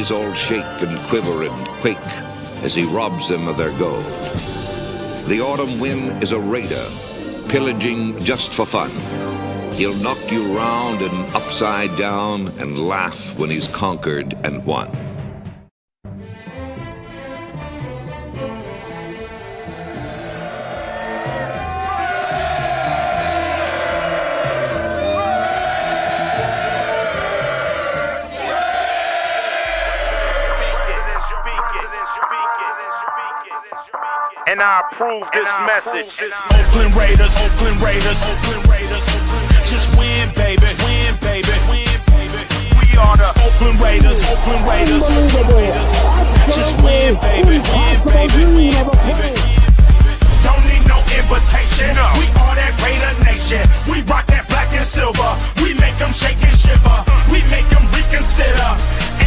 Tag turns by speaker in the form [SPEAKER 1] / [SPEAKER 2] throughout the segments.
[SPEAKER 1] cities all shake and quiver and quake as he robs them of their gold. The autumn wind is a raider, pillaging just for fun. He'll knock you round and upside down and laugh when he's conquered and won.
[SPEAKER 2] And I approve this message.
[SPEAKER 3] Oakland Raiders, Oakland Raiders, Oakland Raiders. Just win, baby, win, baby, win, baby.
[SPEAKER 2] We are the
[SPEAKER 3] Oakland Raiders, Oakland Raiders, Oakland Raiders. Just win, baby, win, baby, win, baby. Don't need no invitation. We are that Raider Nation. We rock that black and silver. We make them shake and shiver. We make them reconsider.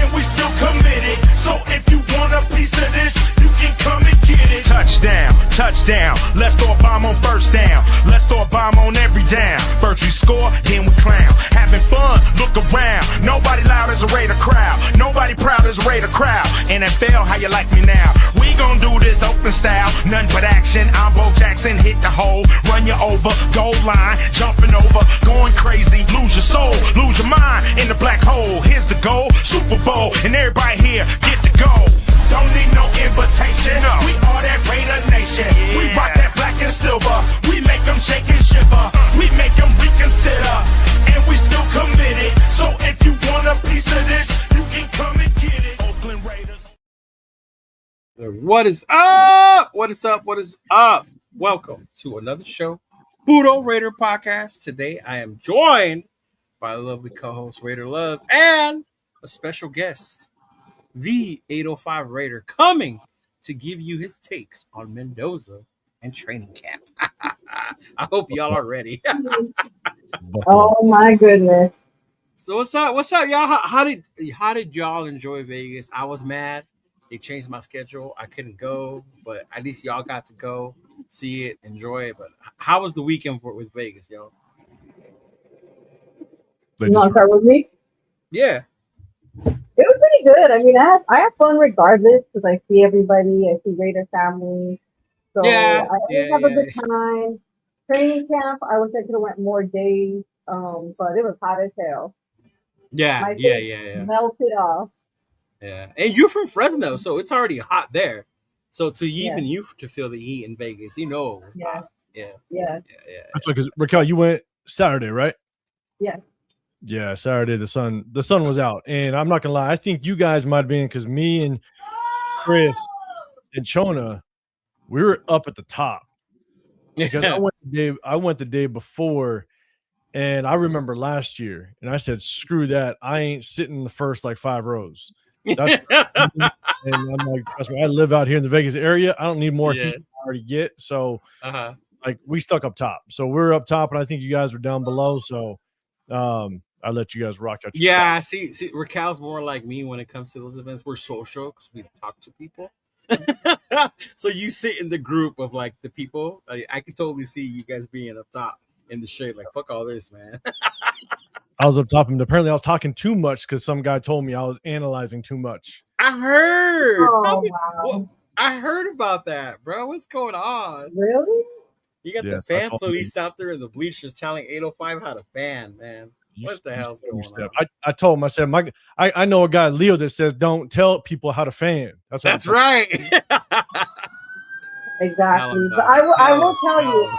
[SPEAKER 3] And we still committed. So if you want a piece of this, you can come and get it. Touchdown, touchdown. Let's throw a bomb on first down. Let's throw a bomb on every down. First we score, then we clown. Having fun, look around. Nobody loud as a Raider crowd. Nobody proud as a Raider crowd. NFL, how you like me now? We gon' do this open style. Nothing but action. I'm Bo Jackson, hit the hole. Run you over, goal line. Jumping over, going crazy. Lose your soul, lose your mind in the black hole. Here's the goal, Super Bowl. And everybody here, get the goal. Don't need no invitation. We are that Raider Nation. Yeah. We rock that black and silver. We make them shake and shiver. We make them reconsider. And we still committed. So if you want a piece of this, you can come and get it. Oakland Raiders.
[SPEAKER 4] What is up? What is up? What is up? Welcome to another show, Puro Raider Podcast. Today I am joined by a lovely co-host Raider Loves and a special guest, the 805 Raider, coming to give you his takes on Mendoza and training camp. I hope y'all are ready.
[SPEAKER 5] Oh my goodness.
[SPEAKER 4] So what's up? What's up, y'all? How did y'all enjoy Vegas? I was mad. They changed my schedule. I couldn't go, but at least y'all got to go, see it, enjoy it. But how was the weekend with Vegas, y'all?
[SPEAKER 5] You want to start with me?
[SPEAKER 4] Yeah.
[SPEAKER 5] It was pretty good. I mean, I have fun regardless because I see everybody. I see Raider family. So I have a good time. Training camp, I wish I could have went more days, but it was hot as hell.
[SPEAKER 4] Yeah.
[SPEAKER 5] Melted off.
[SPEAKER 4] Yeah, and you're from Fresno, so it's already hot there. So even you to feel the heat in Vegas, you know it was hot. Yeah.
[SPEAKER 6] That's because Raquel, you went Saturday, right?
[SPEAKER 5] Yeah.
[SPEAKER 6] Yeah, Saturday the sun was out, and I'm not gonna lie, I think you guys might have been because me and Chris and Chona, we were up at the top because I went the day before, and I remember last year, and I said, "Screw that! I ain't sitting in the first like 5 rows." That's and I'm like, trust me, I live out here in the Vegas area. I don't need more heat than I already get, so like we stuck up top, so we're up top, and I think you guys were down below, so. I let you guys rock out.
[SPEAKER 4] Yeah, see, Raquel's more like me when it comes to those events. We're social because we talk to people. So you sit in the group of like the people. I can totally see you guys being up top in the shade. Like, fuck all this, man.
[SPEAKER 6] I was up top, and apparently I was talking too much because some guy told me I was analyzing too much.
[SPEAKER 4] I heard.
[SPEAKER 5] Oh, wow.
[SPEAKER 4] I heard about that, bro. What's going on?
[SPEAKER 5] Really?
[SPEAKER 4] You got the fan police out there in the bleachers telling 805 how to fan, man. What the hell's going on?
[SPEAKER 6] I told him, I said, I know a guy, Leo, that says don't tell people how to fan.
[SPEAKER 4] That's right.
[SPEAKER 5] Exactly. But I will tell you.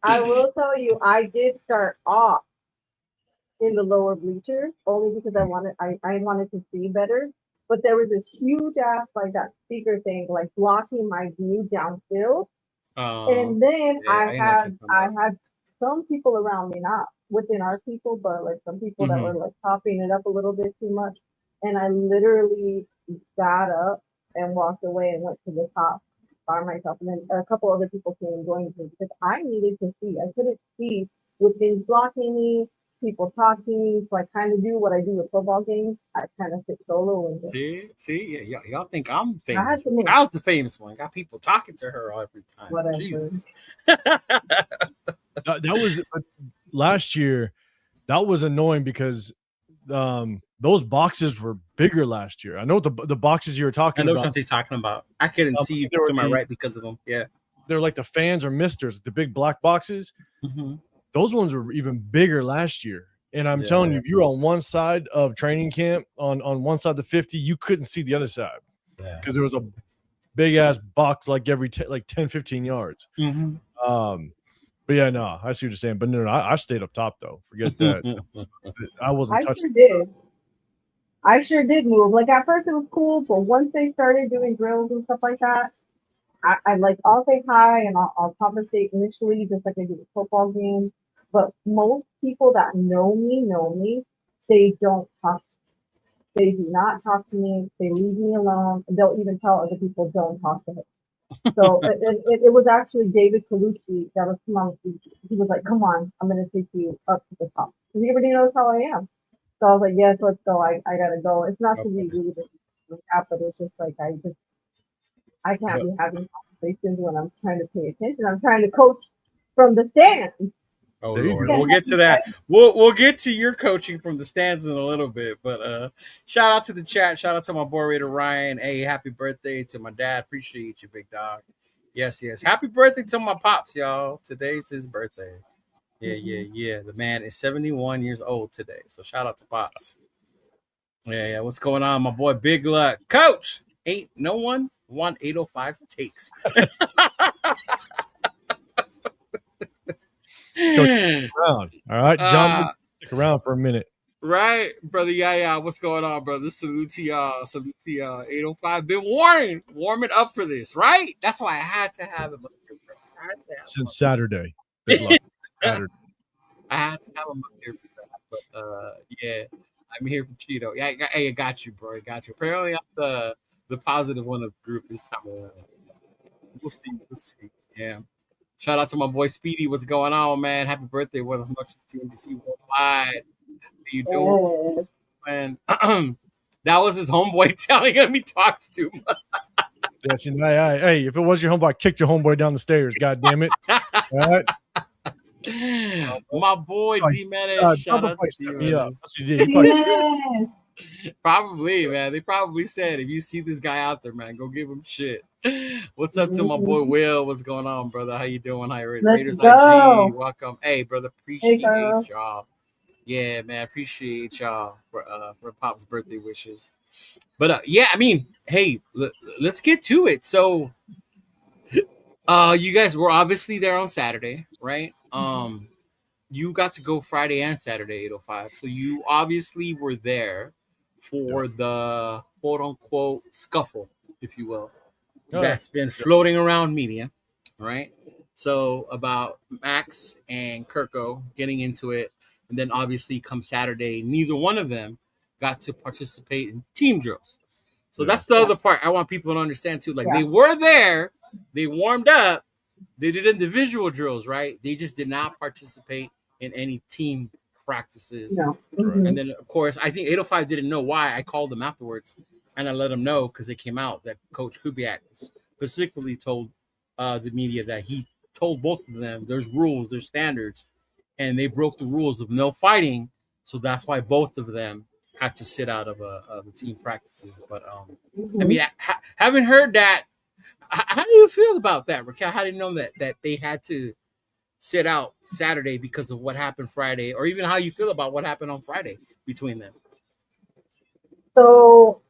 [SPEAKER 5] I will tell you, I did start off in the lower bleachers only because I wanted to see better. But there was this huge ass like that speaker thing like blocking my view downfield. And then I had some people around me, not within our people, but like some people that were like popping it up a little bit too much. And I literally got up and walked away and went to the top by myself. And then a couple other people came and joined me because I needed to see. I couldn't see with things blocking me, people talking. So I kind of do what I do with football games. I kind of sit solo and just
[SPEAKER 4] see, y'all think I'm famous. I was the famous one. Got people talking to her every time.
[SPEAKER 5] Whatever.
[SPEAKER 4] Jesus.
[SPEAKER 6] That was last year. That was annoying because those boxes were bigger last year. I know what the boxes you were
[SPEAKER 4] I
[SPEAKER 6] talking
[SPEAKER 4] know
[SPEAKER 6] about.
[SPEAKER 4] what he's talking about. I couldn't see
[SPEAKER 6] they were
[SPEAKER 4] to my
[SPEAKER 6] the-
[SPEAKER 4] right because of them. Yeah.
[SPEAKER 6] They're like the fans or misters, the big black boxes.
[SPEAKER 4] Mm-hmm.
[SPEAKER 6] Those ones were even bigger last year. And I'm telling you, if you were on one side of training camp, on one side of the 50, you couldn't see the other side because there was a big ass box like every 10, 15 yards.
[SPEAKER 4] Mm-hmm.
[SPEAKER 6] But yeah, no, I see what you're saying. But no, I stayed up top though. Forget that. I wasn't
[SPEAKER 5] I
[SPEAKER 6] touching.
[SPEAKER 5] sure did. I sure did move. Like at first it was cool, but once they started doing drills and stuff like that, I like I'll say hi and I'll conversate initially just like I do with football games. But most people that know me, they don't talk. They do not talk to me. They leave me alone. And they'll even tell other people don't talk to him. So it was actually David Colucci that was come on. He was like, "Come on, I'm gonna take you up to the top." Because he already knows how I am. So I was like, "Yes, let's go. I gotta go." It's not to be rude or that, but it's just like I can't be having conversations when I'm trying to pay attention. I'm trying to coach from the stands.
[SPEAKER 4] Oh
[SPEAKER 6] There you
[SPEAKER 4] Lord,
[SPEAKER 6] go.
[SPEAKER 4] we'll get to that. We'll get to your coaching from the stands in a little bit. But shout out to the chat. Shout out to my boy Raider Ryan. Hey, happy birthday to my dad. Appreciate you, big dog. Yes. Happy birthday to my pops, y'all. Today's his birthday. Yeah. The man is 71 years old today. So shout out to pops. Yeah. What's going on, my boy? Big Luck, Coach. Ain't no one won 805 takes.
[SPEAKER 6] Stick around. All right, John, stick around for a minute.
[SPEAKER 4] Right, brother. Yeah. What's going on, brother? Salute to y'all. 805. Been warming up for this, right? That's why I had to have him up here, bro.
[SPEAKER 6] Since Saturday. Big luck. Saturday.
[SPEAKER 4] I had to have him up here for that. But yeah, I'm here for Cheeto. Yeah, I got you, bro. I got you. Apparently, I'm the positive one of the group this time around. We'll see. Yeah. Shout out to my boy Speedy. What's going on, man? Happy birthday. What much is TNBC Worldwide? How you doing, man? That was his homeboy telling him he talks too much.
[SPEAKER 6] Yes, hey, if it was your homeboy, I kicked your homeboy down the stairs. God damn it! All right.
[SPEAKER 4] My boy D-Man, shout out to you.
[SPEAKER 6] That's what you did. You
[SPEAKER 4] probably, man. They probably said, if you see this guy out there, man, go give him shit. What's up to my boy Will? What's going on, brother? How you doing? Hi, Raiders IG. Welcome. Hey, brother, appreciate y'all. Yeah, man, appreciate y'all for Pop's birthday wishes. But yeah, I mean, hey, let's get to it. So you guys were obviously there on Saturday, right? You got to go Friday and Saturday, 805. So you obviously were there for the quote unquote scuffle, if you will, that's been floating around media, right? So about Max and Kirko getting into it, and then obviously come Saturday, neither one of them got to participate in team drills. So that's the other part I want people to understand too. Like they were there, they warmed up, they did individual drills, right? They just did not participate in any team practices.
[SPEAKER 5] No.
[SPEAKER 4] And then, of course, I think 805 didn't know why. I called them afterwards, and I let them know because it came out that Coach Kubiak specifically told the media that he told both of them there's rules, there's standards, and they broke the rules of no fighting. So that's why both of them had to sit out of the team practices. But I mean, I haven't heard that. How do you feel about that, Raquel? How do you know that they had to sit out Saturday because of what happened Friday, or even how you feel about what happened on Friday between them?
[SPEAKER 5] So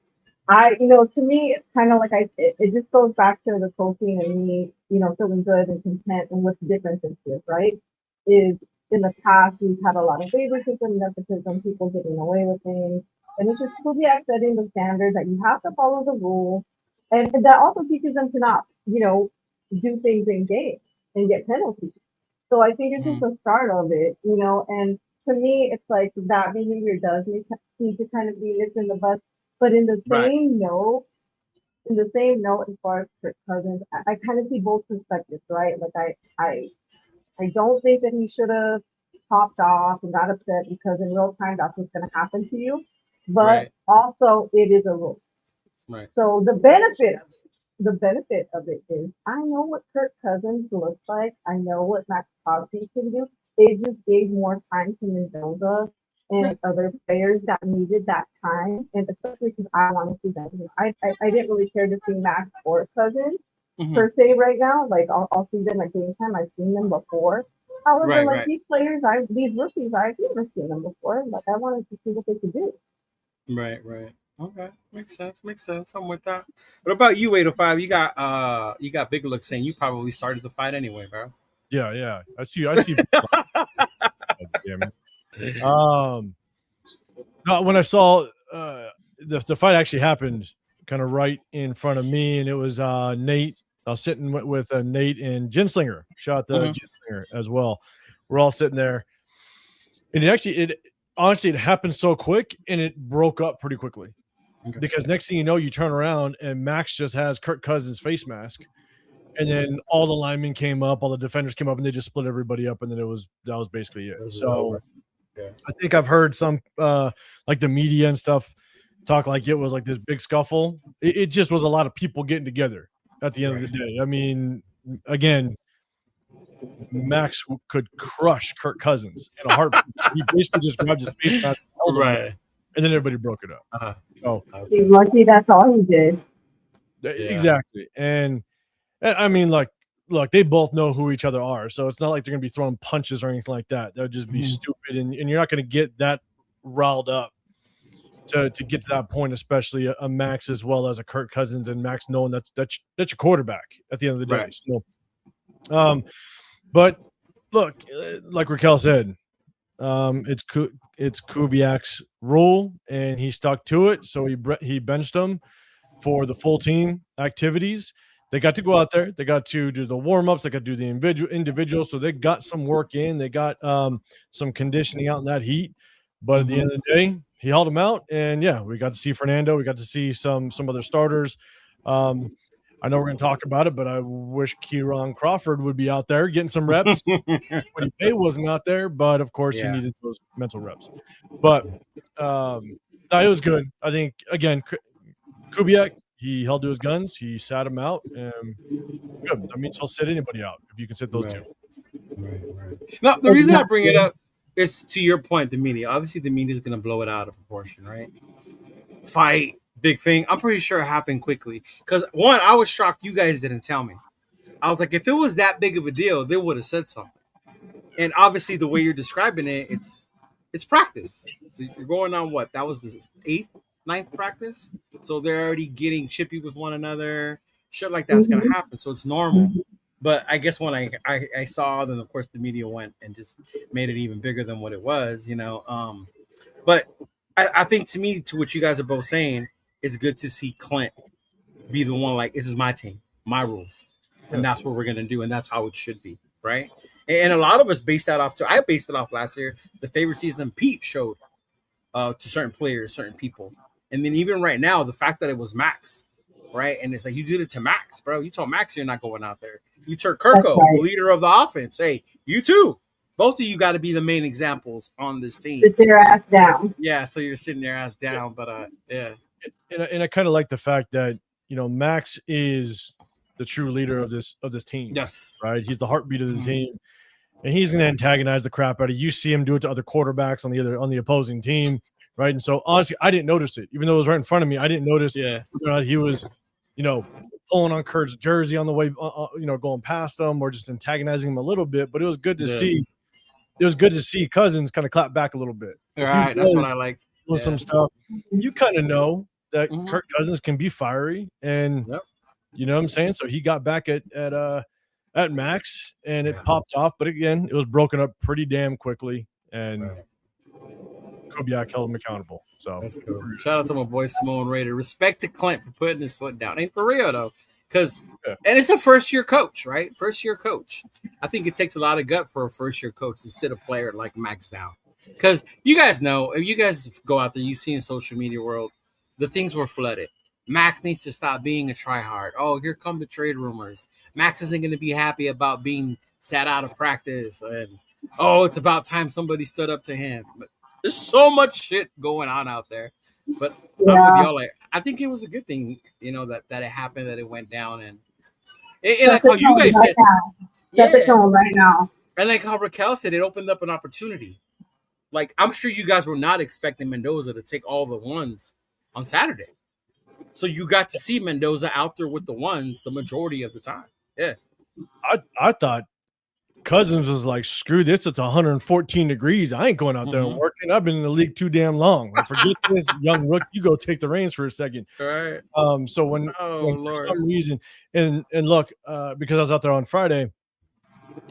[SPEAKER 5] to me, it's kind of like it just goes back to the coaching and me, feeling good and content. And what's the difference is, right? Is in the past, we've had a lot of favoritism, nepotism, people getting away with things. And it's just Kubiak setting the standard that you have to follow the rules. And that also teaches them to not, do things in game and get penalties. So I think it's just the start of it, and to me, it's like that behavior does need to kind of be nipped in the bud. But in the same note, as far as Kirk Cousins, I kind of see both perspectives, right? Like I don't think that he should have popped off and got upset because in real time that's what's going to happen to you. But also, it is a rule.
[SPEAKER 4] Right.
[SPEAKER 5] So the benefit of it is I know what Kirk Cousins looks like. I know what Max Crosby can do. It just gave more time to Mendoza and other players that needed that time, and especially because I want to see that. I didn't really care to see Max or Cousins per se right now. Like I'll see them at game time. I've seen them before. However, these players, these rookies, I've never seen them before. Like I wanted to see what they could do.
[SPEAKER 4] Right. Okay, makes sense. I'm with that. What about you, 805? You got big looks saying you probably started the fight anyway, bro.
[SPEAKER 6] Yeah. I see. No, when I saw the fight actually happened kind of right in front of me, and it was Nate. I was sitting with Nate and Ginslinger. Shout out to Ginslinger as well. We're all sitting there, and it honestly happened so quick, and it broke up pretty quickly. Okay. Because next thing you know, you turn around and Max just has Kirk Cousins' face mask, and then all the linemen came up, all the defenders came up, and they just split everybody up, and then that was basically it. So yeah. I think I've heard some like the media and stuff talk like it was like this big scuffle. It just was a lot of people getting together at the end of the day. I mean, again, Max could crush Kirk Cousins in a heartbeat. He basically just grabbed his face mask, and then everybody broke it up. Oh,
[SPEAKER 5] he's lucky that's all he did.
[SPEAKER 6] Exactly. And I mean, like, look, they both know who each other are, so it's not like they're gonna be throwing punches or anything like that. That would just be stupid, and you're not gonna get that riled up to get to that point, especially a Max as well as a Kirk Cousins, and Max knowing that's your quarterback at the end of the day. Right. So, but look, like Raquel said, it's Kubiak's rule, and he stuck to it. So he benched him for the full team activities. They got to go out there. They got to do the warm-ups. They got to do the individual. So they got some work in. They got some conditioning out in that heat. But at the end of the day, he held them out. And, yeah, we got to see Fernando. We got to see some other starters. I know we're going to talk about it, but I wish Kieran Crawford would be out there getting some reps. Woody Pay wasn't out there, but, of course, he needed those mental reps. But it was good. I think, again, Kubiak, he held to his guns. He sat him out. And good. That means he'll sit anybody out if you can sit those two.
[SPEAKER 4] Right. No, the reason I bring it up is to your point, the media. Obviously, the media is going to blow it out of proportion, right? Fight, big thing. I'm pretty sure it happened quickly. Because, one, I was shocked you guys didn't tell me. I was like, if it was that big of a deal, they would have said something. And obviously, the way you're describing it, it's practice. You're going on what? That was the 8th, 9th practice? So they're already getting chippy with one another. Shit like that's going to happen. So it's normal. But I guess when I saw, then, of course, the media went and just made it even bigger than what it was, you know. But I think, to me, to what you guys are both saying, it's good to see Clint be the one, like, this is my team, my rules. And that's what we're going to do. And that's how it should be, right? And a lot of us based that off, too. I based it off last year. The favorite season Pete showed to certain players, certain people. And then even right now, the fact that it was Max, right? And it's like, you did it to Max, bro. You told Max you're not going out there. You turned Kirko, leader of the offense. Hey, you too. Both of you got to be the main examples on this team.
[SPEAKER 5] Sit your ass down.
[SPEAKER 4] Yeah, so you're sitting your ass down. But, yeah.
[SPEAKER 6] And I kind of like the fact that, you know, Max is the true leader of this team.
[SPEAKER 4] Yes.
[SPEAKER 6] Right? He's the heartbeat of the team. And he's going to antagonize the crap out of you. See him do it to other quarterbacks on the opposing team. Right. And so, honestly, I didn't notice it. Even though it was right in front of me, I didn't notice whether or not he was, you know, pulling on Kurt's jersey on the way, going past him or just antagonizing him a little bit. But it was good to see. It was good to see Cousins kind of clap back a little bit.
[SPEAKER 4] All right. That's what I like.
[SPEAKER 6] Doing some stuff. You kind of know that Kirk Cousins can be fiery. And, you know what I'm saying? So he got back at Max and it popped off. But, again, it was broken up pretty damn quickly. And Kubiak held him accountable. So
[SPEAKER 4] that's cool. Shout out to my boy Simone Raider. Respect to Clint for putting his foot down. Ain't for real though, because and it's a first-year coach, right? First-year coach. I think it takes a lot of gut for a first-year coach to sit a player like Max down, because you guys know if you guys go out there, you see in social media world, the things were flooded. Max needs to stop being a tryhard. Oh, here come the trade rumors. Max isn't going to be happy about being sat out of practice, and it's about time somebody stood up to him. But there's so much shit going on out there, but I'm with y'all. Like, I think it was a good thing, you know, that it happened, that it went down, and like how you guys said,
[SPEAKER 5] the tone right now.
[SPEAKER 4] And like how Raquel said, it opened up an opportunity. like I'm sure you guys were not expecting Mendoza to take all the ones on Saturday. So you got to see Mendoza out there with the ones the majority of the time. Yeah.
[SPEAKER 6] I thought Cousins was like, screw this, it's 114 degrees. I ain't going out there and working. I've been in the league too damn long. Like, forget this, young rook. You go take the reins for a second.
[SPEAKER 4] All right.
[SPEAKER 6] So when for some reason, and look, because I was out there on Friday,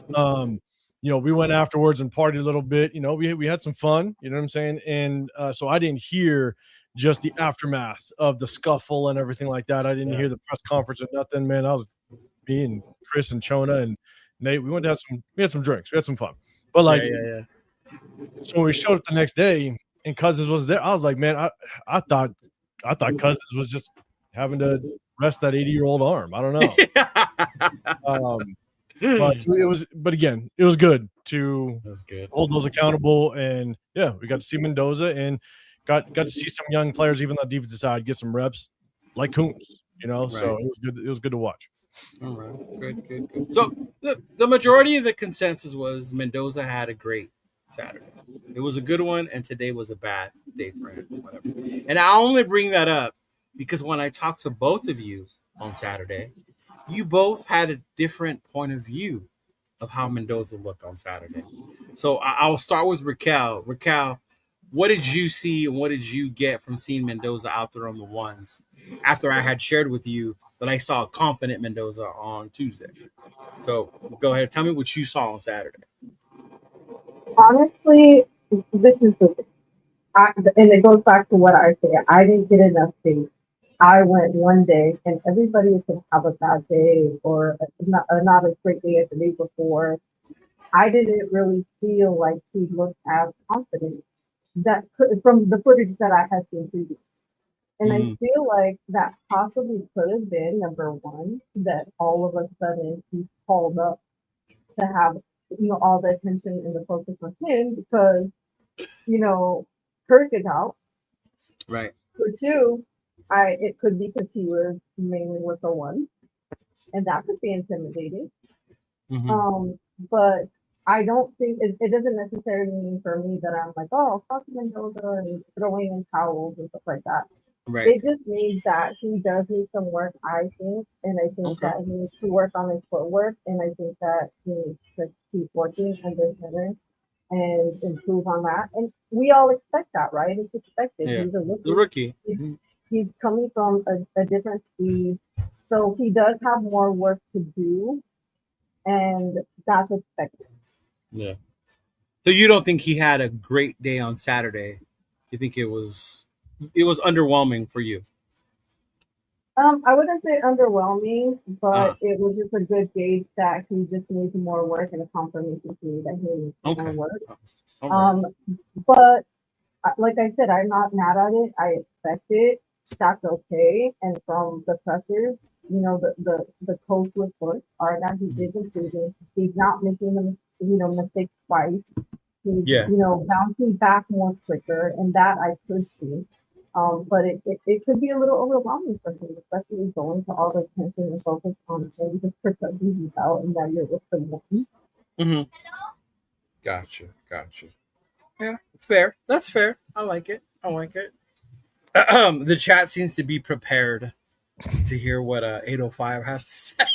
[SPEAKER 6] we went afterwards and partied a little bit. We had some fun. You know what I'm saying? And so I didn't hear just the aftermath of the scuffle and everything like that. I didn't hear the press conference or nothing, man. I was me and Chris and Chona and Nate. We had some drinks. We had some fun. But so when we showed up the next day and Cousins was there, I was like, man, I thought Cousins was just having to rest that 80-year-old arm. I don't know. But again, it was good to hold those accountable. And yeah, we got to see Mendoza and got to see some young players, even on the defensive side, get some reps like Kuntz, so it was good. It was good to watch.
[SPEAKER 4] All right. Good. So the majority of the consensus was Mendoza had a great Saturday. It was a good one, and today was a bad day for him. Whatever. And I only bring that up because when I talked to both of you on Saturday, you both had a different point of view of how Mendoza looked on Saturday. So I'll start with Raquel. Raquel, what did you see and what did you get from seeing Mendoza out there on the ones after I had shared with you that I saw a confident Mendoza on Tuesday? So go ahead. Tell me what you saw on Saturday.
[SPEAKER 5] Honestly, this is the thing. And it goes back to what I say. I didn't get enough sleep. I went one day, and everybody could have a bad day or not a great day as the day before. I didn't really feel like he looked as confident from the footage that I had seen previously. And I feel like that possibly could have been, number one, that all of a sudden he's called up to have, all the attention and the focus on him because, Kirk is out.
[SPEAKER 4] Right.
[SPEAKER 5] For two, it could be because he was mainly with the one, and that could be intimidating. But I don't think it doesn't necessarily mean for me that I'm like, oh, fuck Mendoza and throwing in towels and stuff like that.
[SPEAKER 4] Right.
[SPEAKER 5] It just means that he does need some work, I think, and I think that he needs to work on his footwork, and I think that he needs to keep working under center and improve on that. And we all expect that, right? It's expected.
[SPEAKER 4] Yeah.
[SPEAKER 5] He's a
[SPEAKER 4] rookie.
[SPEAKER 5] He's coming from a different speed, so he does have more work to do, and that's expected.
[SPEAKER 4] Yeah. So you don't think he had a great day on Saturday? You think it was underwhelming for you?
[SPEAKER 5] I wouldn't say underwhelming, but it was just a good gauge that he just needs more work and a confirmation to me that he needs more work. But like I said, I'm not mad at it. I expect it. That's okay. And from the pressers, the coach reports are that he is improving. He's not making them, mistakes twice. He's, bouncing back more quicker, and that I could see. But it could be a little overwhelming for him, especially going to all the attention and focus on him just because he's out and that you're with the one.
[SPEAKER 4] Gotcha. Yeah, fair. That's fair. I like it. The chat seems to be prepared to hear what 805 has to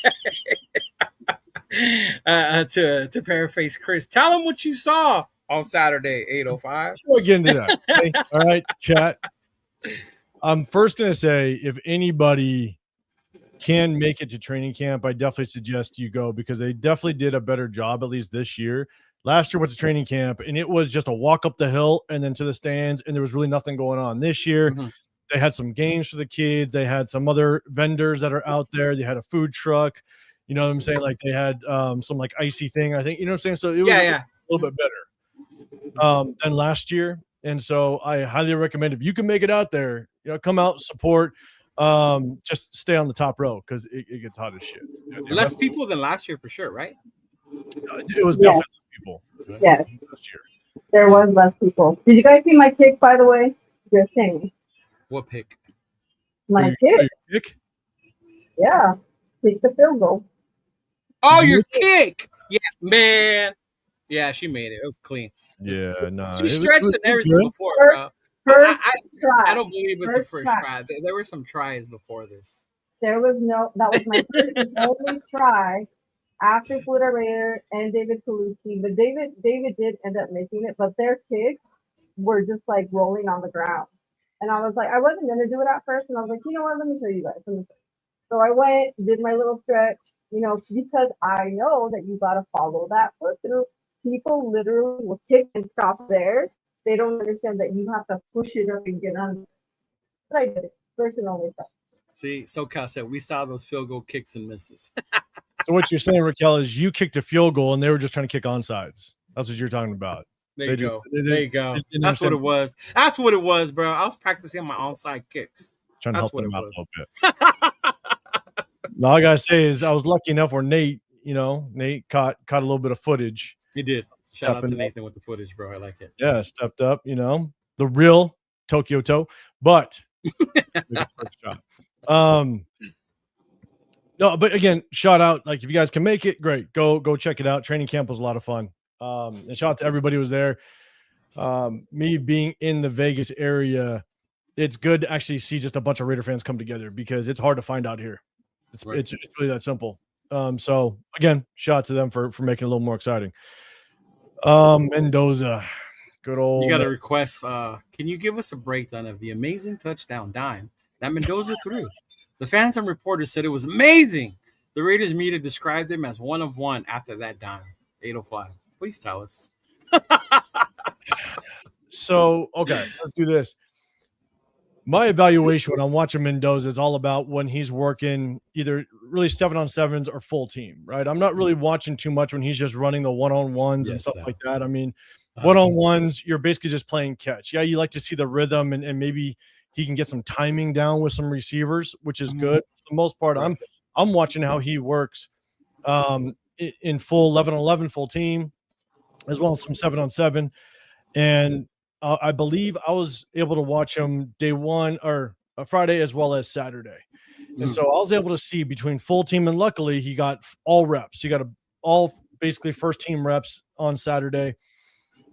[SPEAKER 4] say. To paraphrase Chris, tell him what you saw on Saturday, 805.
[SPEAKER 6] We'll get into that. Okay? All right, chat. I'm first going to say, if anybody can make it to training camp, I definitely suggest you go because they definitely did a better job, at least this year. Last year went to training camp, and it was just a walk up the hill and then to the stands, and there was really nothing going on. This year, they had some games for the kids. They had some other vendors that are out there. They had a food truck. You know what I'm saying? Like they had some like icy thing, I think. You know what I'm saying? So it was a little bit better than last year. And so I highly recommend if you can make it out there, come out, support, just stay on the top row because it gets hot as shit.
[SPEAKER 5] Less people than last year for sure, right?
[SPEAKER 6] It was definitely less people.
[SPEAKER 5] Yes.
[SPEAKER 6] Last year.
[SPEAKER 5] There was less people. Did you guys see my kick, by the way? Just saying.
[SPEAKER 4] What pick?
[SPEAKER 5] My kick? Yeah. Kick the field goal.
[SPEAKER 4] Oh, your kick. Yeah, man. Yeah, she made it. It was clean.
[SPEAKER 6] Yeah, no.
[SPEAKER 4] She stretched and everything
[SPEAKER 6] good.
[SPEAKER 4] before, bro.
[SPEAKER 5] First try.
[SPEAKER 4] I don't believe it's a
[SPEAKER 5] First
[SPEAKER 4] first
[SPEAKER 5] try.
[SPEAKER 4] try. There were some tries before this.
[SPEAKER 5] That was my first and only try after Puro Raider and David Kaluski. But David did end up making it, but their kicks were just like rolling on the ground. And I was like, I wasn't gonna do it at first, and I was like, you know what, let me show you guys. So I went, did my little stretch, because I know that you gotta follow that foot through. People literally will kick and stop there. They don't understand that you have to push it up and get under. But I did it. First and only time.
[SPEAKER 4] See, SoCal said we saw those field goal kicks and misses.
[SPEAKER 6] So what you're saying, Raquel, is you kicked a field goal and they were just trying to kick onsides. That's what you're talking about.
[SPEAKER 4] There you go. That's what it was. That's what it was, bro. I was practicing my onside kicks.
[SPEAKER 6] Trying to
[SPEAKER 4] That's
[SPEAKER 6] help them
[SPEAKER 4] what
[SPEAKER 6] out
[SPEAKER 4] it
[SPEAKER 6] a little bit. All I gotta say is I was lucky enough where Nate caught a little bit of footage.
[SPEAKER 4] He did. Shout out to Nathan with the footage, bro. I like it.
[SPEAKER 6] Yeah, stepped up, the real Tokyo Toe, but first shot. No, but again, shout out. Like, if you guys can make it, great. Go check it out. Training camp was a lot of fun. And shout out to everybody who was there. Me being in the Vegas area, it's good to actually see just a bunch of Raider fans come together because it's hard to find out here. It's really that simple. So again, shout out to them for making it a little more exciting. Mendoza, good old.
[SPEAKER 4] You got a request. Can you give us a breakdown of the amazing touchdown dime that Mendoza threw? The fans and reporters said it was amazing. The Raiders media described him as one of one after that dime. 805. Please tell us.
[SPEAKER 6] So, okay, let's do this. My evaluation when I'm watching Mendoza is all about when he's working either really 7-on-7s or full team, right? I'm not really watching too much when he's just running the 1-on-1s and stuff like that. I mean, 1-on-1s, you're basically just playing catch. Yeah, you like to see the rhythm and maybe he can get some timing down with some receivers, which is good. For the most part, I'm watching how he works in full 11-on-11 full team, as well as some 7-on-7. And I believe I was able to watch him day one or Friday as well as Saturday. And so I was able to see between full team, and luckily he got all reps. He got all basically first team reps on Saturday.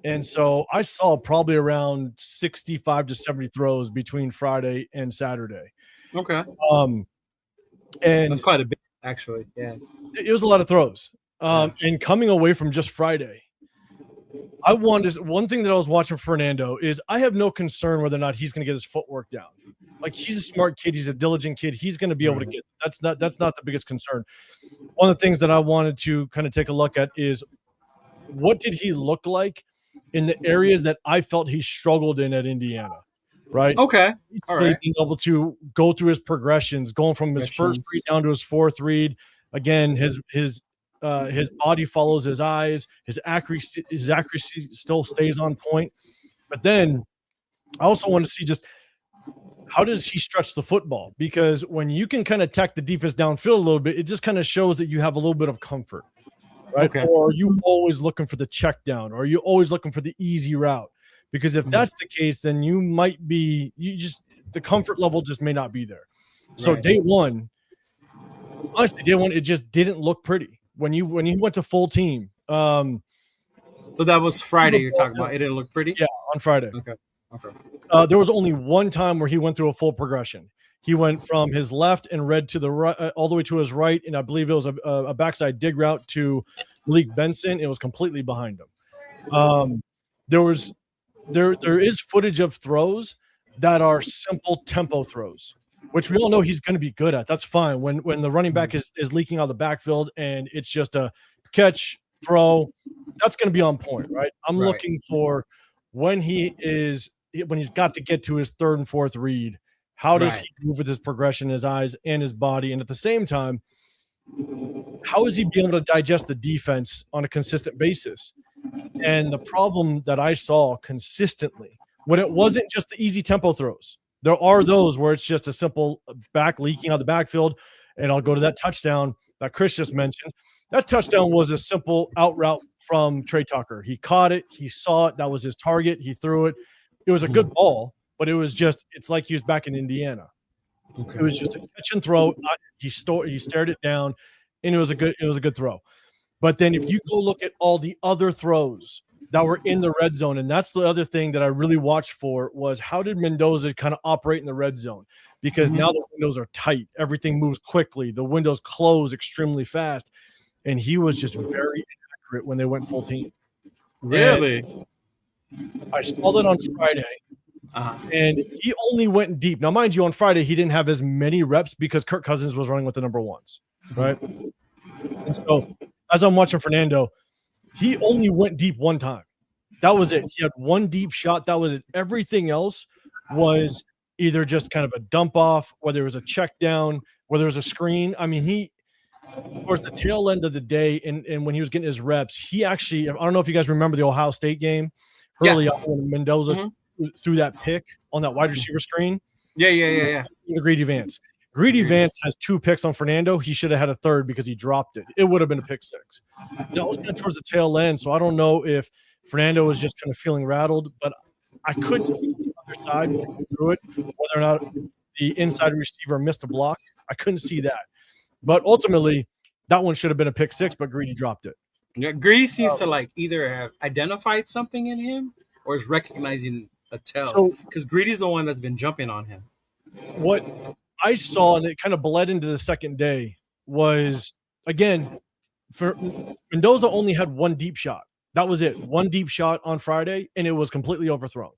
[SPEAKER 6] And so I saw probably around 65 to 70 throws between Friday and Saturday.
[SPEAKER 4] Okay.
[SPEAKER 6] And
[SPEAKER 4] that's quite a bit, actually. Yeah.
[SPEAKER 6] It was a lot of throws. And coming away from just Friday, one thing that I was watching Fernando is I have no concern whether or not he's going to get his footwork down. Like, he's a smart kid. He's a diligent kid. He's going to be able to get, that's not the biggest concern. One of the things that I wanted to kind of take a look at is what did he look like in the areas that I felt he struggled in at Indiana, right?
[SPEAKER 4] Okay. All right.
[SPEAKER 6] Being able to go through his progressions, going from his first read down to his fourth read. Again, his body follows his eyes. His accuracy still stays on point. But then I also want to see just how does he stretch the football? Because when you can kind of attack the defense downfield a little bit, it just kind of shows that you have a little bit of comfort, right? Okay. Or are you always looking for the check down? Or are you always looking for the easy route? Because if that's the case, then you might be the comfort level just may not be there. So day one, honestly, it just didn't look pretty. When you went to full team. So
[SPEAKER 4] that was Friday you're talking about. It didn't look pretty?
[SPEAKER 6] Yeah, on Friday.
[SPEAKER 4] Okay.
[SPEAKER 6] There was only one time where he went through a full progression. He went from his left and read to the right, all the way to his right, and I believe it was a backside dig route to Malik Benson. It was completely behind him. There is footage of throws that are simple tempo throws, which we all know he's going to be good at. That's fine. When the running back is leaking out of the backfield and it's just a catch, throw, that's going to be on point, right? I'm looking for when he's got to get to his third and fourth read, how does he move with his progression, his eyes and his body? And at the same time, how is he being able to digest the defense on a consistent basis? And the problem that I saw consistently, when it wasn't just the easy tempo throws, there are those where it's just a simple back leaking out of the backfield. And I'll go to that touchdown that Chris just mentioned. That touchdown was a simple out route from Trey Tucker. He caught it. He saw it. That was his target. He threw it. It was a good ball, but it's like he was back in Indiana. Okay. It was just a catch and throw. He stared it down, and it was a good throw. But then if you go look at all the other throws that were in the red zone. And that's the other thing that I really watched for was how did Mendoza kind of operate in the red zone? Because now the windows are tight. Everything moves quickly. The windows close extremely fast. And he was just very inaccurate when they went full team.
[SPEAKER 4] Really?
[SPEAKER 6] And I saw that on Friday. And he only went deep. Now, mind you, on Friday, he didn't have as many reps because Kirk Cousins was running with the number ones, right? And so as I'm watching Fernando, he only went deep one time. That was it. He had one deep shot. That was it. Everything else was either just kind of a dump off, whether it was a check down, whether it was a screen. I mean, he, towards the tail end of the day and when he was getting his reps, he actually, I don't know if you guys remember the Ohio State game early on when Mendoza threw that pick on that wide receiver screen.
[SPEAKER 4] Yeah.
[SPEAKER 6] The Greedy Vance. Greedy Vance has 2 picks on Fernando. He should have had a third because he dropped it. It would have been a pick 6. That was kind of towards the tail end, so I don't know if Fernando was just kind of feeling rattled, but I couldn't see the other side through it, whether or not the inside receiver missed a block. I couldn't see that. But ultimately, that one should have been a pick 6, but Greedy dropped it.
[SPEAKER 4] Yeah, Greedy seems to like either have identified something in him or is recognizing a tell. Because Greedy's the one that's been jumping on him.
[SPEAKER 6] What I saw, and it kind of bled into the second day, was, again, for Mendoza only had one deep shot. That was it. One deep shot on Friday, and it was completely overthrown.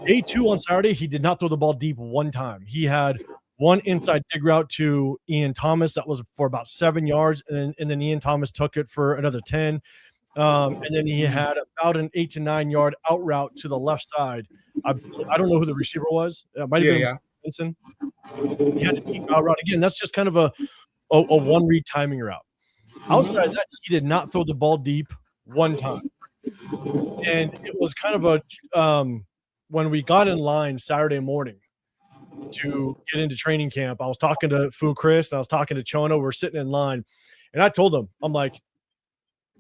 [SPEAKER 6] Day 2 on Saturday, he did not throw the ball deep one time. He had one inside dig route to Ian Thomas that was for about 7 yards, and then Ian Thomas took it for another 10. And then he had about an 8 to 9 yard out route to the left side. I don't know who the receiver was. It might have been Vincent. He had a deep out route. Again, that's just kind of a one read timing route. Outside of that, he did not throw the ball deep one time. And it was kind of a when we got in line Saturday morning to get into training camp, I was talking to Fu Chris and I was talking to Chona. We're sitting in line, and I told him, I'm like,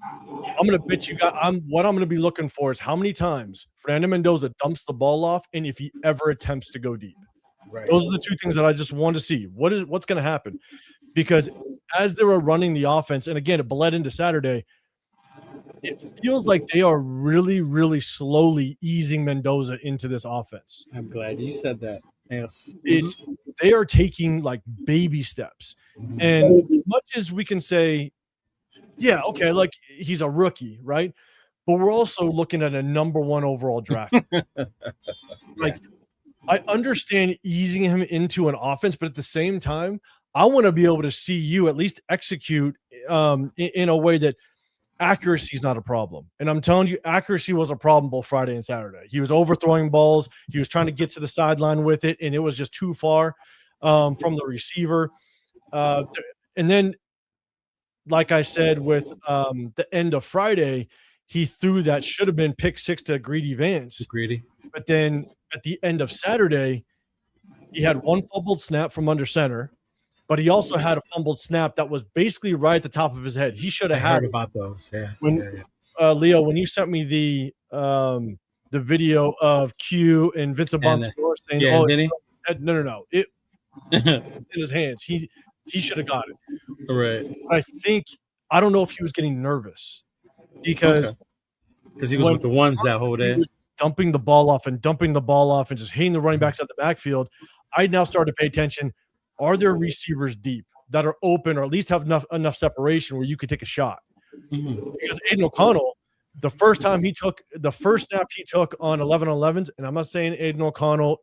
[SPEAKER 6] I'm going to bet you what I'm going to be looking for is how many times Fernando Mendoza dumps the ball off and if he ever attempts to go deep. Right. Those are the 2 things that I just want to see. What's going to happen? Because as they were running the offense, and again, it bled into Saturday, it feels like they are really, really slowly easing Mendoza into this offense.
[SPEAKER 4] I'm glad you said that. Yes.
[SPEAKER 6] They are taking like baby steps. And as much as we can say, yeah, okay, like he's a rookie, right? But we're also looking at a number 1 overall draft. Like, I understand easing him into an offense, but at the same time, I want to be able to see you at least execute in a way that accuracy is not a problem. And I'm telling you, accuracy was a problem both Friday and Saturday. He was overthrowing balls. He was trying to get to the sideline with it, and it was just too far from the receiver. And then, like I said, with the end of Friday, he threw that should have been pick 6 to Greedy Vance.
[SPEAKER 4] Greedy.
[SPEAKER 6] But then at the end of Saturday, he had one fumbled snap from under center, but he also had a fumbled snap that was basically right at the top of his head. He should have had
[SPEAKER 4] heard about those. Yeah.
[SPEAKER 6] Leo, when you sent me the video of Q and Vincent Bonsignore saying,
[SPEAKER 4] did he?
[SPEAKER 6] No. It in his hands. He should have got it.
[SPEAKER 4] Right.
[SPEAKER 6] I don't know if he was getting nervous because
[SPEAKER 4] he was with the ones that whole day. He was
[SPEAKER 6] dumping the ball off and just hitting the running backs at the backfield. I now started to pay attention. Are there receivers deep that are open or at least have enough separation where you could take a shot? Because Aiden O'Connell, the first snap he took on 11-11s, and I'm not saying Aiden O'Connell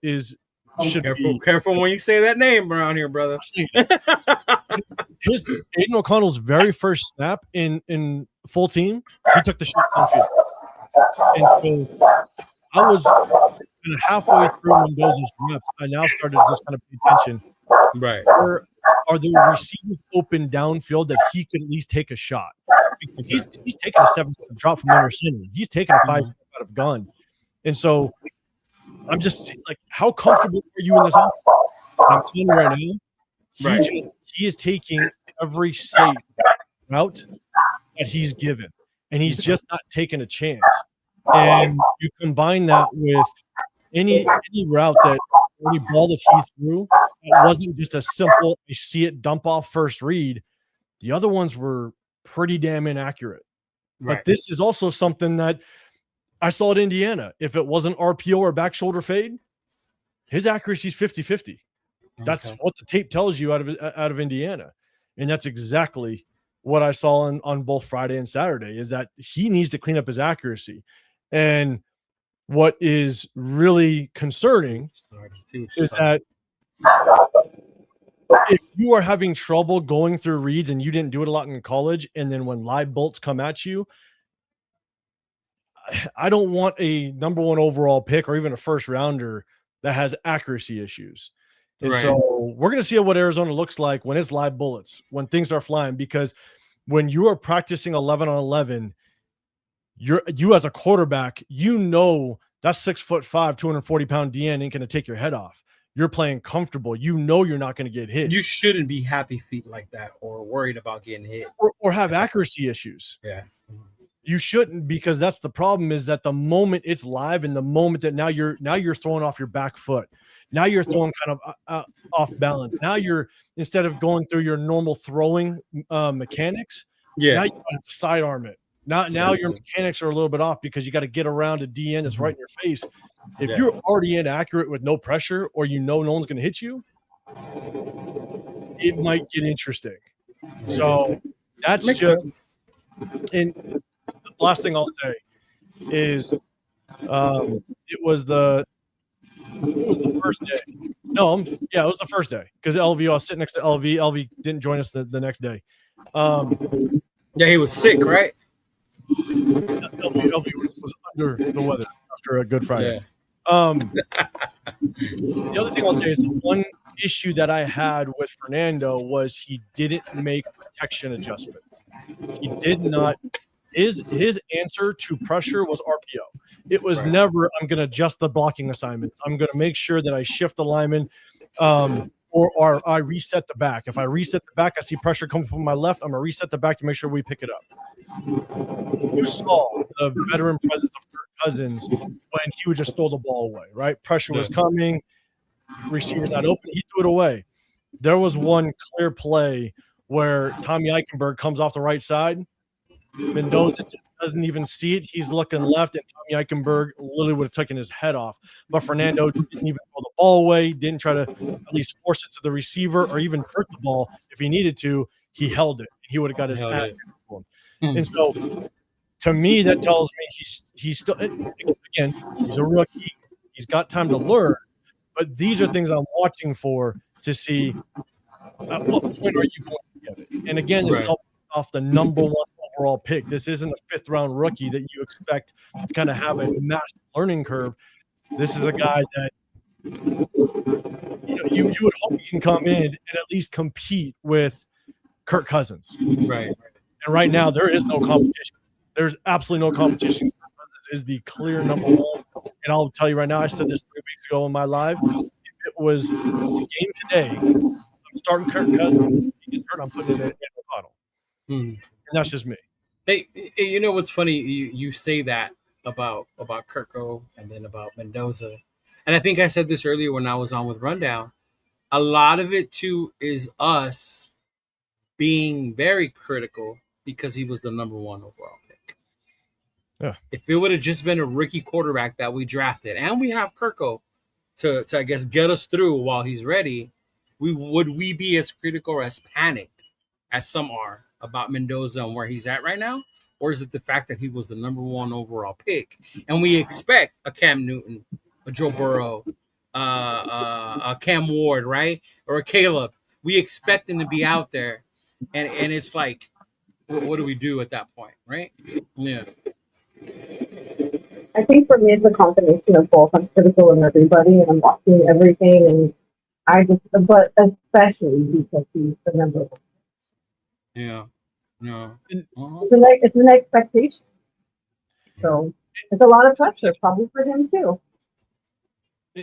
[SPEAKER 4] careful when you say that name around here, brother.
[SPEAKER 6] Aiden O'Connell's very first snap in full team, he took the shot downfield. And so I was kind of halfway through Mendoza's reps. I now started to just kind of pay attention.
[SPEAKER 4] Right.
[SPEAKER 6] Are there receivers open downfield that he could at least take a shot? He's taking a 7-step drop from under center. He's taking a 5-step out of gun. And so I'm just like, how comfortable are you in this offense? I'm telling you right now, he is taking every safe route that he's given, and he's just not taking a chance. And you combine that with any route any ball that he threw, it wasn't just a simple, I see it dump off first read. The other ones were pretty damn inaccurate.
[SPEAKER 4] Right.
[SPEAKER 6] But this is also something that I saw at Indiana. If it wasn't RPO or back shoulder fade, his accuracy is 50-50. That's what the tape tells you out of Indiana. And that's exactly what I saw on both Friday and Saturday, is that he needs to clean up his accuracy. And what is really concerning is that if you are having trouble going through reads and you didn't do it a lot in college, and then when live bolts come at you, I don't want a number 1 overall pick or even a first rounder that has accuracy issues. And so we're going to see what Arizona looks like when it's live bullets, when things are flying, because when you are practicing 11 on 11, you as a quarterback, you know that's 6'5", 240-pound DN ain't going to take your head off. You're playing comfortable. You know you're not going to get hit.
[SPEAKER 4] You shouldn't be happy feet like that or worried about getting hit
[SPEAKER 6] or have accuracy issues.
[SPEAKER 4] Yeah.
[SPEAKER 6] You shouldn't, because that's the problem, is that the moment it's live and the moment that now you're throwing off your back foot, now you're throwing kind of off balance. Now you're, instead of going through your normal throwing mechanics, now you have to sidearm it. Now your mechanics are a little bit off because you got to get around a DN that's right in your face. If you're already inaccurate with no pressure, or no one's going to hit you, it might get interesting. So that's
[SPEAKER 4] Makes
[SPEAKER 6] just
[SPEAKER 4] sense.
[SPEAKER 6] And the last thing I'll say is it was the first day. No, it was the first day, because LV, I was sitting next to LV. LV didn't join us the next day.
[SPEAKER 4] Yeah, he was sick, right?
[SPEAKER 6] LV was under the weather after a Good Friday.
[SPEAKER 4] Yeah.
[SPEAKER 6] The other thing I'll say is the one issue that I had with Fernando was he didn't make protection adjustments. He did not. His answer to pressure was RPO. It was never, I'm going to adjust the blocking assignments. I'm going to make sure that I shift the lineman, or I reset the back. If I reset the back, I see pressure coming from my left, I'm going to reset the back to make sure we pick it up. You saw the veteran presence of Kirk Cousins when he would just throw the ball away, right? Pressure was coming, receiver's not open, he threw it away. There was one clear play where Tommy Eichenberg comes off the right side. Mendoza doesn't even see it. He's looking left, and Tommy Eichenberg literally would have taken his head off. But Fernando didn't even throw the ball away, didn't try to at least force it to the receiver or even hurt the ball. If he needed to, he held it. He would have got his ass to him. And so, to me, that tells me he's still, again, he's a rookie. He's got time to learn. But these are things I'm watching for to see at what point are you going to get it. And again, this is all off the number 1 overall pick. This isn't a 5th round rookie that you expect to kind of have a massive learning curve. This is a guy that you would hope he can come in and at least compete with Kirk Cousins.
[SPEAKER 4] Right.
[SPEAKER 6] And right now there is no competition. There's absolutely no competition. Kirk Cousins is the clear number 1. And I'll tell you right now, I said this 3 weeks ago in my live. If it was the game today, I'm starting Kirk Cousins. If he gets hurt, I'm putting it in O'Connell. And that's just me.
[SPEAKER 4] Hey, you know what's funny? You say that about Kirko and then about Mendoza. And I think I said this earlier when I was on with Rundown. A lot of it, too, is us being very critical because he was the number 1 overall pick.
[SPEAKER 6] Yeah.
[SPEAKER 4] If it would have just been a rookie quarterback that we drafted, and we have Kirko to I guess, get us through while he's ready, would we be as critical or as panicked as some are about Mendoza and where he's at right now? Or is it the fact that he was the number 1 overall pick and we expect a Cam Newton, a Joe Burrow, a Cam Ward, right? Or a Caleb? We expect him to be out there. And it's like, what do we do at that point, right? Yeah.
[SPEAKER 5] I think for me, it's a combination of both. I'm critical of everybody, and I'm watching everything, and but especially because he's the number 1.
[SPEAKER 4] Yeah. No.
[SPEAKER 5] It's an expectation. So it's a lot of pressure, probably for him too.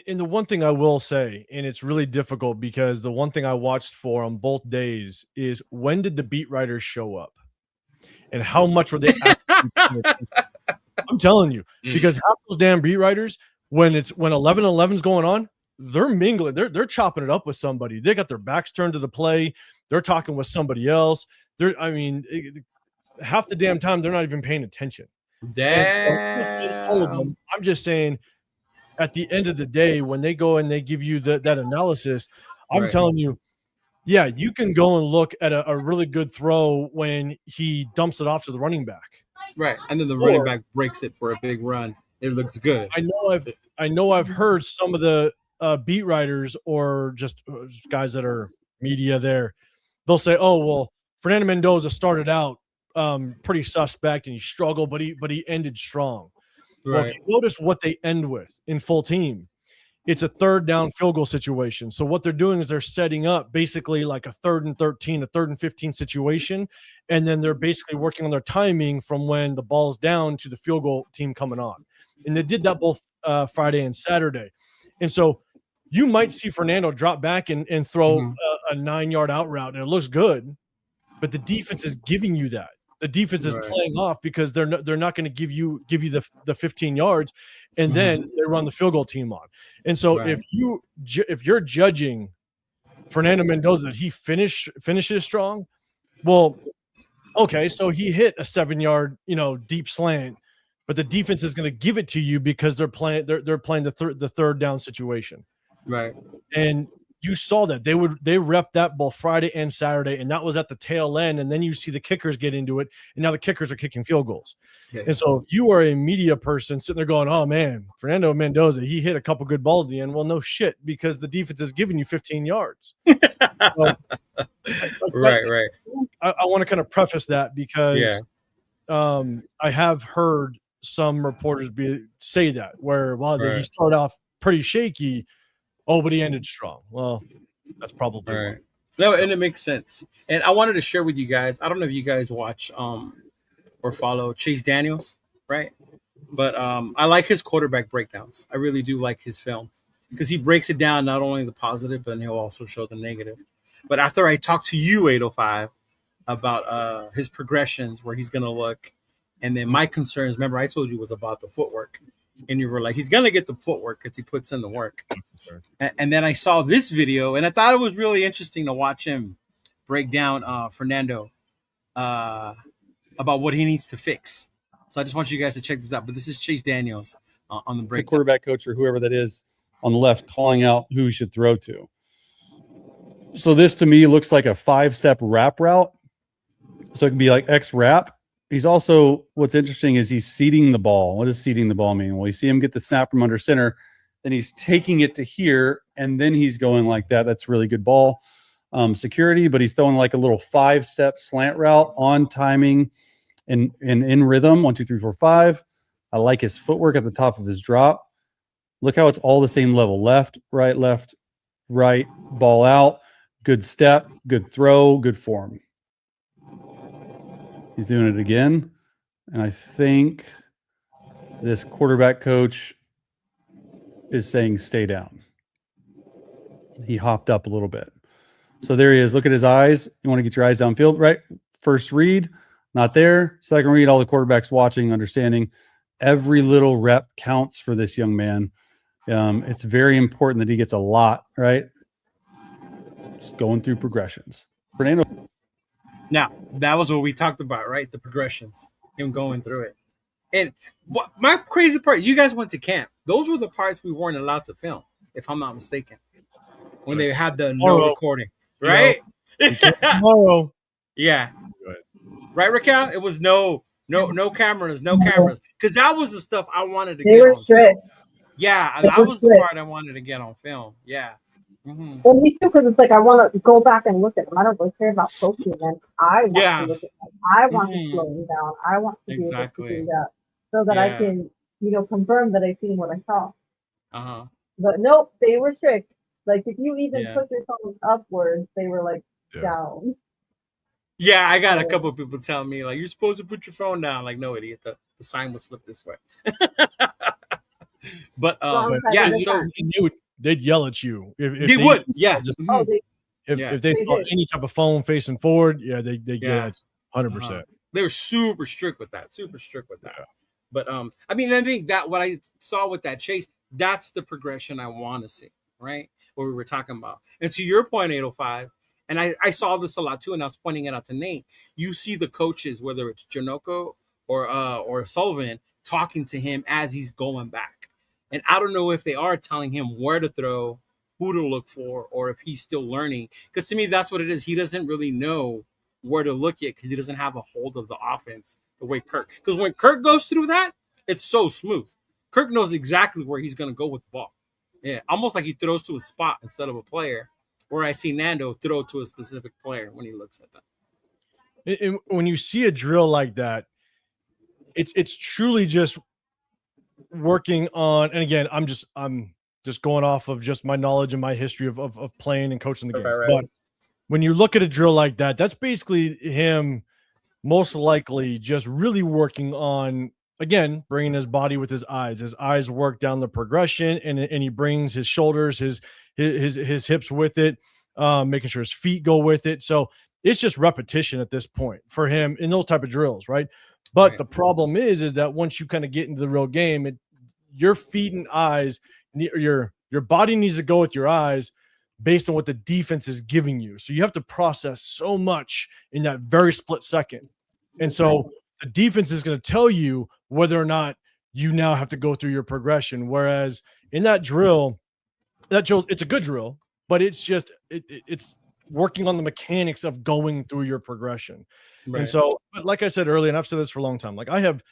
[SPEAKER 6] And the one thing I will say, and it's really difficult because the one thing I watched for on both days is when did the beat writers show up? And how much were they actually I'm telling you, because half those damn beat writers, when 11-11's going on, they're mingling, they're chopping it up with somebody. They got their backs turned to the play, they're talking with somebody else. half the damn time they're not even paying attention.
[SPEAKER 4] Damn.
[SPEAKER 6] I'm just saying, at the end of the day, when they go and they give you that analysis, I'm
[SPEAKER 4] Right.
[SPEAKER 6] telling you, yeah, you can go and look at a really good throw when he dumps it off to the running back.
[SPEAKER 4] Right. And then the running back breaks it for a big run. It looks good.
[SPEAKER 6] I know I've heard some of the beat writers or just guys that are media there. They'll say, "Oh, well, Fernando Mendoza started out pretty suspect and he struggled, but he ended strong." Well, if you notice what they end with in full team, it's a third down field goal situation. So what they're doing is they're setting up basically like a 3rd and 13, a 3rd and 15 situation, and then they're basically working on their timing from when the ball's down to the field goal team coming on. And they did that both Friday and Saturday. And so you might see Fernando drop back and throw a 9-yard out route, and it looks good, but the defense is giving you that. The defense is playing off because they're not going to give you the 15 yards, and then they run the field goal team on. And so if you're judging Fernando Mendoza that he finishes strong, well, okay, so he hit a 7-yard deep slant, but the defense is going to give it to you because they're playing the third down situation,
[SPEAKER 4] right?
[SPEAKER 6] And you saw that they rep that both Friday and Saturday, and that was at the tail end. And then you see the kickers get into it, and now the kickers are kicking field goals. Okay. And so if you are a media person sitting there going, "Oh man, Fernando Mendoza, he hit a couple good balls at the end." Well, no shit, because the defense is giving you 15 yards. Right. I want to kind of preface that because I have heard some reporters say that where he started off pretty shaky. Oh, but he ended strong. Well, that's probably
[SPEAKER 4] right. No, and it makes sense. And I wanted to share with you guys. I don't know if you guys watch or follow Chase Daniels, right? But I like his quarterback breakdowns. I really do like his film because he breaks it down, not only the positive, but he'll also show the negative. But after I talked to you, 805, about his progressions, where he's going to look, and then my concerns, remember I told you, was about the footwork. And you were like, he's going to get the footwork because he puts in the work. Sure. And then I saw this video, and I thought it was really interesting to watch him break down Fernando about what he needs to fix. So I just want you guys to check this out. But this is Chase Daniels on the break.
[SPEAKER 7] The quarterback coach or whoever that is on the left calling out who he should throw to. So this to me looks like a 5-step wrap route. So it can be like X wrap. He's also, what's interesting is he's seeding the ball. What does seeding the ball mean? Well, you see him get the snap from under center, then he's taking it to here, and then he's going like that. That's really good ball security, but he's throwing like a little 5-step slant route on timing and in rhythm. 1, 2, 3, 4, 5. I like his footwork at the top of his drop. Look how it's all the same level. Left, right, ball out. Good step, good throw, good form. He's doing it again. And I think this quarterback coach is saying stay down. He hopped up a little bit. So there he is. Look at his eyes. You want to get your eyes downfield, right? First read, not there. Second read, all the quarterbacks watching, understanding. Every little rep counts for this young man. It's very important that he gets a lot, right? Just going through progressions. Fernando.
[SPEAKER 4] Now, that was what we talked about, right? The progressions, him going through it. And what my crazy part, you guys went to camp. Those were the parts we weren't allowed to film, if I'm not mistaken, when they had the no recording, right?
[SPEAKER 6] Tomorrow.
[SPEAKER 4] Yeah. Right, Raquel? It was no cameras, because that was the stuff I wanted to get on film. Yeah, that was the part I wanted to get on film. Yeah. Mm-hmm.
[SPEAKER 5] Well, me too, because it's like I want to go back and look at them. I don't really care about coaching them. I want to look at them. I want to slow them down. I want to be able to do that so that I can, confirm that I've seen what I saw.
[SPEAKER 4] Uh-huh.
[SPEAKER 5] But nope, they were strict. Like if you even put your phone upwards, they were like down.
[SPEAKER 4] Yeah, I got a couple of people telling me like you're supposed to put your phone down. Like no, idiot, the sign was flipped this way. But so
[SPEAKER 6] they'd yell at you if
[SPEAKER 4] they would.
[SPEAKER 6] If they saw any type of phone facing forward, they get it 100%.
[SPEAKER 4] They were super strict with that. Yeah. But I think that what I saw with that chase, that's the progression I want to see, right? What we were talking about. And to your point, 805, and I saw this a lot too, and I was pointing it out to Nate. You see the coaches, whether it's Janoko or Sullivan, talking to him as he's going back. And I don't know if they are telling him where to throw, who to look for, or if he's still learning. Because to me, that's what it is. He doesn't really know where to look yet because he doesn't have a hold of the offense the way Kirk. Because when Kirk goes through that, it's so smooth. Kirk knows exactly where he's going to go with the ball. Yeah, almost like he throws to a spot instead of a player. Where I see Nando throw to a specific player when he looks at that.
[SPEAKER 6] And when you see a drill like that, it's truly just working on. And again, I'm just going off of just my knowledge and my history of playing and coaching the game.
[SPEAKER 4] Right.
[SPEAKER 6] But when you look at a drill like that, that's basically him most likely just really working on, again, bringing his body with his eyes. His eyes work down the progression, and he brings his shoulders, his hips with it, making sure his feet go with it. So it's just repetition at this point for him in those type of drills, right? But the problem is that once you kind of get into the real game, your feet and eyes, your body needs to go with your eyes based on what the defense is giving you. So you have to process so much in that very split second. And so the defense is going to tell you whether or not you now have to go through your progression. Whereas in that drill, it's a good drill, but it's just it's working on the mechanics of going through your progression. Right. And so, but like I said earlier, and I've said this for a long time, like I have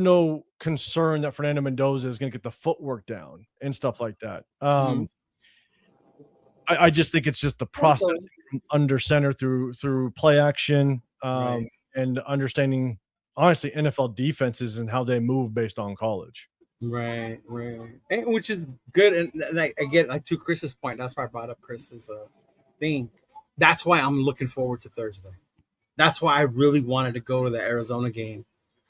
[SPEAKER 6] no concern that Fernando Mendoza is going to get the footwork down and stuff like that. I just think it's just the process from under center through play action, and understanding, honestly, NFL defenses and how they move based on college.
[SPEAKER 4] Right. And which is good. And I get, like, to Chris's point, that's why I brought up Chris's thing. That's why I'm looking forward to Thursday. That's why I really wanted to go to the Arizona game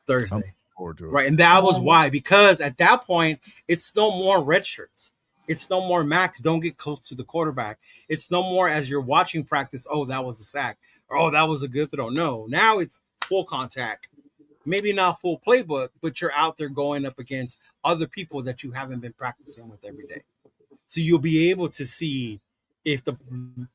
[SPEAKER 4] Thursday. Right. And that was why, because at that point, it's no more red shirts. It's no more Max, don't get close to the quarterback. It's no more as you're watching practice, oh, that was a sack, or oh, that was a good throw. No, now it's full contact. Maybe not full playbook, but you're out there going up against other people that you haven't been practicing with every day. So you'll be able to see if the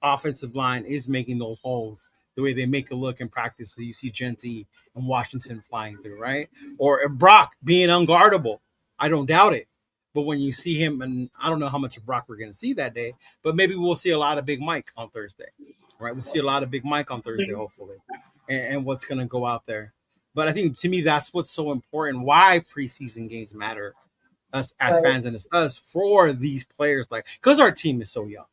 [SPEAKER 4] offensive line is making those holes the way they make it look in practice. So you see Genty and Washington flying through, right? Or Brock being unguardable. I don't doubt it. But when you see him, and I don't know how much of Brock we're going to see that day, but maybe we'll see a lot of Big Mike on Thursday, right? We'll see a lot of Big Mike on Thursday, hopefully, and what's going to go out there. But I think, to me, that's what's so important, why preseason games matter, us as fans and as us, for these players, like, because our team is so young,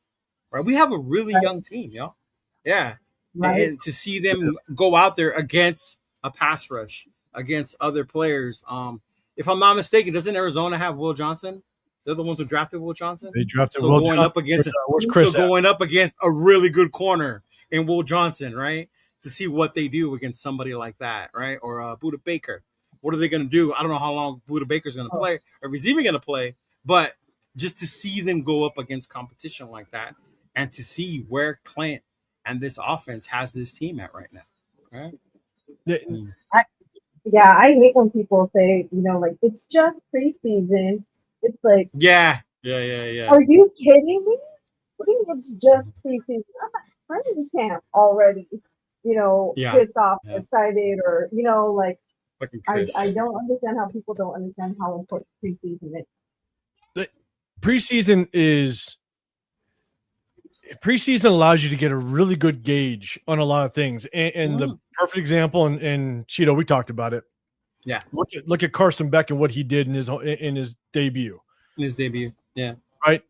[SPEAKER 4] right? We have a really young team, y'all. Yeah. Right. And to see them go out there against a pass rush, against other players, if I'm not mistaken, doesn't Arizona have Will Johnson? They're the ones who drafted Will Johnson.
[SPEAKER 6] They drafted
[SPEAKER 4] Will Johnson. Going up against a really good corner in Will Johnson, right? To see what they do against somebody like that, right? Or Buda Baker. What are they going to do? I don't know how long Buda Baker's going to play, or if he's even going to play. But just to see them go up against competition like that, and to see where Clint and this offense has this team at right now, right?
[SPEAKER 5] I hate when people say, like, it's just preseason. It's like,
[SPEAKER 4] yeah.
[SPEAKER 5] Are you kidding me? What do you mean it's just preseason? I'm at training camp already, pissed off, excited, or, like, I don't understand how people don't understand how important preseason is.
[SPEAKER 6] Preseason allows you to get a really good gauge on a lot of things. And the perfect example, and Chido, we talked about it.
[SPEAKER 4] Yeah.
[SPEAKER 6] Look at Carson Beck and what he did in his debut.
[SPEAKER 4] Yeah.
[SPEAKER 6] Right?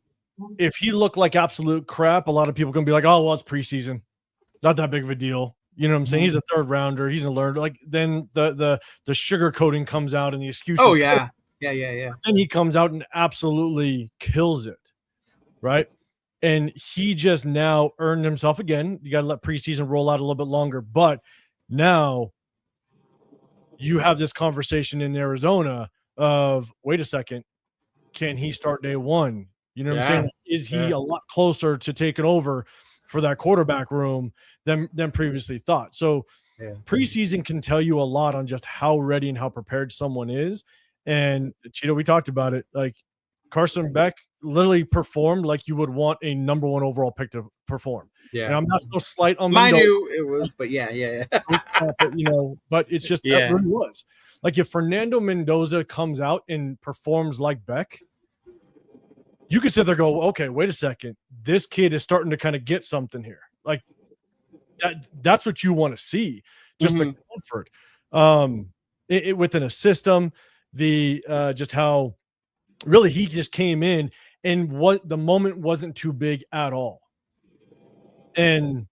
[SPEAKER 6] If he looked like absolute crap, a lot of people can be like, oh, well, it's preseason. Not that big of a deal. You know what I'm saying? He's a third rounder. He's a learner. Like, then the sugar coating comes out and the excuses.
[SPEAKER 4] Oh, yeah. Yeah.
[SPEAKER 6] Then he comes out and absolutely kills it. Right? And he just now earned himself again. You got to let preseason roll out a little bit longer. But now you have this conversation in Arizona of, wait a second, can he start day one? You know what I'm saying? Is he a lot closer to taking over for that quarterback room than previously thought? So preseason can tell you a lot on just how ready and how prepared someone is. And, Chido, we talked about it. Like, Carson Beck literally performed like you would want a number 1 overall pick to perform.
[SPEAKER 4] Yeah.
[SPEAKER 6] And I'm not so slight on
[SPEAKER 4] Mind
[SPEAKER 6] Mendoza,
[SPEAKER 4] you, it was, but yeah.
[SPEAKER 6] but it's just
[SPEAKER 4] Yeah.
[SPEAKER 6] that really was. Like if Fernando Mendoza comes out and performs like Beck, you could sit there and go, okay, wait a second. This kid is starting to kind of get something here. Like that's what you want to see. Just the comfort. Within a system, just how really he just came in and what the moment wasn't too big at all. And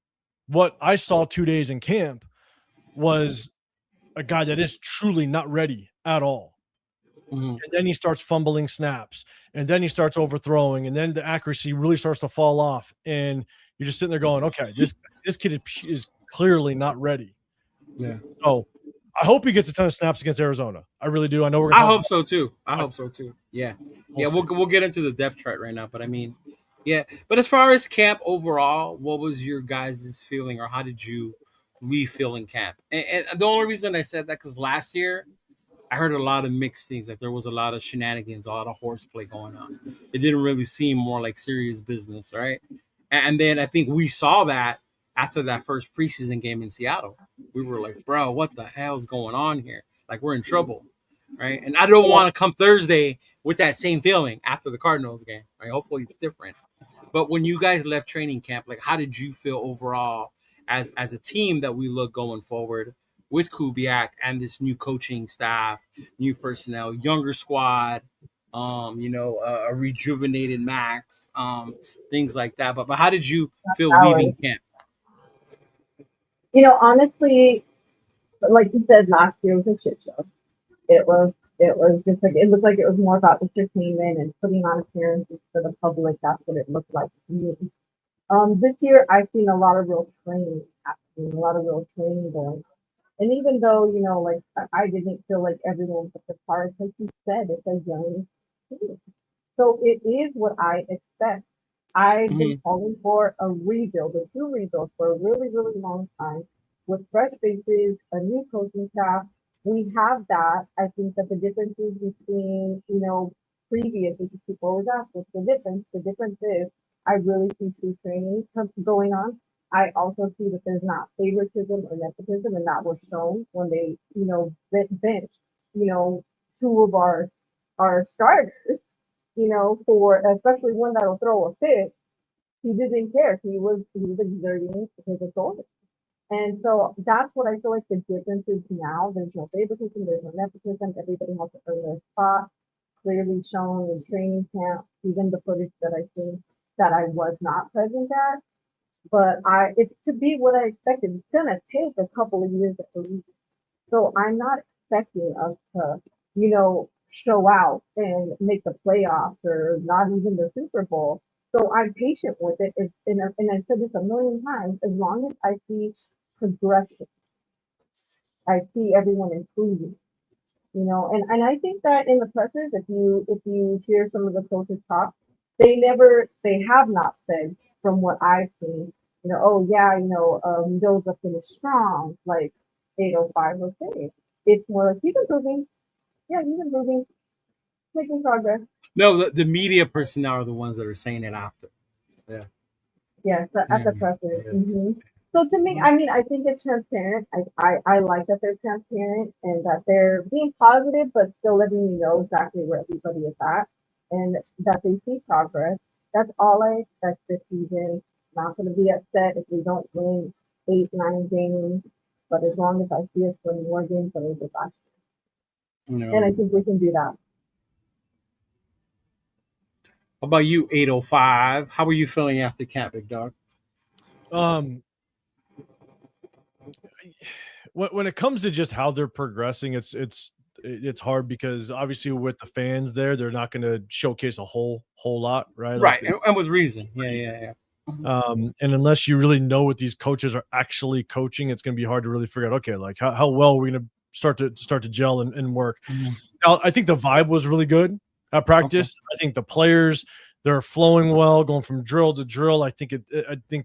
[SPEAKER 6] what I saw 2 days in camp was a guy that is truly not ready at all. And then he starts fumbling snaps, and then he starts overthrowing, and then the accuracy really starts to fall off. And you're just sitting there going, okay, this kid is clearly not ready.
[SPEAKER 4] Yeah.
[SPEAKER 6] So I hope he gets a ton of snaps against Arizona. I really do. I know
[SPEAKER 4] I hope so too. Yeah. We'll get into the depth chart right now, but I mean, yeah. But as far as camp overall, what was your guys' feeling, or how did you leave feeling camp? And the only reason I said that because last year I heard a lot of mixed things. Like there was a lot of shenanigans, a lot of horseplay going on. It didn't really seem more like serious business, right? And then I think we saw that after that first preseason game in Seattle. We were like, bro, what the hell's going on here? Like we're in trouble, right? And I don't want to come Thursday with that same feeling after the Cardinals game. Right? Hopefully it's different. But when you guys left training camp, like how did you feel overall as a team that we look going forward with Kubiak and this new coaching staff, new personnel, younger squad, a rejuvenated Max, things like that. But how did you feel leaving camp?
[SPEAKER 5] Honestly, like you said, last year was a shit show. It was just like, it looked like it was more about entertainment and putting on appearances for the public. That's what it looked like to me. This year I've seen a lot of real training happening, a lot of real training going on. And even though, like I didn't feel like everyone took the part, like you said, it's a young team. So it is what I expect. I've been calling for a rebuild, a true rebuild for a really, really long time with fresh faces, a new coaching staff. We have that. I think that the differences between, previous, which is people always ask what's the difference? The difference is I really see true training going on. I also see that there's not favoritism or nepotism, and that was shown when they, benched, two of our starters, for especially one that'll throw a fit. He didn't care. He was exerting his authority. And so that's what I feel like the difference is now. There's no favoritism, there's no nepotism. Everybody has to earn their spot. Clearly shown in training camp, even the footage that I think that I was not present at. But it's to be what I expected. It's gonna take a couple of years at least. So I'm not expecting us to, show out and make the playoffs or not even the Super Bowl. So I'm patient with it. And I've said this a million times, as long as I see progression, I see everyone improving. And I think that in the pressers, if you hear some of the coaches talk, they have not said, from what I've seen, Mendoza finished strong, like 805, okay. It's more like he's improving. Yeah, he's improving, making progress.
[SPEAKER 4] No, the media personnel are the ones that are saying it after. Yeah.
[SPEAKER 5] Yes, at the pressers. Mm-hmm. So to me, I think it's transparent. I like that they're transparent and that they're being positive, but still letting me know exactly where everybody is at and that they see progress. That's all I expect this season. Not going to be upset if we don't win 8-9 games, but as long as I see us win more games than we did last year. And I think we can do that.
[SPEAKER 4] How about you, 805? How are you feeling after camp, big dog?
[SPEAKER 6] When it comes to just how they're progressing, it's hard because obviously with the fans there, they're not going to showcase a whole lot, right?
[SPEAKER 4] Right, and with reason. Yeah.
[SPEAKER 6] And unless you really know what these coaches are actually coaching, it's going to be hard to really figure out, okay, like how well are we going to start to gel and work. Now, I think the vibe was really good at practice. Okay. I think the players, they're flowing well, going from drill to drill. I think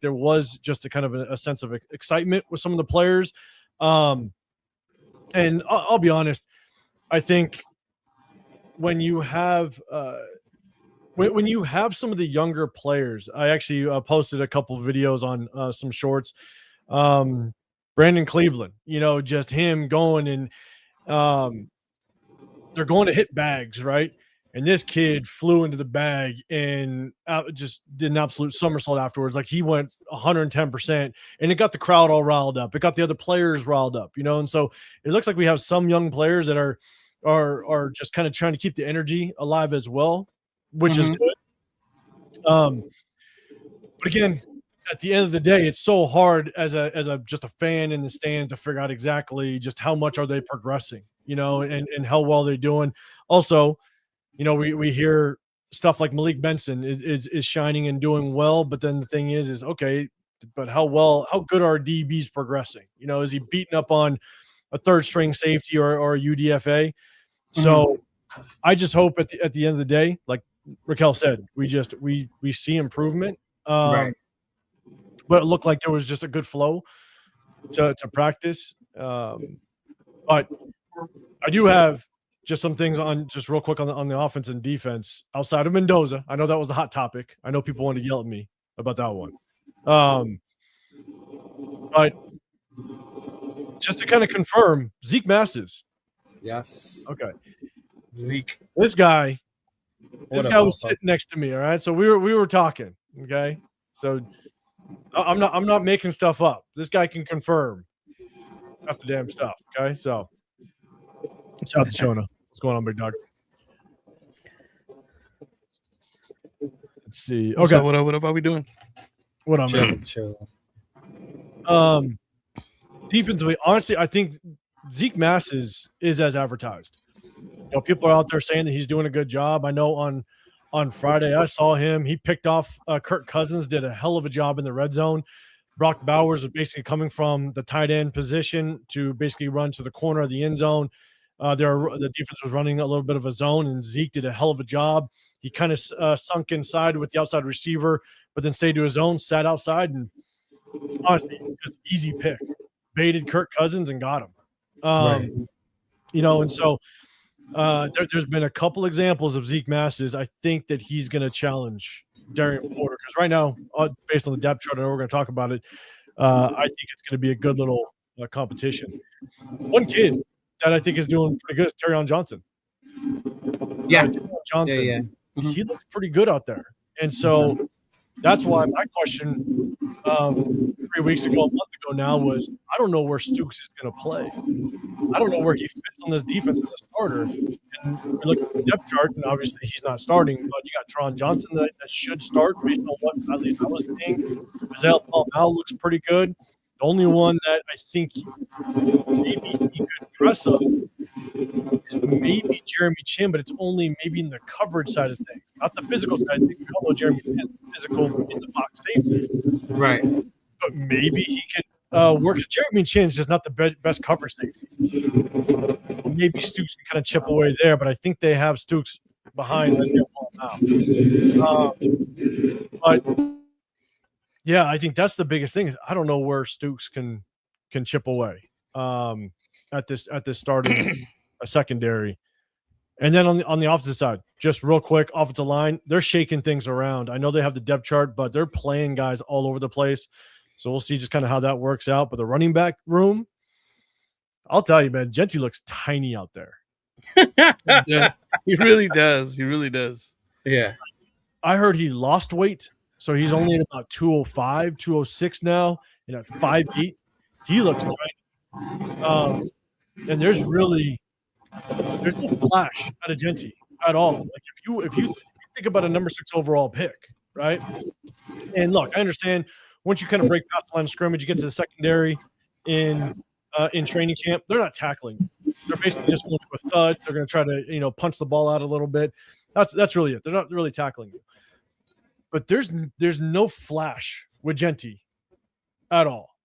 [SPEAKER 6] there was just a kind of a sense of excitement with some of the players. And I'll be honest, I think when you have when you have some of the younger players, I actually posted a couple of videos on some shorts. Brandon Cleveland, just him going and they're going to hit bags, right? And this kid flew into the bag and just did an absolute somersault afterwards. Like he went 110%, and it got the crowd all riled up. It got the other players riled up, and so it looks like we have some young players that are just kind of trying to keep the energy alive as well, which is good. But again, at the end of the day, it's so hard as a just a fan in the stands to figure out exactly just how much are they progressing, and how well they're doing. Also, we hear stuff like Malik Benson is shining and doing well, but then the thing is okay, but how good are DBs progressing? Is he beating up on a third string safety or a UDFA? So I just hope at the end of the day, like Raquel said, we see improvement.
[SPEAKER 4] Right.
[SPEAKER 6] But it looked like there was just a good flow to practice. But I do have just some things on just real quick on the offense and defense outside of Mendoza. I know that was the hot topic. I know people want to yell at me about that one. But just to kind of confirm, Zeke Masses.
[SPEAKER 4] Yes.
[SPEAKER 6] Okay.
[SPEAKER 4] Zeke.
[SPEAKER 6] This guy was sitting next to me. All right. So we were talking. Okay. So I'm not making stuff up. This guy can confirm half the damn stuff. Okay. So shout out to Chona. What's going on, big dog? Let's see. Okay.
[SPEAKER 8] So what up? Are we doing?
[SPEAKER 6] What up, man?
[SPEAKER 4] Chill.
[SPEAKER 6] Defensively, honestly, I think Zeke Masses is as advertised. People are out there saying that he's doing a good job. I know on Friday I saw him. He picked off Kirk Cousins, did a hell of a job in the red zone. Brock Bowers was basically coming from the tight end position to basically run to the corner of the end zone. The defense was running a little bit of a zone, and Zeke did a hell of a job. He kind of sunk inside with the outside receiver, but then stayed to his zone, sat outside, and honestly, just easy pick. Baited Kirk Cousins and got him.
[SPEAKER 4] Right.
[SPEAKER 6] And so there's been a couple examples of Zeke Masses. I think that he's going to challenge Darian Porter because right now, based on the depth chart, I know we're going to talk about it. I think it's going to be a good little competition. One kid that I think is doing pretty good is Terrion Johnson.
[SPEAKER 4] Yeah.
[SPEAKER 6] Johnson.
[SPEAKER 4] Yeah.
[SPEAKER 6] He looks pretty good out there. And so that's why my question 3 weeks ago, a month ago now was, I don't know where Stooks is going to play. I don't know where he fits on this defense as a starter. And we look at the depth chart, and obviously he's not starting, but you got Tron Johnson that should start based on what at least I was seeing. Isaiah Paul looks pretty good. The only one that I think maybe he could press up is maybe Jeremy Chin, but it's only maybe in the coverage side of things, not the physical side of things. We all know Jeremy Chin is physical in the box safety.
[SPEAKER 4] Right.
[SPEAKER 6] But maybe he could work. Jeremy Chin is just not the best cover safety. Maybe Stooks can kind of chip away there, but I think they have Stooks behind Isaiah Paul now. But yeah, I think that's the biggest thing is I don't know where Stooks can chip away at this starting a secondary. And then on the offensive side, just real quick, offensive line, they're shaking things around. I know they have the depth chart, but they're playing guys all over the place. So we'll see just kind of how that works out. But the running back room, I'll tell you, man, Genty looks tiny out there.
[SPEAKER 8] Yeah, he really does. He really does.
[SPEAKER 4] Yeah.
[SPEAKER 6] I heard he lost weight. So he's only at about 205, 206 now, and at 5'8", he looks tiny. And there's no flash out of Genty at all. Like if you think about a number 6 overall pick, right? And look, I understand once you kind of break past the line of scrimmage, you get to the secondary in training camp, they're not tackling. They're basically just going to a thud. They're going to try to punch the ball out a little bit. That's really it. They're not really tackling you. But there's no flash with Genty at all.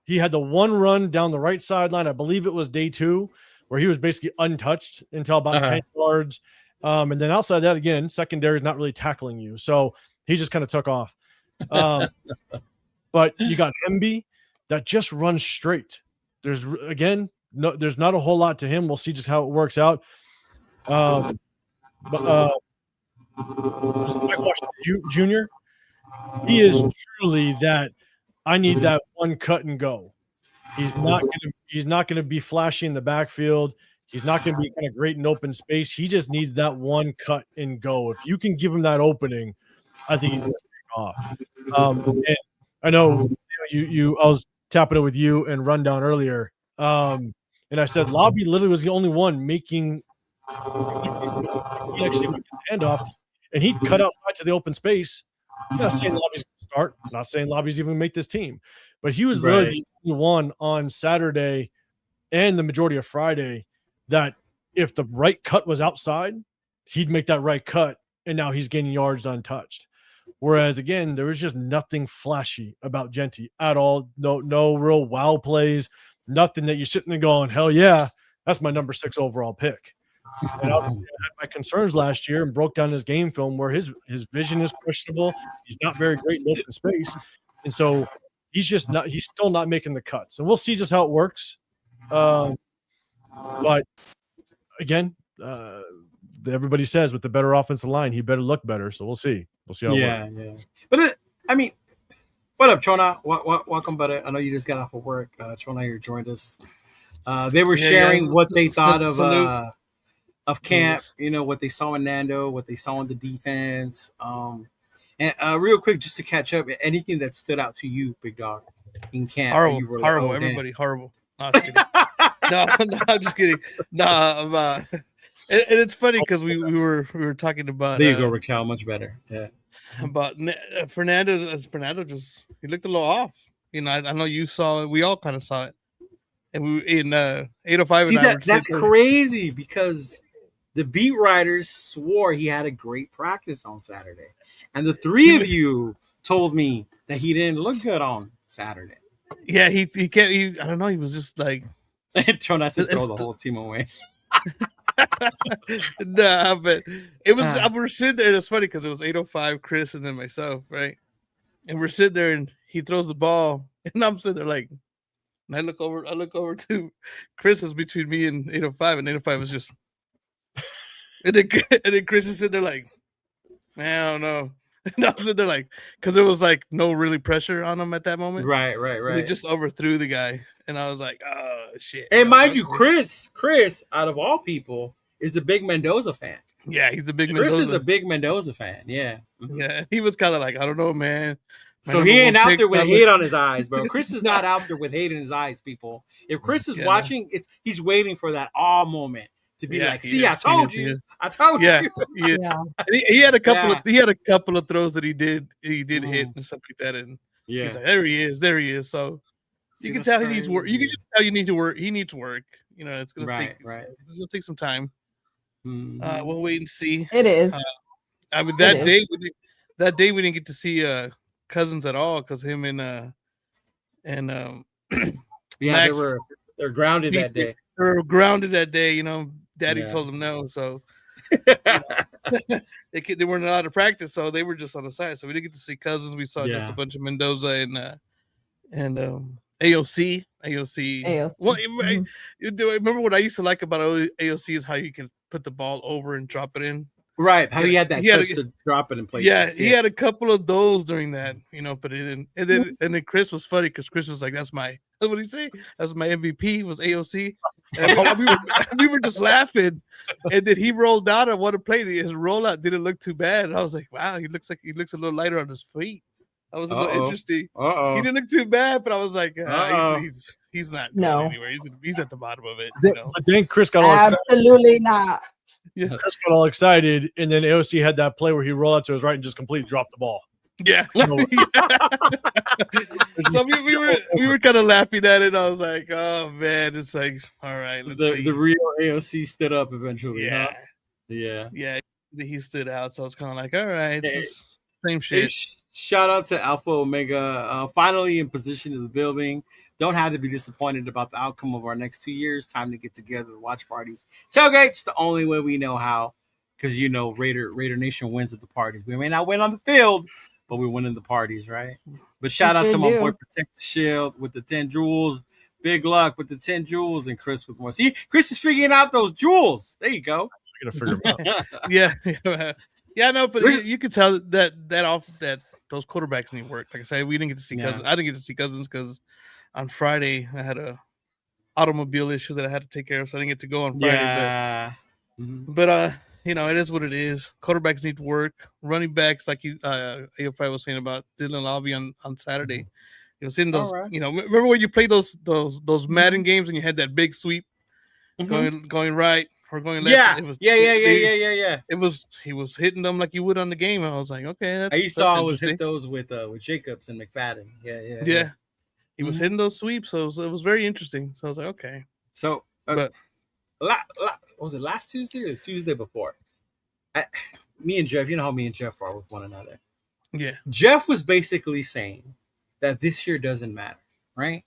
[SPEAKER 6] He had the one run down the right sideline. I believe it was day 2 where he was basically untouched until about 10 yards. And then outside that, again, secondary is not really tackling you. So he just kind of took off. But you got Hemby that just runs straight. There's not a whole lot to him. We'll see just how it works out. Mike Washington Jr. He is truly that. I need that one cut and go. He's not gonna be flashy in the backfield. He's not gonna be kind of great in open space. He just needs that one cut and go. If you can give him that opening, I think he's gonna take off. And I know you. I was tapping it with you and Rundown earlier, and I said Lobby literally was the only one making. He actually would get the handoff, and he'd cut outside to the open space. I'm not saying Lobby's going to start. I'm not saying Lobby's even going to make this team. But he was literally the only one on Saturday and the majority of Friday that if the right cut was outside, he'd make that right cut, and now he's gaining yards untouched. Whereas, again, there was just nothing flashy about Genty at all. No real wow plays, nothing that you're sitting there going, hell yeah, that's my number 6 overall pick. And I had my concerns last year and broke down his game film where his vision is questionable. He's not very great in open space. And so he's still not making the cuts. And we'll see just how it works. But again, everybody says with the better offensive line, he better look better. So we'll see. We'll see how it works.
[SPEAKER 4] Yeah. But what up, Chona? Welcome, buddy. I know you just got off of work. Chona here joined us. They were sharing what they thought of camp, what they saw in Nando, what they saw in the defense. And real quick, just to catch up, anything that stood out to you, Big Dog, in camp?
[SPEAKER 8] Horrible. Everybody horrible. No, I'm just kidding. No, and it's funny because we were talking about.
[SPEAKER 4] There you go, Raquel. Much better. Yeah.
[SPEAKER 8] About Fernando. Fernando he looked a little off. I know you saw it. We all kind of saw it. And we in 805.
[SPEAKER 4] See, that's crazy because the beat writers swore he had a great practice on Saturday. And the three of you told me that he didn't look good on Saturday.
[SPEAKER 8] Yeah, he can't. I don't know. He was just like
[SPEAKER 4] trying to throw the whole team away.
[SPEAKER 8] Nah, but it was. We're sitting there. It's funny because it was 805, Chris, and then myself, right? And we're sitting there, and he throws the ball, and I'm sitting there like, and I look over to Chris is between me and 805, and 805 was just, and then Chris is sitting there like, man, I don't know. And I was sitting there like, because there was like no really pressure on him at that moment.
[SPEAKER 4] Right.
[SPEAKER 8] He just overthrew the guy, and I was like, oh shit.
[SPEAKER 4] And mind you, Chris, out of all people, is the big Mendoza fan.
[SPEAKER 8] Yeah, he's a big
[SPEAKER 4] Chris is a big Mendoza fan. Yeah. Mm-hmm.
[SPEAKER 8] Yeah, he was kind of like, I don't know, man.
[SPEAKER 4] So he ain't out there with hate on his eyes, bro. Chris is not out there with hate in his eyes, people. If Chris is watching, he's waiting for that awe moment to be like, "See, I told you."
[SPEAKER 8] Yeah. He had a couple of throws that he did hit and stuff like that, and he's like, there he is. So you can tell he needs work. You can just tell you need to work. He needs work. It's gonna it's gonna take some time. We'll wait and see.
[SPEAKER 5] It is.
[SPEAKER 8] That day we didn't get to see Cousins at all because him and Max,
[SPEAKER 4] they're grounded that day.
[SPEAKER 8] They were grounded that day. Daddy told them no, so they weren't allowed to practice, so they were just on the side. So we didn't get to see Cousins. We saw just a bunch of Mendoza and AOC. Well, remember what I used to like about AOC is how you can put the ball over and drop it in.
[SPEAKER 4] Right, how he had that touch to drop it in place.
[SPEAKER 8] Yeah, he had a couple of those during that, but it didn't. And then Chris was funny because Chris was like, "That's what did he say? That's my MVP was AOC." And we were just laughing, and then he rolled out on one play. His rollout didn't look too bad. And I was like, "Wow, he looks a little lighter on his feet." That was a little interesting. He didn't look too bad, but I was like, he's not going anywhere. He's at the bottom of it.
[SPEAKER 6] But then Chris got all
[SPEAKER 5] absolutely not.
[SPEAKER 6] Yeah, Chris got all excited, and then AOC had that play where he rolled out to his right and just completely dropped the ball.
[SPEAKER 8] Yeah. So we were kind of laughing at it. I was like, oh man, it's like, all right, let's see.
[SPEAKER 4] The real AOC stood up eventually.
[SPEAKER 8] Yeah.
[SPEAKER 4] Huh? Yeah.
[SPEAKER 8] He stood out. So I was kind of like, all right, same shit.
[SPEAKER 4] Shout out to Alpha Omega, finally in position in the building. Don't have to be disappointed about the outcome of our next 2 years. Time to get together, watch parties, tailgates. The only way we know how, because Raider Nation wins at the parties. We may not win on the field, but we win in the parties, right? But shout out to my boy Protect the Shield with the 10 jewels. Big luck with the 10 jewels, and Chris with more. See, Chris is figuring out those jewels. There you go.
[SPEAKER 6] I gotta figure them out.
[SPEAKER 8] Yeah. Yeah, no, but you could tell that those quarterbacks need work. Like I said, we didn't get to see Cousins. I didn't get to see Cousins because on Friday I had a automobile issue that I had to take care of, so I didn't get to go on Friday.
[SPEAKER 4] Yeah.
[SPEAKER 8] But it is what it is. Quarterbacks need to work. Running backs, like AFI was saying about Dylan Lobby on Saturday. Seeing those, remember when you played those Madden games and you had that big sweep going right or going left?
[SPEAKER 4] Yeah.
[SPEAKER 8] He was hitting them like you would on the game. And I was like, okay,
[SPEAKER 4] I used to always hit those with Jacobs and McFadden. Yeah.
[SPEAKER 8] He was hitting those sweeps, so it was very interesting. So I was like, okay.
[SPEAKER 4] So, but was it last Tuesday or Tuesday before? Me and Jeff, you know how me and Jeff are with one another.
[SPEAKER 8] Yeah.
[SPEAKER 4] Jeff was basically saying that this year doesn't matter, right?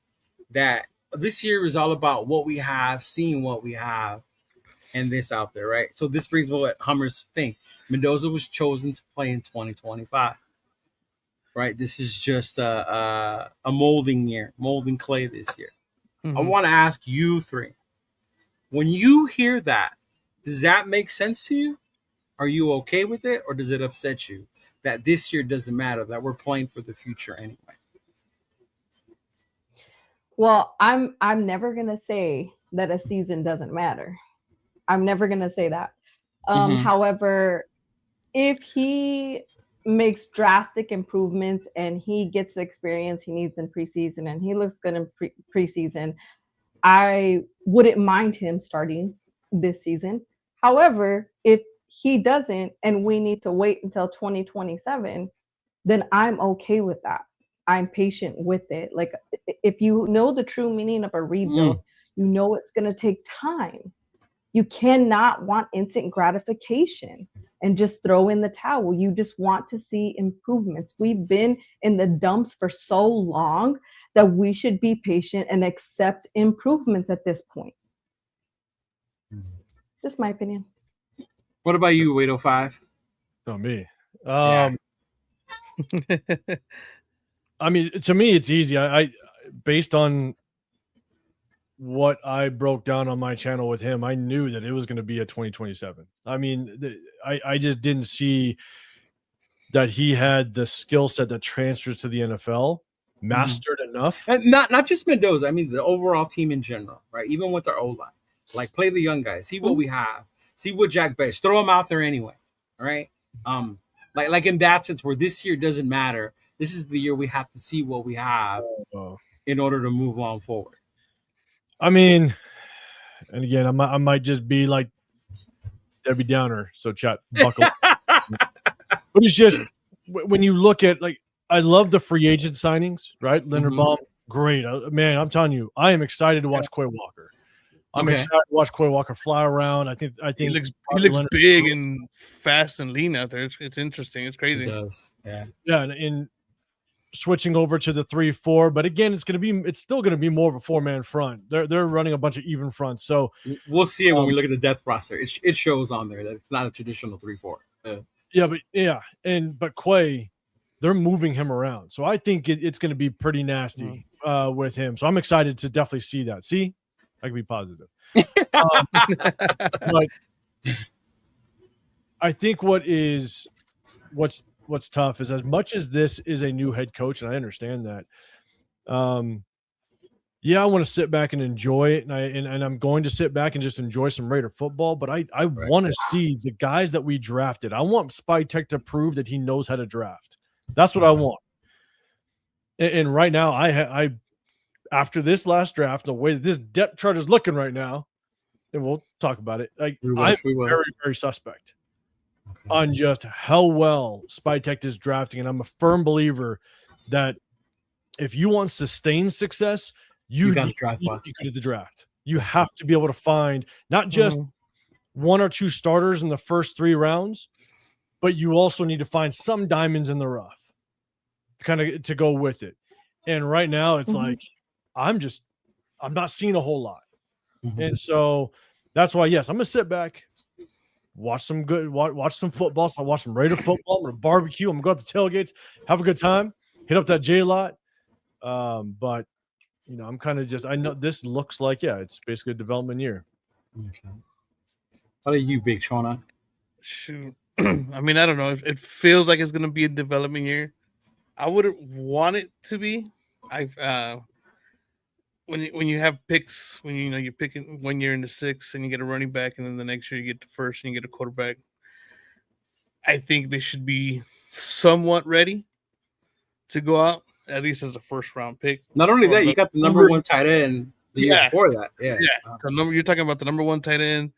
[SPEAKER 4] That this year is all about what we have, seeing what we have, and this out there, right? So this brings me what Hummers think. Mendoza was chosen to play in 2025, right? This is just a molding year, molding clay this year. I want to ask you three, when you hear that, does that make sense to you? Are you okay with it, or does it upset you that this year doesn't matter, that we're playing for the future anyway?
[SPEAKER 5] Well, I'm never gonna say that a season doesn't matter. I'm never gonna say that. However, if he makes drastic improvements and he gets the experience he needs in preseason and he looks good in preseason, I wouldn't mind him starting this season. However, if he doesn't and we need to wait until 2027, then I'm okay with that. I'm patient with it. Like, if you know the true meaning of a rebuild, you know it's going to take time. You cannot want instant gratification and just throw in the towel. You just want to see improvements. We've been in the dumps for so long that we should be patient and accept improvements at this point. Just my opinion.
[SPEAKER 4] What about you, 805?
[SPEAKER 6] Oh, me. I mean, to me, it's easy. I based on what I broke down on my channel with him, I knew that it was going to be a 2027. I mean, I just didn't see that he had the skill set that transfers to the NFL mastered enough.
[SPEAKER 4] And not just Mendoza. I mean, the overall team in general, right? Even with our O-line. Like, play the young guys. See what we have. See what Jack Bass. Throw them out there anyway. All right? Like in that sense where this year doesn't matter. This is the year we have to see what we have in order to move on forward.
[SPEAKER 6] I mean, and again, I might just be like Debbie Downer, so chat buckle. But it's just when you look at, like, I love the free agent signings, right? Linderbaum, great. Man, I'm telling you, I am excited to watch Quay Walker. I'm excited to watch Quay Walker fly around. I think
[SPEAKER 8] he looks big and fast and lean out there. It's interesting. It's crazy.
[SPEAKER 4] He does. Yeah.
[SPEAKER 6] Yeah, and switching over to the 3-4, but again, it's still gonna be more of a 4-man front. They're running a bunch of even fronts, so
[SPEAKER 4] we'll see it when we look at the depth roster. It shows on there that it's not a traditional 3-4.
[SPEAKER 6] But Quay, they're moving him around, so I think it's gonna be pretty nasty with him. So I'm excited to definitely see that. See, I can be positive. But I think what's tough is, as much as this is a new head coach, and I understand that, I want to sit back and enjoy it, and I'm going to sit back and just enjoy some Raider football, but I want to see the guys that we drafted. I want Spy Tech to prove that he knows how to draft. That's what I want. And right now, I after this last draft, the way that this depth chart is looking right now, and we'll talk about it, like, I'm very, very suspect on just how well Spy Tech is drafting. And I'm a firm believer that if you want sustained success, you got to draft. You go to the draft. You have to be able to find not just one or two starters in the first 3 rounds, but you also need to find some diamonds in the rough to go with it. And right now it's like, I'm not seeing a whole lot. And so that's why, yes, I'm going to sit back, watch some football. So I'll watch some Raider football. I'm going to barbecue. I'm going to go out to tailgates, have a good time, hit up that J-Lot. But, I'm kind of just – I know this looks like, it's basically a development year.
[SPEAKER 4] Okay. How about you, Big Chona?
[SPEAKER 8] Shoot. I mean, I don't know. It feels like it's going to be a development year. I wouldn't want it to be. When you have picks, when you're picking 1 year in the 6th and you get a running back, and then the next year you get the first and you get a quarterback. I think they should be somewhat ready to go out, at least as a first round pick.
[SPEAKER 4] Not only that, you got the number 1 tight end the year before that. Yeah.
[SPEAKER 8] You're talking about the number 1 tight end,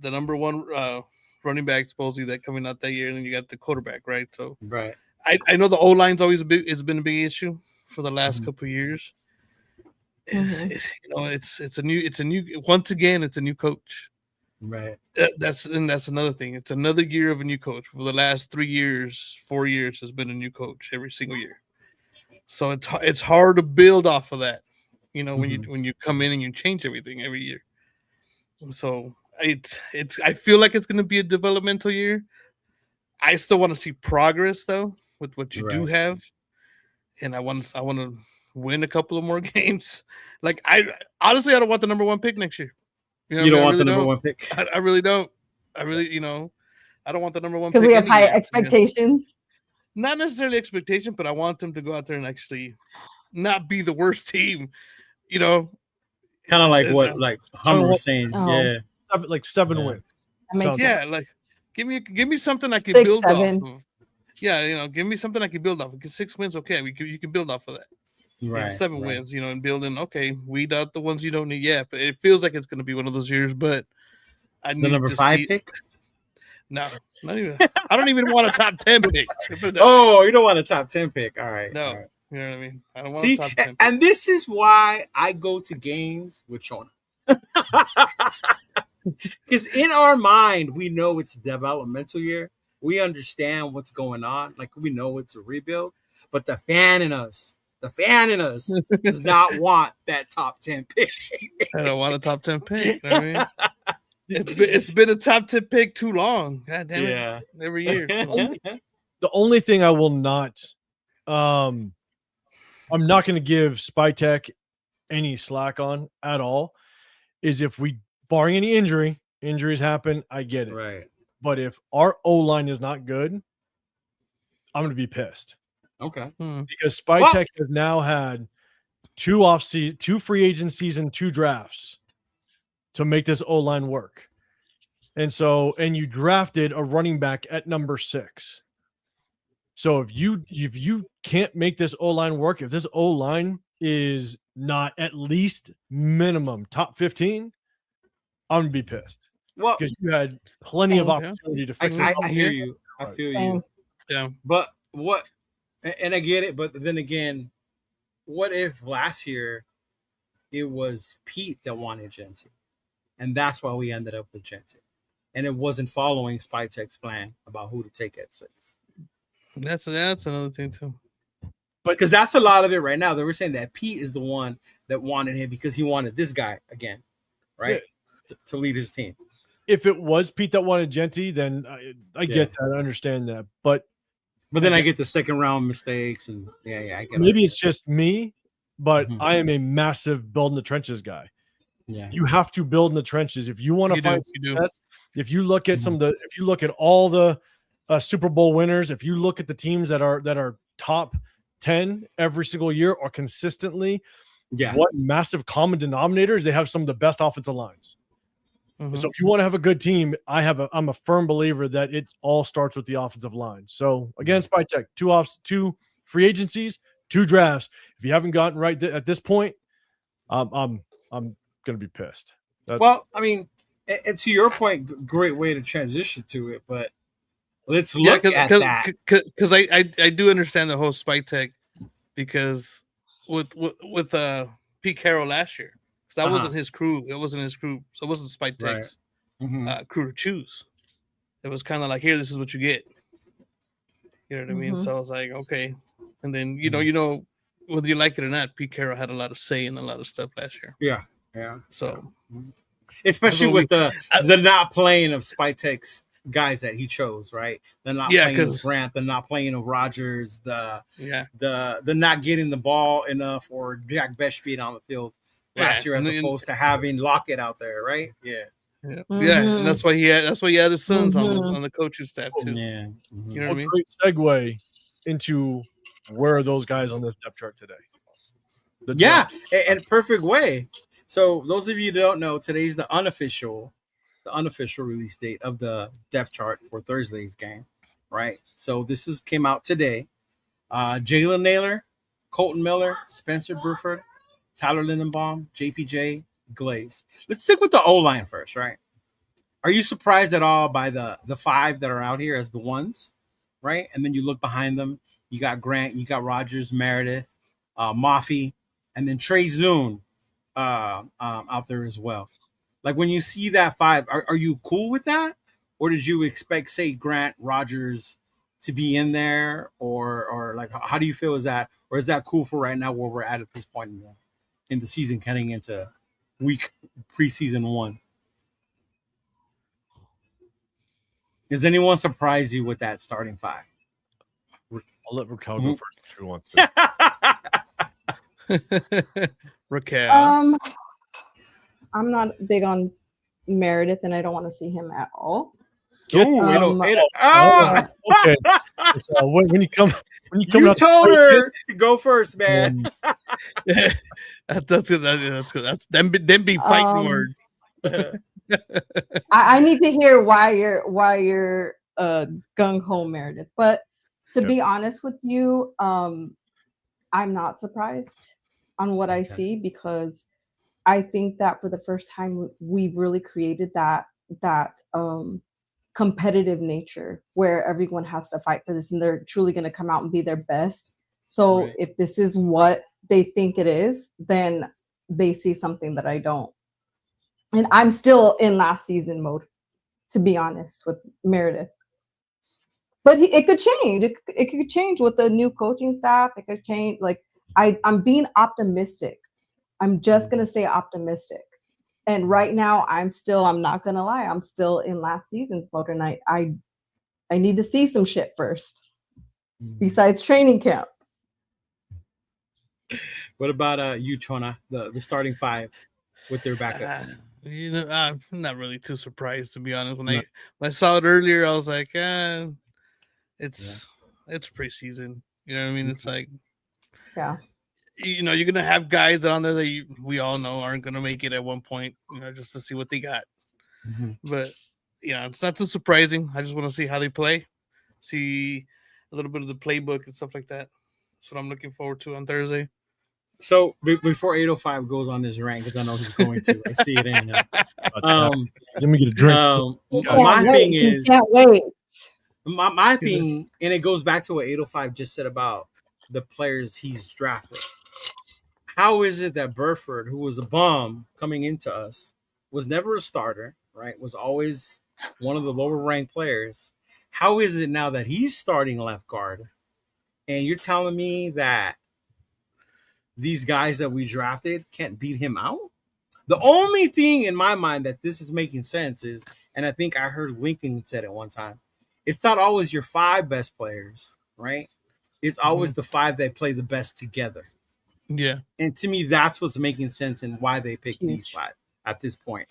[SPEAKER 8] the number 1 running back supposedly that coming out that year, and then you got the quarterback, right? So
[SPEAKER 4] right.
[SPEAKER 8] I know the O line's always it's been a big issue for the last couple of years. It's a new once again it's a new coach.
[SPEAKER 4] Right.
[SPEAKER 8] That's another thing. It's another year of a new coach. For the last 4 years has been a new coach every single year. So it's hard to build off of that. When you come in and you change everything every year. So I feel like it's going to be a developmental year. I still want to see progress though with what you do have, and I want to win a couple of more games. Like I don't want the number 1 pick next year.
[SPEAKER 4] You don't want the number 1 pick?
[SPEAKER 8] I really don't. I really, I don't want the number 1 pick.
[SPEAKER 5] Because we have high expectations.
[SPEAKER 8] Not necessarily expectation, but I want them to go out there and actually not be the worst team.
[SPEAKER 4] Kind of like what Hummer was saying. Yeah.
[SPEAKER 6] 7 wins.
[SPEAKER 8] Like give me something I can
[SPEAKER 5] 6,
[SPEAKER 8] build
[SPEAKER 5] 7.
[SPEAKER 8] off of. Yeah, give me something I can build off of. 6 wins, okay. You can build off of that.
[SPEAKER 4] Right.
[SPEAKER 8] 7 wins, and building, okay, weed out the ones you don't need. Yeah, but it feels like it's going to be one of those years, but I need
[SPEAKER 4] the number 5 pick?
[SPEAKER 8] No, not even. I don't even want a top 10 pick.
[SPEAKER 4] Oh, you don't want a top 10 pick. All right.
[SPEAKER 8] No.
[SPEAKER 4] All right.
[SPEAKER 8] You know what I mean? I don't want a top 10 pick.
[SPEAKER 4] And this is why I go to games with Chona. Because in our mind, we know it's a developmental year. We understand what's going on. Like, we know it's a rebuild. But the fan in us does not want that top 10 pick.
[SPEAKER 8] I don't want a top 10 pick. You know what I mean? It's been a top 10 pick too long. God damn it. Every year.
[SPEAKER 6] The only thing I will not I'm not going to give Spytek any slack on at all is if we, barring any injuries happen, I get it.
[SPEAKER 4] Right.
[SPEAKER 6] But if our O-line is not good, I'm going to be pissed.
[SPEAKER 4] Okay.
[SPEAKER 6] Because Spytek has now had 2 free agencies and 2 drafts to make this O-line work. And you drafted a running back at number 6. So if you can't make this O-line work, if this O-line is not at least minimum top 15, I'm going to be pissed.
[SPEAKER 4] Well,
[SPEAKER 6] because you had plenty of opportunity to fix this.
[SPEAKER 4] I hear you. I feel you.
[SPEAKER 8] Yeah.
[SPEAKER 4] But what, and I get it, but then again, what if last year it was Pete that wanted Genty? And that's why we ended up with Genty. And it wasn't following Spytek's plan about who to take at 6.
[SPEAKER 8] That's another thing too.
[SPEAKER 4] But because that's a lot of it right now. They were saying that Pete is the one that wanted him because he wanted this guy again, right? Yeah. To lead his team.
[SPEAKER 6] If it was Pete that wanted Genty, then I get that. I understand that. But
[SPEAKER 4] then I get the second round mistakes and I get
[SPEAKER 6] maybe it's just me, but I am a massive build in the trenches guy.
[SPEAKER 4] Yeah.
[SPEAKER 6] You have to build in the trenches. If you want to find success, if you look at if you look at all the Super Bowl winners, if you look at the teams that are top 10 every single year or consistently, what massive common denominators, they have some of the best offensive lines. Mm-hmm. So if you want to have a good team, I'm a firm believer that it all starts with the offensive line. So again, Spytek, 2 free agencies, 2 drafts. If you haven't gotten right at this point, I'm going to be pissed.
[SPEAKER 4] Well, I mean, and to your point, great way to transition to it, but let's look at that.
[SPEAKER 8] Because I do understand the whole Spytek, because with Pete Carroll last year, because that wasn't his crew. It wasn't his crew. So it wasn't Spytek's crew to choose. It was kind of like, here, this is what you get. You know what I mean? So I was like, okay. And then, you know, whether you like it or not, Pete Carroll had a lot of say in a lot of stuff last year.
[SPEAKER 4] Yeah.
[SPEAKER 8] So,
[SPEAKER 4] especially with the not playing of Spytek's guys that he chose, right? They're not playing of Grant, they're not playing of Rodgers, the not getting the ball enough, or Jack Beshbeat on the field last year as opposed to having Lockett out there, right?
[SPEAKER 8] Yeah,
[SPEAKER 5] Mhm.
[SPEAKER 8] and that's why he had his sons
[SPEAKER 5] Mhm.
[SPEAKER 8] on the coaching staff too.
[SPEAKER 4] Yeah.
[SPEAKER 8] You know what I
[SPEAKER 6] A
[SPEAKER 8] mean?
[SPEAKER 6] great segue into where are those guys on this depth chart today? The
[SPEAKER 4] Yeah,
[SPEAKER 6] drop.
[SPEAKER 4] and perfect way. So those of you that don't know, today's the unofficial release date of the depth chart for Thursday's game, right? So this came out today. Jalen Naylor, Colton Miller, Spencer Burford, Tyler Lindenbaum, JPJ, Glaze. Let's stick with the O-line first, right? Are you surprised at all by the five that are out here as the ones, right? And then you look behind them, you got Grant, you got Rogers, Meredith, Mafi, and then Trey Zoon out there as well. Like when you see that five, are you cool with that? Or did you expect, say, Grant, Rogers to be in there? Or like, how do you feel is that? Or is that cool for right now where we're at this point in the season, heading into preseason 1? Does anyone surprise you with that starting five?
[SPEAKER 6] I'll let Raquel go first if she wants to.
[SPEAKER 8] Raquel.
[SPEAKER 5] I'm not big on Meredith, and I don't want to see him at all.
[SPEAKER 4] Ooh,
[SPEAKER 6] Okay. So when you come
[SPEAKER 4] you
[SPEAKER 6] out
[SPEAKER 4] told her to go first, man.
[SPEAKER 8] That's good. That's good. That's them be fighting words.
[SPEAKER 5] I need to hear why you're gung ho, Meredith. But to be honest with you, I'm not surprised on what I see, because I think that for the first time we've really created that competitive nature where everyone has to fight for this, and they're truly going to come out and be their best. So if this is what they think it is, then they see something that I don't. And I'm still in last season mode, to be honest, with Meredith. But it could change. It could change with the new coaching staff. It could change. Like I'm being optimistic. I'm just gonna stay optimistic. And right now, I'm not gonna lie, I'm still in last season's mode, and I need to see some shit first, besides training camp.
[SPEAKER 4] What about you, Chona? The starting five with their backups.
[SPEAKER 8] I'm not really too surprised, to be honest. When I saw it earlier, I was like, it's preseason. You know what I mean? It's like, you're gonna have guys on there that we all know aren't gonna make it at one point, just to see what they got. But it's not too surprising. I just want to see how they play, see a little bit of the playbook and stuff like that. That's what I'm looking forward to on Thursday.
[SPEAKER 4] So before 805 goes on this rant, because I know he's going to, I see it in.
[SPEAKER 6] Let me get a drink.
[SPEAKER 4] My thing is,
[SPEAKER 5] can't wait.
[SPEAKER 4] My thing, and it goes back to what 805 just said about the players he's drafted. How is it that Burford, who was a bum coming into us, was never a starter, right? Was always one of the lower ranked players. How is it now that he's starting left guard, and you're telling me that these guys that we drafted can't beat him out? The only thing in my mind that this is making sense is, and I think I heard Lincoln said it one time, it's not always your five best players, right? It's always the five that play the best together.
[SPEAKER 8] Yeah.
[SPEAKER 4] And to me, that's what's making sense and why they picked these five at this point,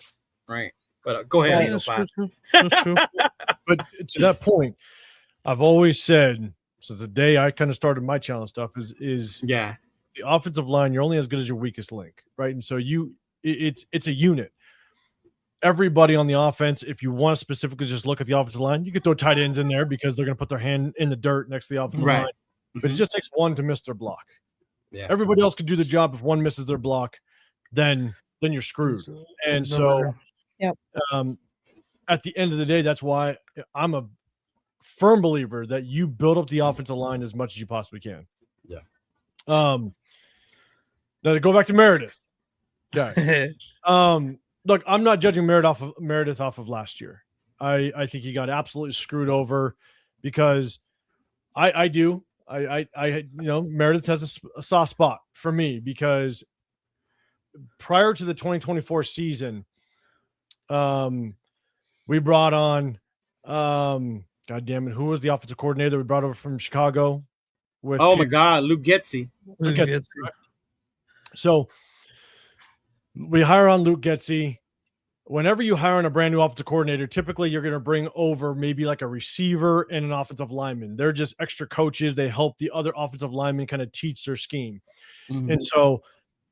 [SPEAKER 4] right? But go ahead, 805.
[SPEAKER 8] That's true.
[SPEAKER 6] But to that point, I've always said, since the day I kind of started my challenge stuff, is the offensive line, you're only as good as your weakest link, right? And so it's a unit. Everybody on the offense, if you want to specifically just look at the offensive line, you can throw tight ends in there because they're going to put their hand in the dirt next to the offensive line. But it just takes one to miss their block. Yeah. Everybody else could do the job. If one misses their block, then you're screwed. And so at the end of the day, that's why I'm a firm believer that you build up the offensive line as much as you possibly can. Yeah. Now to go back to Meredith. Yeah. Look, I'm not judging Meredith off of last year. I think he got absolutely screwed over because I Meredith has a soft spot for me because prior to the 2024 season, we brought on, God damn it, who was the offensive coordinator that we brought over from Chicago?
[SPEAKER 4] My God, Luke Getsy.
[SPEAKER 6] So we hire on Luke Getsy. whenever you hire on a brand new offensive coordinator, typically you're going to bring over maybe like a receiver and an offensive lineman. They're just extra coaches. They help the other offensive linemen kind of teach their scheme.
[SPEAKER 4] Mhm.
[SPEAKER 6] And so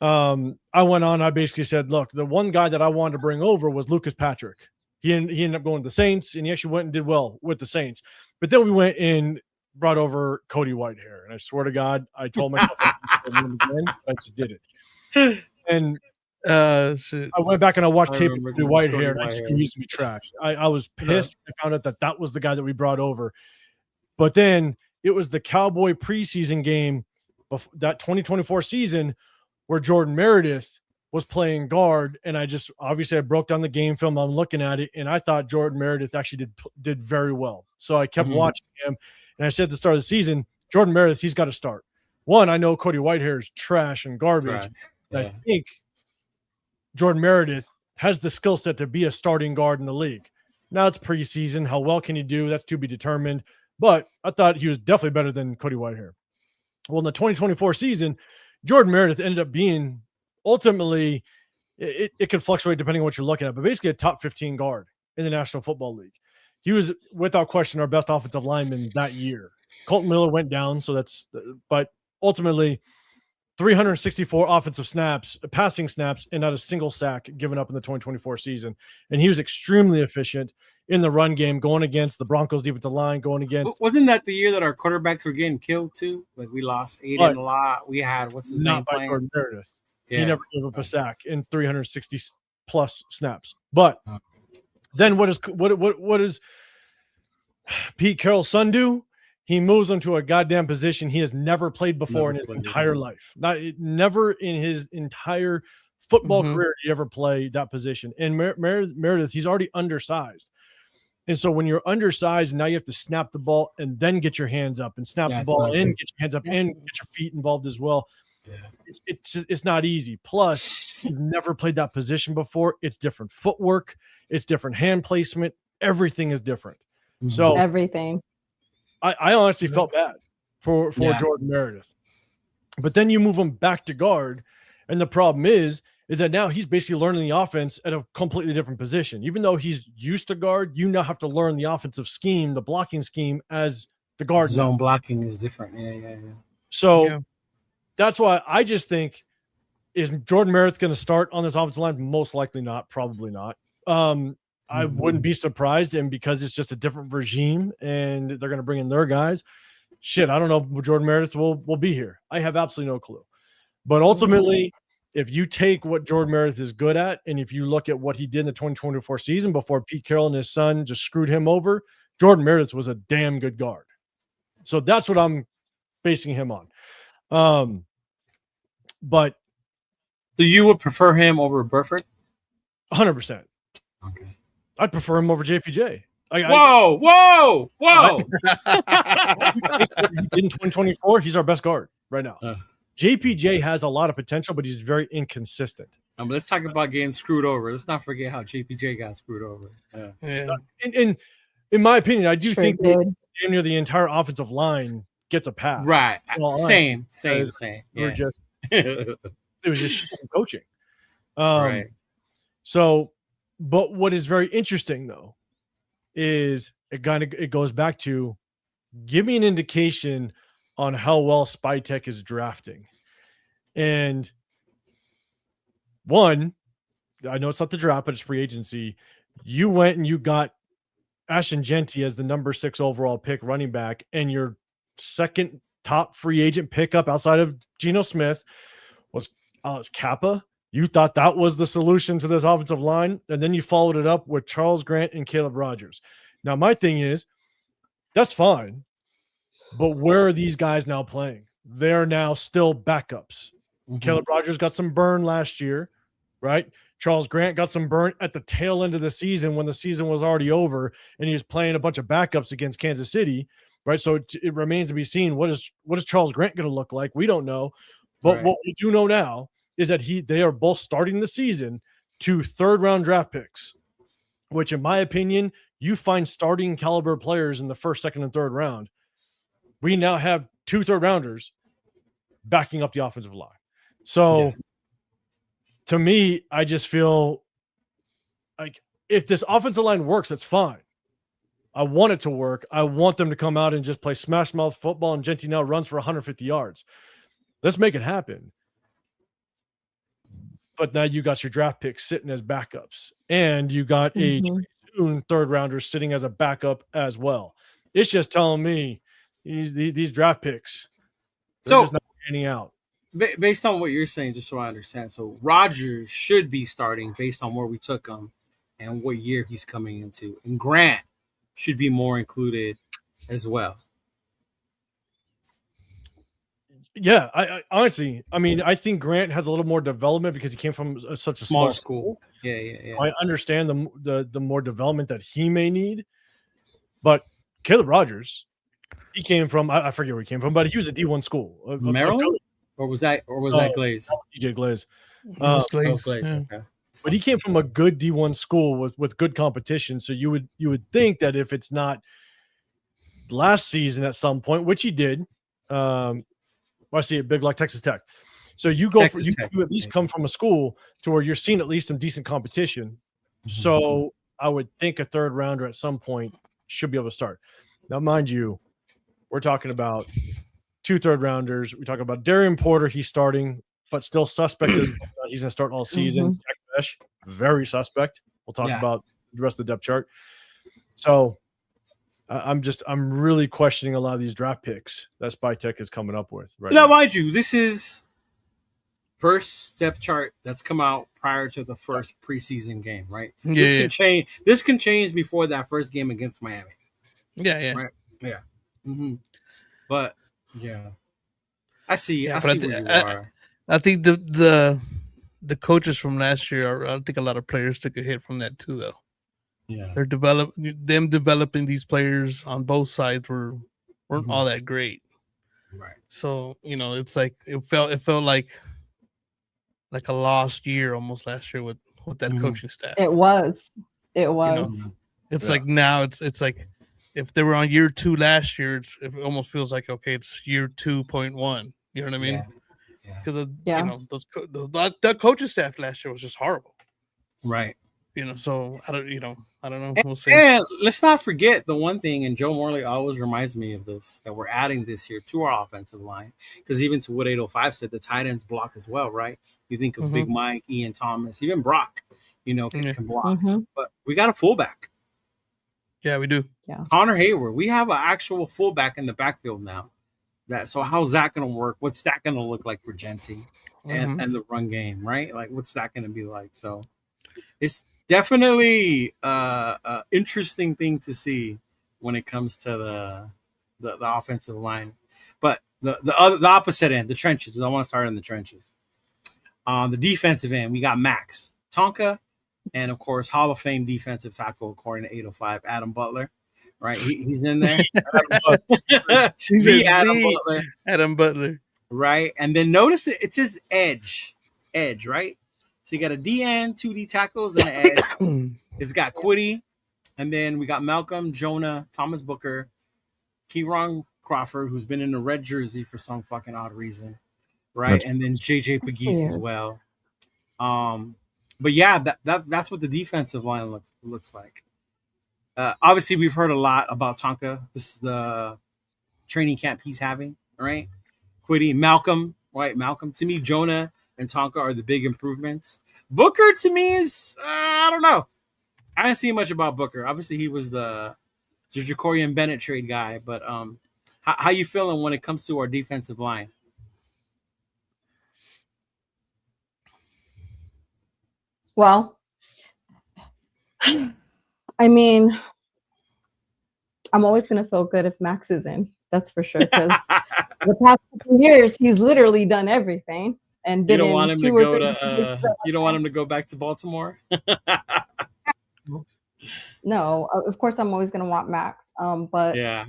[SPEAKER 6] I went on. I basically said, look, the one guy that I wanted to bring over was Lucas Patrick. He ended up going to the Saints, and he actually went and did well with the Saints. But then we went and brought over Cody Whitehair. And I swear to God, I told myself I just did it. And
[SPEAKER 8] shit.
[SPEAKER 6] I went back and I watched
[SPEAKER 4] I
[SPEAKER 6] tape of
[SPEAKER 4] remember
[SPEAKER 6] Cody Whitehair,
[SPEAKER 4] Cody
[SPEAKER 6] and I just
[SPEAKER 4] Whitehair.
[SPEAKER 6] knew he used to be trash. I was pissed when I found out that was the guy that we brought over. But then it was the Cowboy preseason game, that 2024 season, where Jordan Meredith was playing guard, and I broke down the game film. I'm looking at it, and I thought Jordan Meredith actually did very well. So I kept watching him, and I said at the start of the season, Jordan Meredith, he's got to start. One, I know Cody Whitehair is trash and garbage.
[SPEAKER 4] Right.
[SPEAKER 6] And I think Jordan Meredith has the skill set to be a starting guard in the league. Now it's preseason. How well can he do? That's to be determined. But I thought he was definitely better than Cody Whitehair. Well, in the 2024 season, Jordan Meredith ended up being ultimately, it could fluctuate depending on what you're looking at, but basically a top 15 guard in the National Football League. He was, without question, our best offensive lineman that year. Colton Miller went down, but ultimately 364 offensive snaps, passing snaps, and not a single sack given up in the 2024 season. And he was extremely efficient in the run game, going against the Broncos defensive line, going against.
[SPEAKER 4] Wasn't that the year that our quarterbacks were getting killed too? Like we lost Aiden a lot. We had what's his name
[SPEAKER 6] Not by
[SPEAKER 4] playing?
[SPEAKER 6] Jordan Meredith.
[SPEAKER 4] Yeah.
[SPEAKER 6] He never gave up a sack in 360 plus snaps. But then what is Pete Carroll's son do? He moves into a goddamn position he has never played before in his entire life. Never in his entire football career did he ever play that position. And Meredith, he's already undersized. And so when you're undersized, now you have to snap the ball and then get your hands up and snap the ball and get your hands up and get your feet involved as well. Yeah. It's not easy. Plus, you've never played that position before. It's different footwork. It's different hand placement. Everything is different. So
[SPEAKER 5] Everything.
[SPEAKER 6] I honestly felt bad for Jordan Meredith. But then you move him back to guard, and the problem is that now he's basically learning the offense at a completely different position. Even though he's used to guard, you now have to learn the offensive scheme, the blocking scheme as the guard.
[SPEAKER 4] Zone blocking is different. Yeah.
[SPEAKER 6] So that's why I just think, is Jordan Meredith going to start on this offensive line? Most likely not. Probably not. I wouldn't be surprised, and because it's just a different regime and they're going to bring in their guys, shit, I don't know if Jordan Meredith will be here. I have absolutely no clue. But ultimately, if you take what Jordan Meredith is good at, and if you look at what he did in the 2024 season before Pete Carroll and his son just screwed him over, Jordan Meredith was a damn good guard. So that's what I'm basing him on. But
[SPEAKER 4] so you would prefer him over Burford?
[SPEAKER 6] 100%.
[SPEAKER 4] Okay.
[SPEAKER 6] I'd prefer him over JPJ.
[SPEAKER 4] Whoa!
[SPEAKER 6] He did in 2024. He's our best guard right now. JPJ has a lot of potential, but he's very inconsistent.
[SPEAKER 4] Let's talk about getting screwed over. Let's not forget how JPJ got screwed over.
[SPEAKER 8] Yeah.
[SPEAKER 6] In my opinion, I do think
[SPEAKER 5] did.
[SPEAKER 6] near the entire offensive line gets a pass.
[SPEAKER 4] Right.
[SPEAKER 6] Well,
[SPEAKER 4] Same.
[SPEAKER 6] Yeah. It was just coaching.
[SPEAKER 4] Right.
[SPEAKER 6] So, but what is very interesting though is it goes back to, give me an indication on how well Spytech is drafting. And one, I know it's not the draft, but it's free agency. You went and you got Ashton Genty as the number 6 overall pick running back, and your second top free agent pickup outside of Geno Smith was Alex Kappa. You thought that was the solution to this offensive line, and then you followed it up with Charles Grant and Caleb Rogers. Now, my thing is, that's fine, but where are these guys now playing? They're now still backups. Caleb Rogers got some burn last year, right? Charles Grant got some burn at the tail end of the season when the season was already over, and he was playing a bunch of backups against Kansas City, right? So it remains to be seen, what is Charles Grant going to look like? We don't know. But what we do know now is that they are both starting the season 2 third-round draft picks, which, in my opinion, you find starting caliber players in the first, second, and third round. We now have 2 third-rounders backing up the offensive line. So, to me, I just feel like if this offensive line works, that's fine. I want it to work. I want them to come out and just play smash mouth football and Genti now runs for 150 yards. Let's make it happen. But now you got your draft picks sitting as backups, and you got a third rounder sitting as a backup as well. It's just telling me these draft picks, they're just not panning out.
[SPEAKER 4] Based on what you're saying, just so I understand, so Rodgers should be starting based on where we took him and what year he's coming into, and Grant should be more included as well.
[SPEAKER 6] Yeah, I honestly, I mean, I think Grant has a little more development because he came from such a small school.
[SPEAKER 4] Yeah.
[SPEAKER 6] I understand the more development that he may need, but Caleb Rogers, he came from I forget where he came from, but he was a D1 school.
[SPEAKER 4] Maryland, or was that Glaze?
[SPEAKER 6] He did Glaze.
[SPEAKER 8] Glaze.
[SPEAKER 4] Okay.
[SPEAKER 6] But he came from a good D1 school with good competition. So you would think that if it's not last season at some point, which he did, I see it big like Texas Tech. So you at least come from a school to where you're seeing at least some decent competition. So I would think a third rounder at some point should be able to start. Now, mind you, we're talking about 2 third rounders. We talk about Darian Porter. He's starting, but still suspect. He's going to start all season. Jack Mesh, very suspect. We'll talk about the rest of the depth chart. So I'm really questioning a lot of these draft picks that Spytech is coming up with right now.
[SPEAKER 4] Mind you, this is first depth chart that's come out prior to the first preseason game, right?
[SPEAKER 8] Yeah,
[SPEAKER 4] this can change. This can change before that first game against Miami.
[SPEAKER 8] Yeah.
[SPEAKER 4] Right. Yeah. But yeah, I see. I see where you are.
[SPEAKER 8] I think the coaches from last year, I think a lot of players took a hit from that too, though.
[SPEAKER 4] Yeah,
[SPEAKER 8] they're developing these players on both sides weren't all that great,
[SPEAKER 4] right?
[SPEAKER 8] So it's like it felt like a lost year almost last year with that coaching staff.
[SPEAKER 5] It was.
[SPEAKER 8] It's like now it's like if they were on year 2 last year, it almost feels like okay, it's year 2.1. You know what I mean? Because the coaching staff last year was just horrible,
[SPEAKER 4] right?
[SPEAKER 8] So I don't know. We'll see.
[SPEAKER 4] And let's not forget the one thing, and Joe Morley always reminds me of this, that we're adding this year to our offensive line. Because even to what 805 said, the tight ends block as well, right? You think of Big Mike, Ian Thomas, even Brock, can block. But we got a fullback.
[SPEAKER 8] Yeah, we do.
[SPEAKER 5] Yeah.
[SPEAKER 4] Connor Hayward. We have an actual fullback in the backfield now. So how's that going to work? What's that going to look like for Genti and the run game, right? Like, what's that going to be like? So it's definitely an interesting thing to see when it comes to the offensive line. But the opposite end, the trenches. I want to start in the trenches. On the defensive end, we got Max Tonka, and of course Hall of Fame defensive tackle according to 805, Adam Butler. Right, he's in there.
[SPEAKER 8] Adam Butler.
[SPEAKER 4] Right, and then notice it says edge, right? So you got a DN, 2D tackles, and an edge. It's got Quiddy, and then we got Malcolm, Jonah, Thomas Booker, Kieron Crawford, who's been in the red jersey for some fucking odd reason, right? And then JJ Pegues as well. But yeah, that's what the defensive line looks like. Obviously, we've heard a lot about Tonka. This is the training camp he's having, right? Quiddy, Malcolm, right? Malcolm. To me, Jonah and Tonka are the big improvements. Booker, to me, is, I don't know. I didn't see much about Booker. Obviously, he was the Jacorian Bennett trade guy. But how you feeling when it comes to our defensive line?
[SPEAKER 5] Well, I mean, I'm always going to feel good if Max is in. That's for sure. Because the past couple years, he's literally done everything. And
[SPEAKER 4] you don't want him to go to. You don't want him to go back to Baltimore.
[SPEAKER 5] No, of course, I'm always going to want Max. But
[SPEAKER 4] yeah,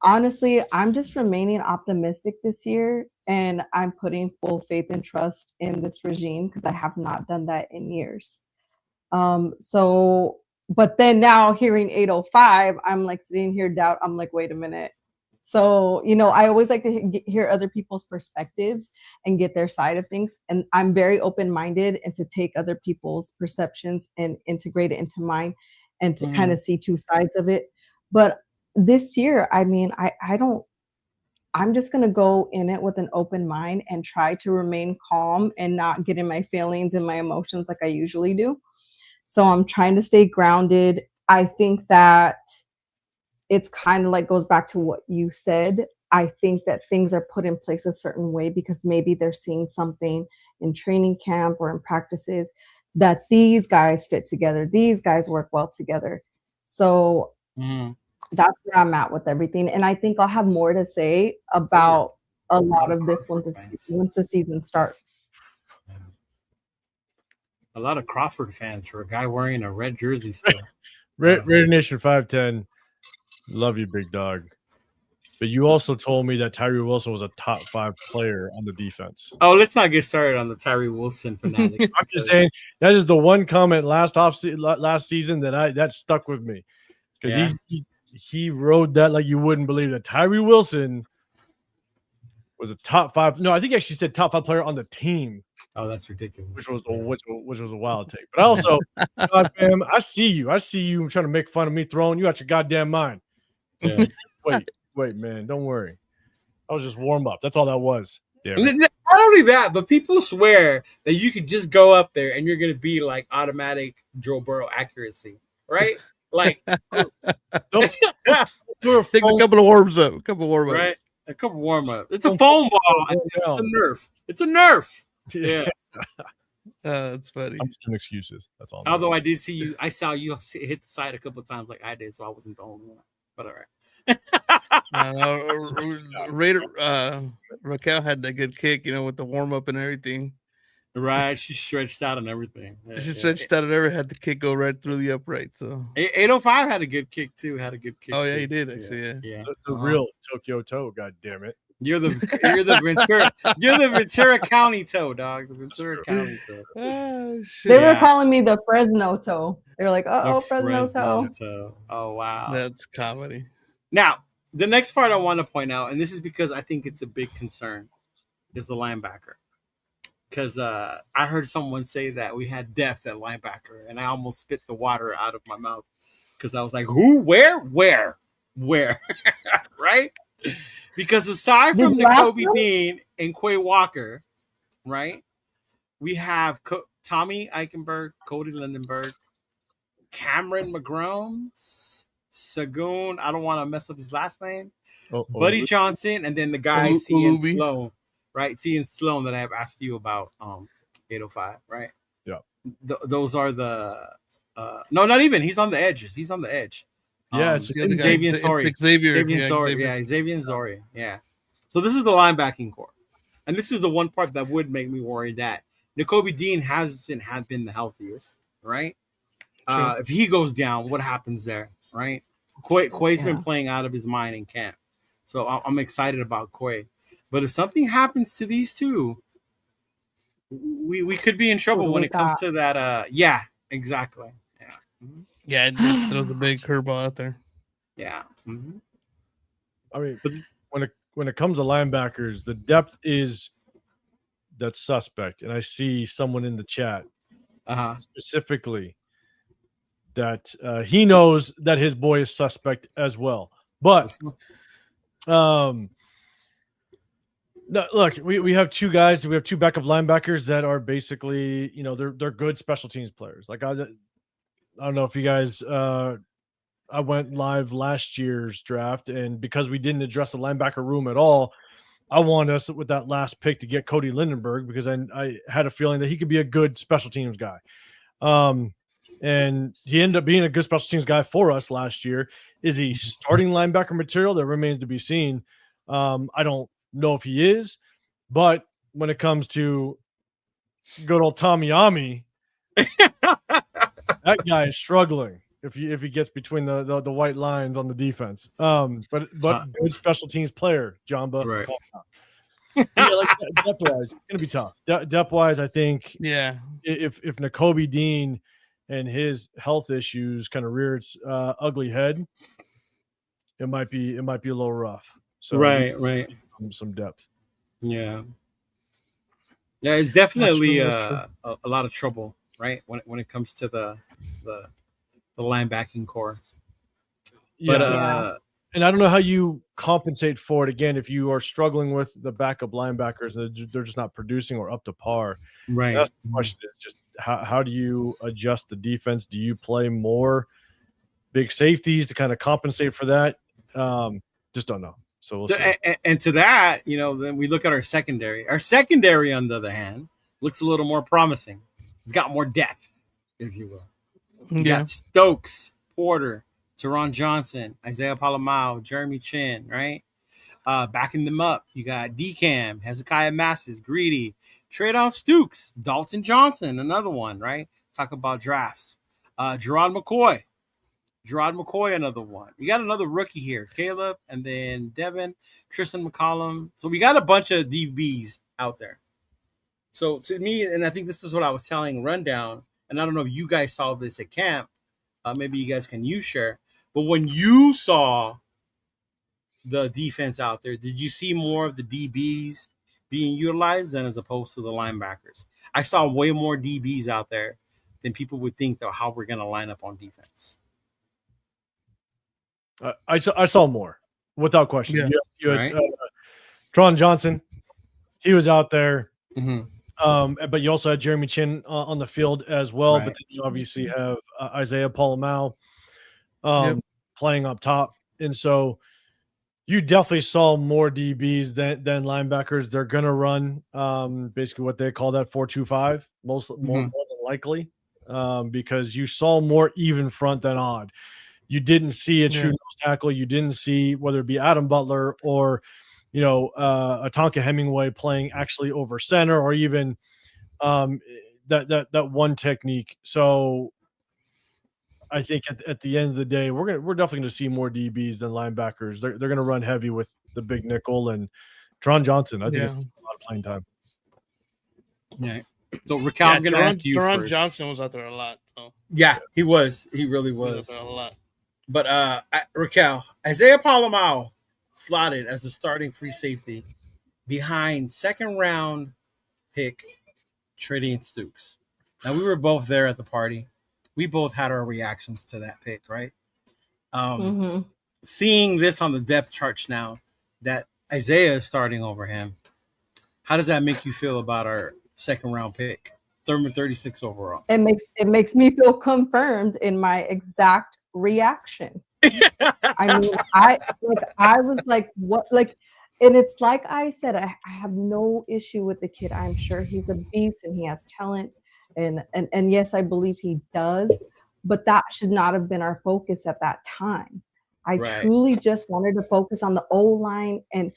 [SPEAKER 5] honestly, I'm just remaining optimistic this year, and I'm putting full faith and trust in this regime because I have not done that in years. But then now hearing 805, I'm like sitting here I'm like, wait a minute. So, I always like to hear other people's perspectives and get their side of things. And I'm very open-minded and to take other people's perceptions and integrate it into mine and to kind of see two sides of it. But this year, I mean, I'm just going to go in it with an open mind and try to remain calm and not get in my feelings and my emotions like I usually do. So I'm trying to stay grounded. I think that it's kind of like goes back to what you said. I think that things are put in place a certain way because maybe they're seeing something in training camp or in practices that these guys fit together. These guys work well together. So that's where I'm at with everything. And I think I'll have more to say about a lot of this once the season starts.
[SPEAKER 4] A lot of Crawford fans for a guy wearing a red jersey still.
[SPEAKER 6] Raider Nation 510. Love you, big dog. But you also told me that Tyree Wilson was a top 5 player on the defense.
[SPEAKER 4] Oh, let's not get started on the Tyree Wilson fanatics.
[SPEAKER 6] I'm just saying that is the one comment last season that stuck with me because he rode that like you wouldn't believe that Tyree Wilson was a top 5. No, I think he actually said top 5 player on the team.
[SPEAKER 4] Oh, that's ridiculous.
[SPEAKER 6] Which was a wild take. But also, God, fam, I see you trying to make fun of me throwing you out your goddamn mind. Yeah. Wait, man, don't worry. I was just warm up. That's all that was.
[SPEAKER 4] Not only that, but people swear that you could just go up there and you're going to be like automatic Joe Burrow accuracy, right? Like,
[SPEAKER 8] take a couple of warm-ups.
[SPEAKER 4] Right? A couple warm-ups. It's a foam ball. It's a Nerf. It's a Nerf. Yeah.
[SPEAKER 8] That's funny.
[SPEAKER 6] I'm just doing excuses. That's all.
[SPEAKER 4] Although I saw you hit the side a couple of times like I did, so I wasn't the only one. But all right.
[SPEAKER 8] Raider Raquel had that good kick, with the warm up and everything.
[SPEAKER 4] Right, she stretched out and everything.
[SPEAKER 8] Stretched out and everything. Had the kick go right through the upright. So
[SPEAKER 4] 805 had a good kick too.
[SPEAKER 8] Oh yeah, he did actually. Yeah.
[SPEAKER 6] The real Tokyo Toe. God damn it.
[SPEAKER 4] You're the Ventura County Toe, dog. The Ventura County Toe.
[SPEAKER 8] Oh, shit.
[SPEAKER 5] They were calling me the Fresno Toe. They were like, Fresno
[SPEAKER 4] Toe. Oh wow,
[SPEAKER 8] that's comedy.
[SPEAKER 4] Now, the next part I want to point out, and this is because I think it's a big concern, is the linebacker. Because I heard someone say that we had depth at linebacker, and I almost spit the water out of my mouth because I was like, who, where? Right? Because aside from Nakobe Dean and Quay Walker, right, we have Tommy Eichenberg, Cody Lindenberg, Cameron McGrone, Sagoon, I don't want to mess up his last name, Buddy Johnson, and then the guy Cian Sloan, right? Cian Sloan that I have asked you about 805, right?
[SPEAKER 6] Yeah.
[SPEAKER 4] Those are the no, not even. He's on the edge.
[SPEAKER 6] Yeah,
[SPEAKER 4] Xavier Zori. Yeah. So this is the linebacking core. And this is the one part that would make me worry that Nakobe Dean hasn't been the healthiest, right? If he goes down, what happens there, right? Quay's been playing out of his mind in camp. So I'm excited about Quay. But if something happens to these two, we could be in trouble when it comes to that. Yeah, exactly. Yeah. Mm-hmm.
[SPEAKER 8] Yeah, it throws a big curveball out there.
[SPEAKER 4] Yeah. Mm-hmm.
[SPEAKER 6] I mean, but when it comes to linebackers, the depth is that's suspect. And I see someone in the chat specifically that he knows that his boy is suspect as well. But no, look, we have two guys. We have two backup linebackers that are basically, they're good special teams players. Like I don't know if you guys. I went live last year's draft, and because we didn't address the linebacker room at all, I wanted us with that last pick to get Cody Lindenberg because I had a feeling that he could be a good special teams guy. And he ended up being a good special teams guy for us last year. Is he starting linebacker material? That remains to be seen. I don't know if he is, but when it comes to good old Tommy Ami, that guy is struggling if he gets between the white lines on the defense. But good special teams player, Jamba.
[SPEAKER 4] Right.
[SPEAKER 6] Depth-wise, it's gonna be tough. Depth-wise, I think.
[SPEAKER 8] Yeah.
[SPEAKER 6] If Nakobe Dean and his health issues kind of rear its ugly head, it might be a little rough. So
[SPEAKER 4] right.
[SPEAKER 6] some depth.
[SPEAKER 4] Yeah. Yeah, it's definitely
[SPEAKER 6] That's true.
[SPEAKER 4] a lot of trouble, right? When it comes to the linebacking core. But
[SPEAKER 6] Yeah. And I don't know how you compensate for it again if you are struggling with the backup linebackers and they're just not producing or up to par.
[SPEAKER 4] right.
[SPEAKER 6] That's the question is just how do you adjust the defense? Do you play more big safeties to kind of compensate for that? Just don't know. So we'll see.
[SPEAKER 4] And to that, then we look at our secondary. Our secondary, on the other hand, looks a little more promising. It's got more depth, if you will. You got Stokes, Porter, Teron Johnson, Isaiah Palomao, Jeremy Chin, right? Backing them up, you got DCAM, Hezekiah Masses, Greedy, Traydon Stukes, Dalton Johnson, another one, right? Talk about drafts. Gerard McCoy, another one. You got another rookie here, Caleb, and then Devin, Tristan McCollum. So we got a bunch of DBs out there. So to me, and I think this is what I was telling Rundown, and I don't know if you guys saw this at camp. Maybe you guys can share. But when you saw the defense out there, did you see more of the DBs being utilized than as opposed to the linebackers? I saw way more DBs out there than people would think of how we're going to line up on defense.
[SPEAKER 6] I saw more, without question.
[SPEAKER 8] Yeah.
[SPEAKER 6] You had Tron Johnson. He was out there.
[SPEAKER 4] Mm-hmm.
[SPEAKER 6] But you also had Jeremy Chin on the field as well.
[SPEAKER 4] Right.
[SPEAKER 6] But then you obviously have Isaiah Palomao playing up top. And so you definitely saw more DBs than linebackers. They're going to run basically what they call that 4-2-5, more than likely, because you saw more even front than odd. You didn't see a true nose tackle. You didn't see whether it be Adam Butler or, a Tonka Hemingway playing actually over center or even that one technique. So I think at the end of the day, we're definitely going to see more DBs than linebackers. They're going to run heavy with the big nickel and Tron Johnson. I think it's a lot of playing time.
[SPEAKER 4] Yeah. So Raquel, I'm going to ask you
[SPEAKER 8] Teron
[SPEAKER 4] first.
[SPEAKER 8] Johnson was out there a lot. So.
[SPEAKER 4] Yeah, he was. He really was.
[SPEAKER 8] He was out there a lot.
[SPEAKER 4] But Raquel, Isaiah Palomao slotted as a starting free safety behind second round pick Traydon Stukes. Now we were both there at the party. We both had our reactions to that pick, right? Seeing this on the depth charts now that Isaiah is starting over him, how does that make you feel about our second round pick, 36 overall?
[SPEAKER 5] It makes me feel confirmed in my exact reaction. I mean, I was like, what? Like, and it's like I said, I have no issue with the kid. I'm sure he's a beast and he has talent. And yes, I believe he does, but that should not have been our focus at that time. I truly just wanted to focus on the O-line and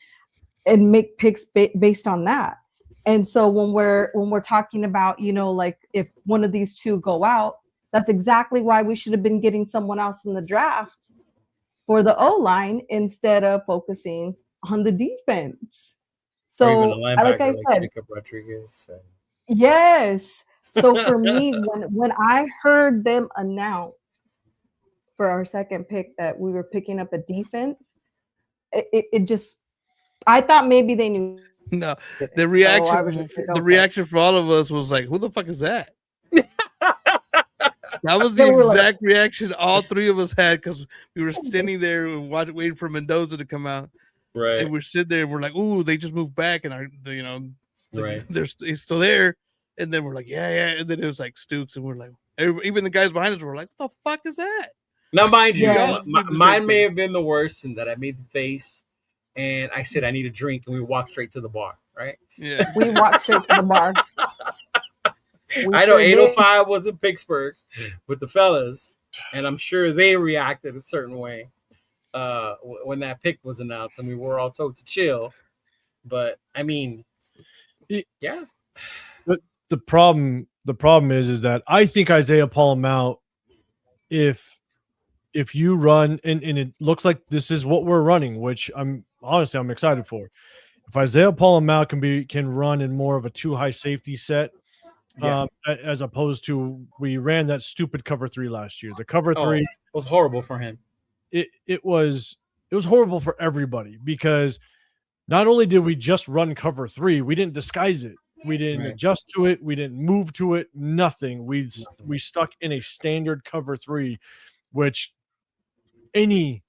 [SPEAKER 5] make picks based on that. And so when we're talking about, like if one of these two go out, that's exactly why we should have been getting someone else in the draft for the O-line instead of focusing on the defense. So, like I said,
[SPEAKER 4] Jacob Rodriguez.
[SPEAKER 5] Yes. So for me, when I heard them announce for our second pick that we were picking up a defense, it just, I thought maybe they knew.
[SPEAKER 8] No, the reaction for all of us was like, "Who the fuck is that?" That was the exact reaction all three of us had because we were standing there waiting for Mendoza to come out.
[SPEAKER 4] Right.
[SPEAKER 8] And we're sitting there and we're like, "Ooh, they just moved back and he's still there." And then we're like, yeah. And then it was like Stukes, and we're like, even the guys behind us were like, "What the fuck is that?"
[SPEAKER 4] Now, mind you, mine may have been the worst in that I made the face and I said I need a drink, and we walked straight to the bar, right?
[SPEAKER 8] Yeah,
[SPEAKER 5] we walked straight to the bar.
[SPEAKER 4] I know 805 was in Pittsburgh with the fellas, and I'm sure they reacted a certain way when that pick was announced, and we were all told to chill. But I mean, yeah.
[SPEAKER 6] But the problem is that I think Isaiah Palomao, if you run and it looks like this is what we're running, which I'm excited for. If Isaiah Palomao can run in more of a 2 high safety set, as opposed to we ran that stupid cover 3 last year. The cover 3
[SPEAKER 4] was horrible for him.
[SPEAKER 6] It was it was horrible for everybody because not only did we just run cover 3, we didn't disguise it. We didn't adjust to it. We didn't move to it. Nothing. We stuck in a standard cover 3, which any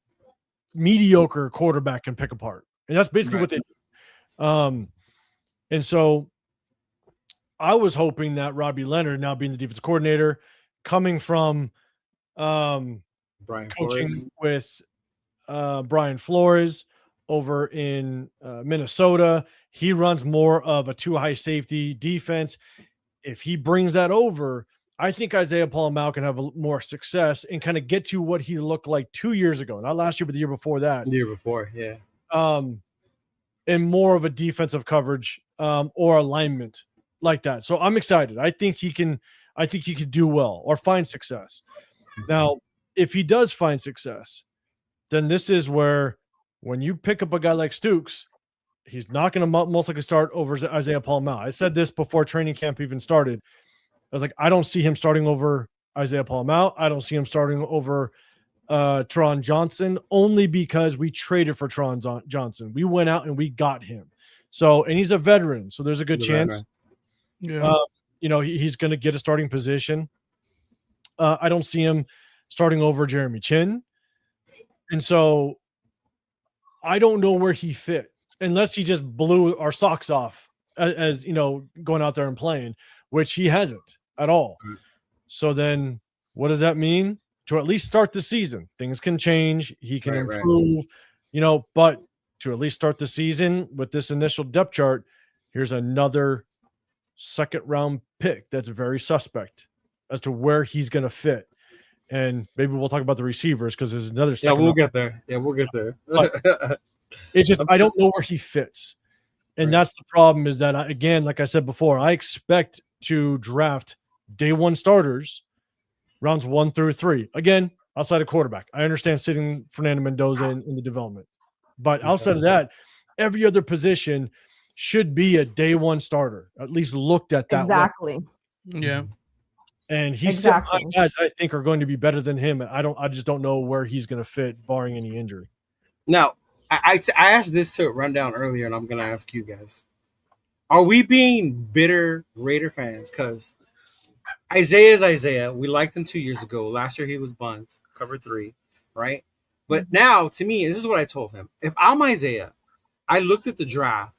[SPEAKER 6] mediocre quarterback can pick apart. And that's basically what they do. And so I was hoping that Robbie Leonard, now being the defensive coordinator, coming from coaching with Brian Flores over in Minnesota, he runs more of a 2-high safety defense. If he brings that over, I think Isaiah Paul-Mal can have more success and kind of get to what he looked like 2 years ago, not last year, but the year before that.
[SPEAKER 4] The year before, yeah.
[SPEAKER 6] And more of a defensive coverage or alignment like that. So I'm excited. I think he can do well or find success. Now, if he does find success, then this is where when you pick up a guy like Stooks, he's not going to most likely start over Isaiah Paul-Mal. I said this before training camp even started. I was like, I don't see him starting over Isaiah Paul-Mal. I don't see him starting over Tron Johnson, only because we traded for Tron Johnson. We went out and we got him. So, and he's a veteran, so there's a good chance. He's going to get a starting position. I don't see him starting over Jeremy Chin. And so I don't know where he fit unless he just blew our socks off as going out there and playing, which he hasn't at all. So then what does that mean? To at least start the season, things can change. He can improve, but to at least start the season with this initial depth chart, here's another second-round pick that's very suspect as to where he's going to fit. And maybe we'll talk about the receivers because there's another second.
[SPEAKER 4] Yeah, we'll get there.
[SPEAKER 6] It's just I don't know where he fits. And that's the problem is that, again, like I said before, I expect to draft day 1 starters rounds 1 through 3. Again, outside of quarterback. I understand sitting Fernando Mendoza in the development. But outside of that, every other position should be a day 1 starter, at least looked at that
[SPEAKER 5] Exactly.
[SPEAKER 6] way. Yeah. And he's guys I think are going to be better than him. I just don't know where he's going to fit, barring any injury.
[SPEAKER 4] Now, I asked this to Rundown earlier, and I'm going to ask you guys. Are we being bitter Raider fans? Because Isaiah is Isaiah. We liked him 2 years ago. Last year he was bunt, cover 3, right? But now, to me, this is what I told him. If I'm Isaiah, I looked at the draft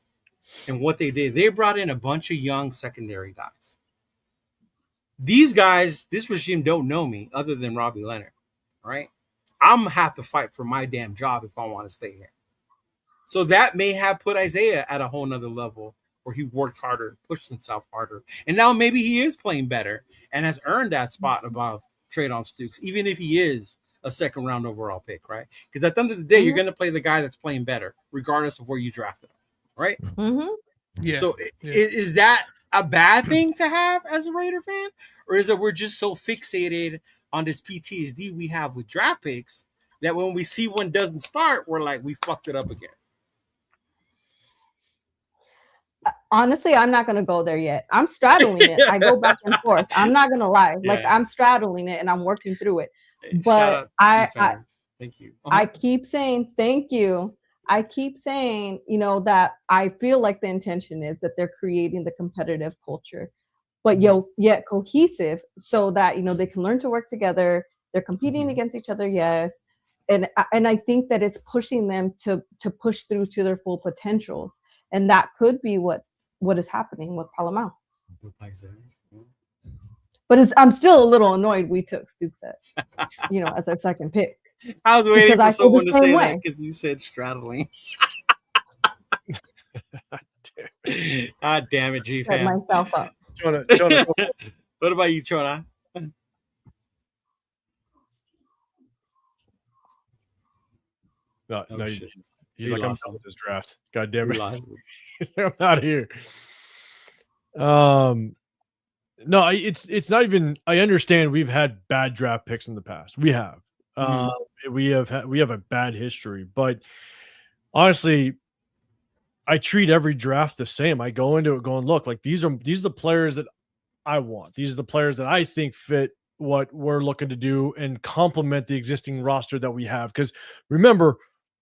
[SPEAKER 4] and what they did. They brought in a bunch of young secondary guys. These guys, this regime don't know me other than Robbie Leonard, right? I'm going to have to fight for my damn job if I want to stay here. So that may have put Isaiah at a whole nother level where he worked harder, pushed himself harder. And now maybe he is playing better and has earned that spot above Tre'Davious Stooks, even if he is a second-round overall pick, right? Because at the end of the day, you're going to play the guy that's playing better, regardless of where you drafted him, right?
[SPEAKER 5] Mm-hmm.
[SPEAKER 8] Yeah.
[SPEAKER 4] So is that a bad thing to have as a Raider fan? Or is it we're just so fixated on this PTSD we have with draft picks that when we see one doesn't start, we're like, we fucked it up again?
[SPEAKER 5] Honestly, I'm not going to go there yet. I'm straddling it. I go back and forth. I'm not going to lie. Like, I'm straddling it and I'm working through it. But
[SPEAKER 4] thank you.
[SPEAKER 5] I keep saying thank you. I keep saying, that I feel like the intention is that they're creating the competitive culture, but yet cohesive so that, they can learn to work together. They're competing against each other. Yes. And I think that it's pushing them to push through to their full potentials. And that could be what is happening with Palamau. But I'm still a little annoyed we took Stooks as our second pick.
[SPEAKER 4] I was waiting for someone to say that because you said straddling. God damn it, G
[SPEAKER 5] Set
[SPEAKER 4] fam.
[SPEAKER 5] myself up.
[SPEAKER 6] Chona.
[SPEAKER 4] What about you, Chona?
[SPEAKER 6] No, he's like, I'm done with this draft. God damn it. I'm out of here. No, it's not even. I understand we've had bad draft picks in the past. We have. We have a bad history, but honestly, I treat every draft the same. I go into it going, look, like these are the players that I want. These are the players that I think fit what we're looking to do and complement the existing roster that we have. Because remember,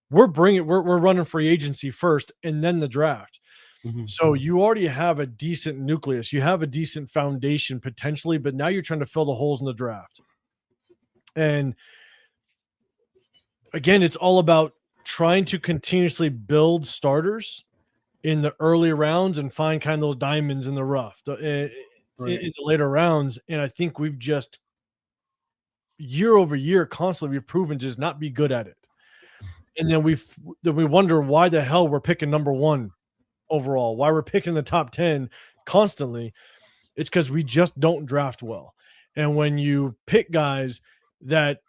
[SPEAKER 6] we're running free agency first and then the draft. So you already have a decent nucleus. You have a decent foundation potentially, but now you're trying to fill the holes in the draft. And again, it's all about trying to continuously build starters in the early rounds and find kind of those diamonds in the rough in the later rounds. And I think we've just year over year constantly we've proven just not be good at it. And then we wonder why the hell we're picking number 1 overall, why we're picking the top 10 constantly. It's because we just don't draft well. And when you pick guys that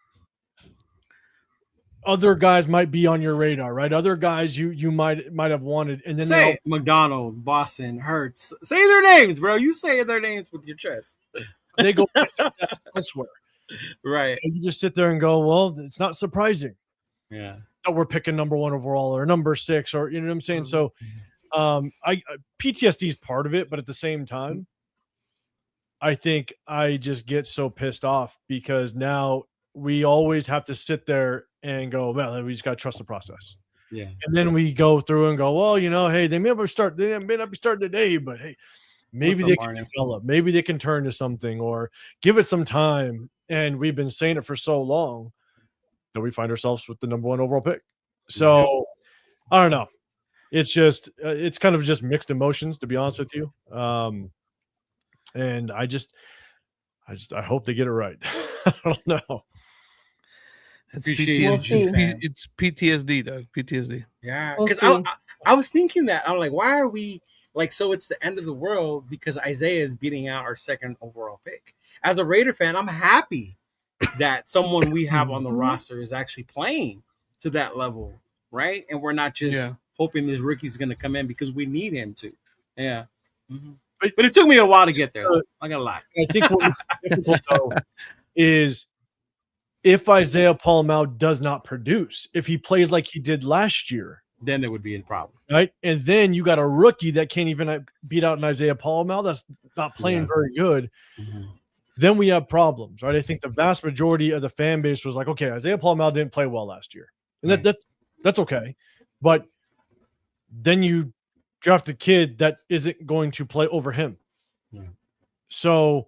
[SPEAKER 6] other guys might be on your radar, right? Other guys you might have wanted, and then
[SPEAKER 4] say McDonald, Boston, Hurts. Say their names, bro. You say their names with your chest.
[SPEAKER 6] They go elsewhere,
[SPEAKER 4] right?
[SPEAKER 6] And you just sit there and go, well, it's not surprising, that we're picking number 1 overall or number 6, or you know what I'm saying. So, PTSD is part of it, but at the same time, I think I just get so pissed off because now we always have to sit there and go, well, we just got to trust the process.
[SPEAKER 4] Yeah.
[SPEAKER 6] And then we go through and go, well, hey, they may not be starting today, but hey, maybe they can develop, maybe they can turn to something or give it some time. And we've been saying it for so long that we find ourselves with the number 1 overall pick. So I don't know. It's just, it's kind of just mixed emotions, to be honest with you. And I hope they get it right. I don't know.
[SPEAKER 8] It's PTSD. It's PTSD, though. PTSD.
[SPEAKER 4] Yeah, because I was thinking that I'm like, why are we like? So it's the end of the world because Isaiah is beating out our 2nd overall pick. As a Raider fan, I'm happy that someone we have on the roster is actually playing to that level, right? And we're not just hoping this rookie's going to come in because we need him to. Yeah. But it took me a while to get there. I gotta lie.
[SPEAKER 6] I think what's difficult though is if Isaiah Palomau does not produce, if he plays like he did last year,
[SPEAKER 4] then there would be a problem,
[SPEAKER 6] right? And then you got a rookie that can't even beat out an Isaiah Palomau that's not playing very good. Then we have problems, right? I think the vast majority of the fan base was like, okay, Isaiah Palomau didn't play well last year, and that's okay, but then you draft a kid that isn't going to play over him. So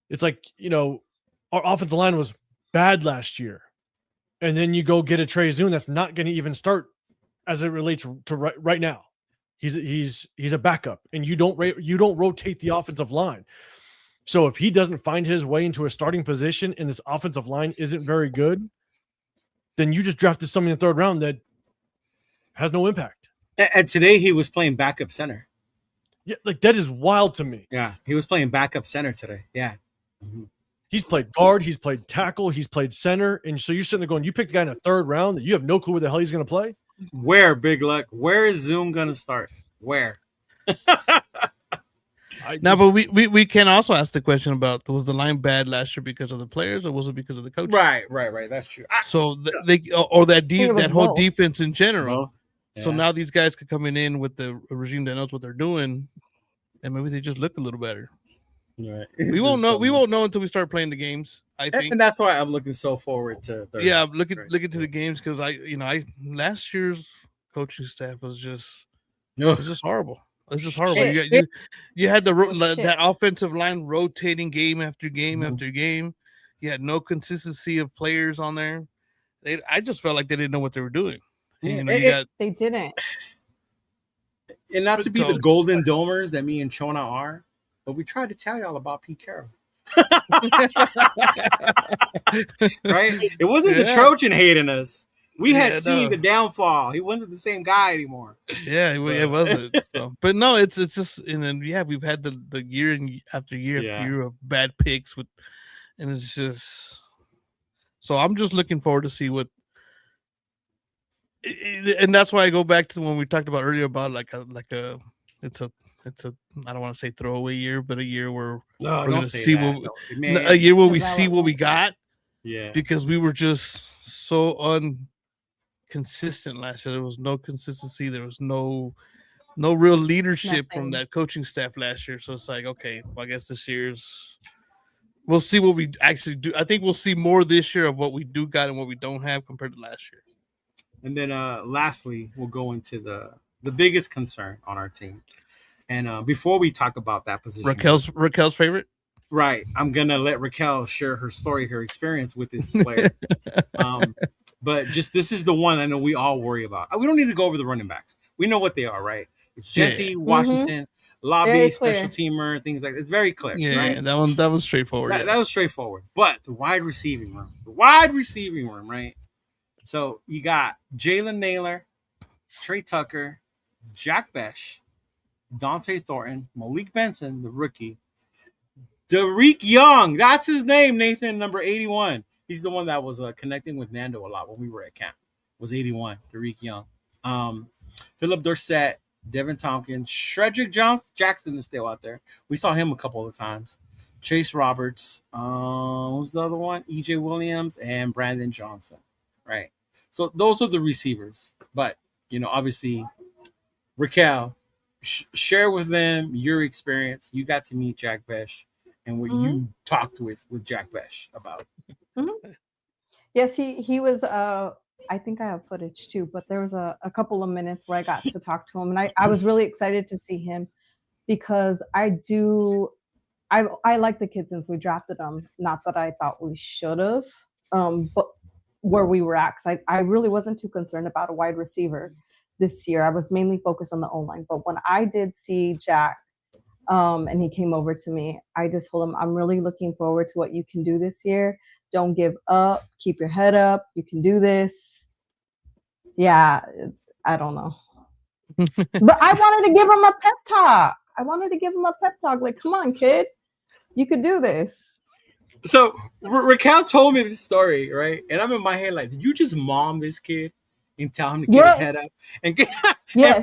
[SPEAKER 6] it's like, our offensive line was bad last year. And then you go get a Trey Zune that's not going to even start as it relates to right now. He's a backup, and you don't rotate the offensive line. So if he doesn't find his way into a starting position and this offensive line isn't very good, then you just drafted someone in the 3rd round that has no impact.
[SPEAKER 4] And today he was playing backup center.
[SPEAKER 6] Yeah, like that is wild to me.
[SPEAKER 4] Yeah, he was playing backup center today. Yeah.
[SPEAKER 6] He's played guard, he's played tackle, he's played center. And so you're sitting there going, you picked a guy in the 3rd round that you have no clue where the hell he's going to play?
[SPEAKER 4] Where, Big Luck? Where is Zoom going to start? Where?
[SPEAKER 8] But we can also ask the question about, was the line bad last year because of the players or was it because of the coach?
[SPEAKER 4] Right. That's true.
[SPEAKER 8] So that whole defense in general. So now these guys could come in with the regime that knows what they're doing, and maybe they just look a little better.
[SPEAKER 4] Right.
[SPEAKER 8] We won't know. We won't know until we start playing the games. I think,
[SPEAKER 4] and that's why I'm looking so forward to Thursday.
[SPEAKER 8] Yeah, looking to the games because last year's coaching staff was just horrible. It was just horrible. You had that offensive line rotating game after game after game. You had no consistency of players on there. I just felt like they didn't know what they were doing.
[SPEAKER 5] They didn't.
[SPEAKER 4] And not to be the golden domers that me and Chona are, but we tried to tell y'all about Pete Carroll. Right? It wasn't the Trojan hating us. We had seen the downfall. He wasn't the same guy anymore.
[SPEAKER 8] Yeah, it wasn't. So. But no, it's just, and then we've had the year and after year after year of bad picks and it's just. So I'm just looking forward to see what. And that's why I go back to when we talked about earlier about it's a I don't want to say throwaway year, but a year where we're going to see a year where we see what we got.
[SPEAKER 4] Yeah,
[SPEAKER 8] because we were just so inconsistent last year. There was no consistency. There was no real leadership from that coaching staff last year. So it's like, okay, well, I guess this year's we'll see what we actually do. I think we'll see more this year of what we do got and what we don't have compared to last year.
[SPEAKER 4] And then lastly, we'll go into the biggest concern on our team. And before we talk about that position,
[SPEAKER 8] Raquel's favorite.
[SPEAKER 4] right? I'm gonna let Raquel share her story, her experience with this player. But just this is the one I know we all worry about. We don't need to go over the running backs. We know what they are, right? It's Jetty, Washington, Lobby,
[SPEAKER 5] Very
[SPEAKER 4] special
[SPEAKER 5] clear.
[SPEAKER 4] teamer, things like that. It's very clear,
[SPEAKER 8] Yeah,
[SPEAKER 4] right?
[SPEAKER 8] that was straightforward.
[SPEAKER 4] That was straightforward. But the wide receiving room, right? So you got Jalen Naylor, Trey Tucker, Jack Besh, Dante Thornton, Malik Benson, the rookie, Derek Young. That's his name, Nathan, number 81. He's the one that was connecting with Nando a lot when we were at camp. Was 81, Derek Young. Philip Dorsett, Devin Tompkins, Shredrick Jackson is still out there. We saw him a couple of times. Chase Roberts, who's the other one? EJ Williams and Brandon Johnson, right? So those are the receivers. But, obviously, Raquel, share with them your experience. You got to meet Jack Besh and what you talked with Jack Besh about.
[SPEAKER 5] Mm-hmm. Yes, he was. I think I have footage too, but there was a couple of minutes where I got to talk to him, and I was really excited to see him because I like the kid since we drafted him. Not that I thought we should have, but where we were at, because I really wasn't too concerned about a wide receiver this year. I was mainly focused on the O-line. But when I did see Jack, and he came over to me, I just told him, I'm really looking forward to what you can do this year. Don't give up. Keep your head up. You can do this. Yeah, I don't know. But I wanted to give him a pep talk. Like, come on, kid. You could do this.
[SPEAKER 4] So Raquel told me this story, right? And I'm in my head like, did you just mom this kid and tell him to get his head up? And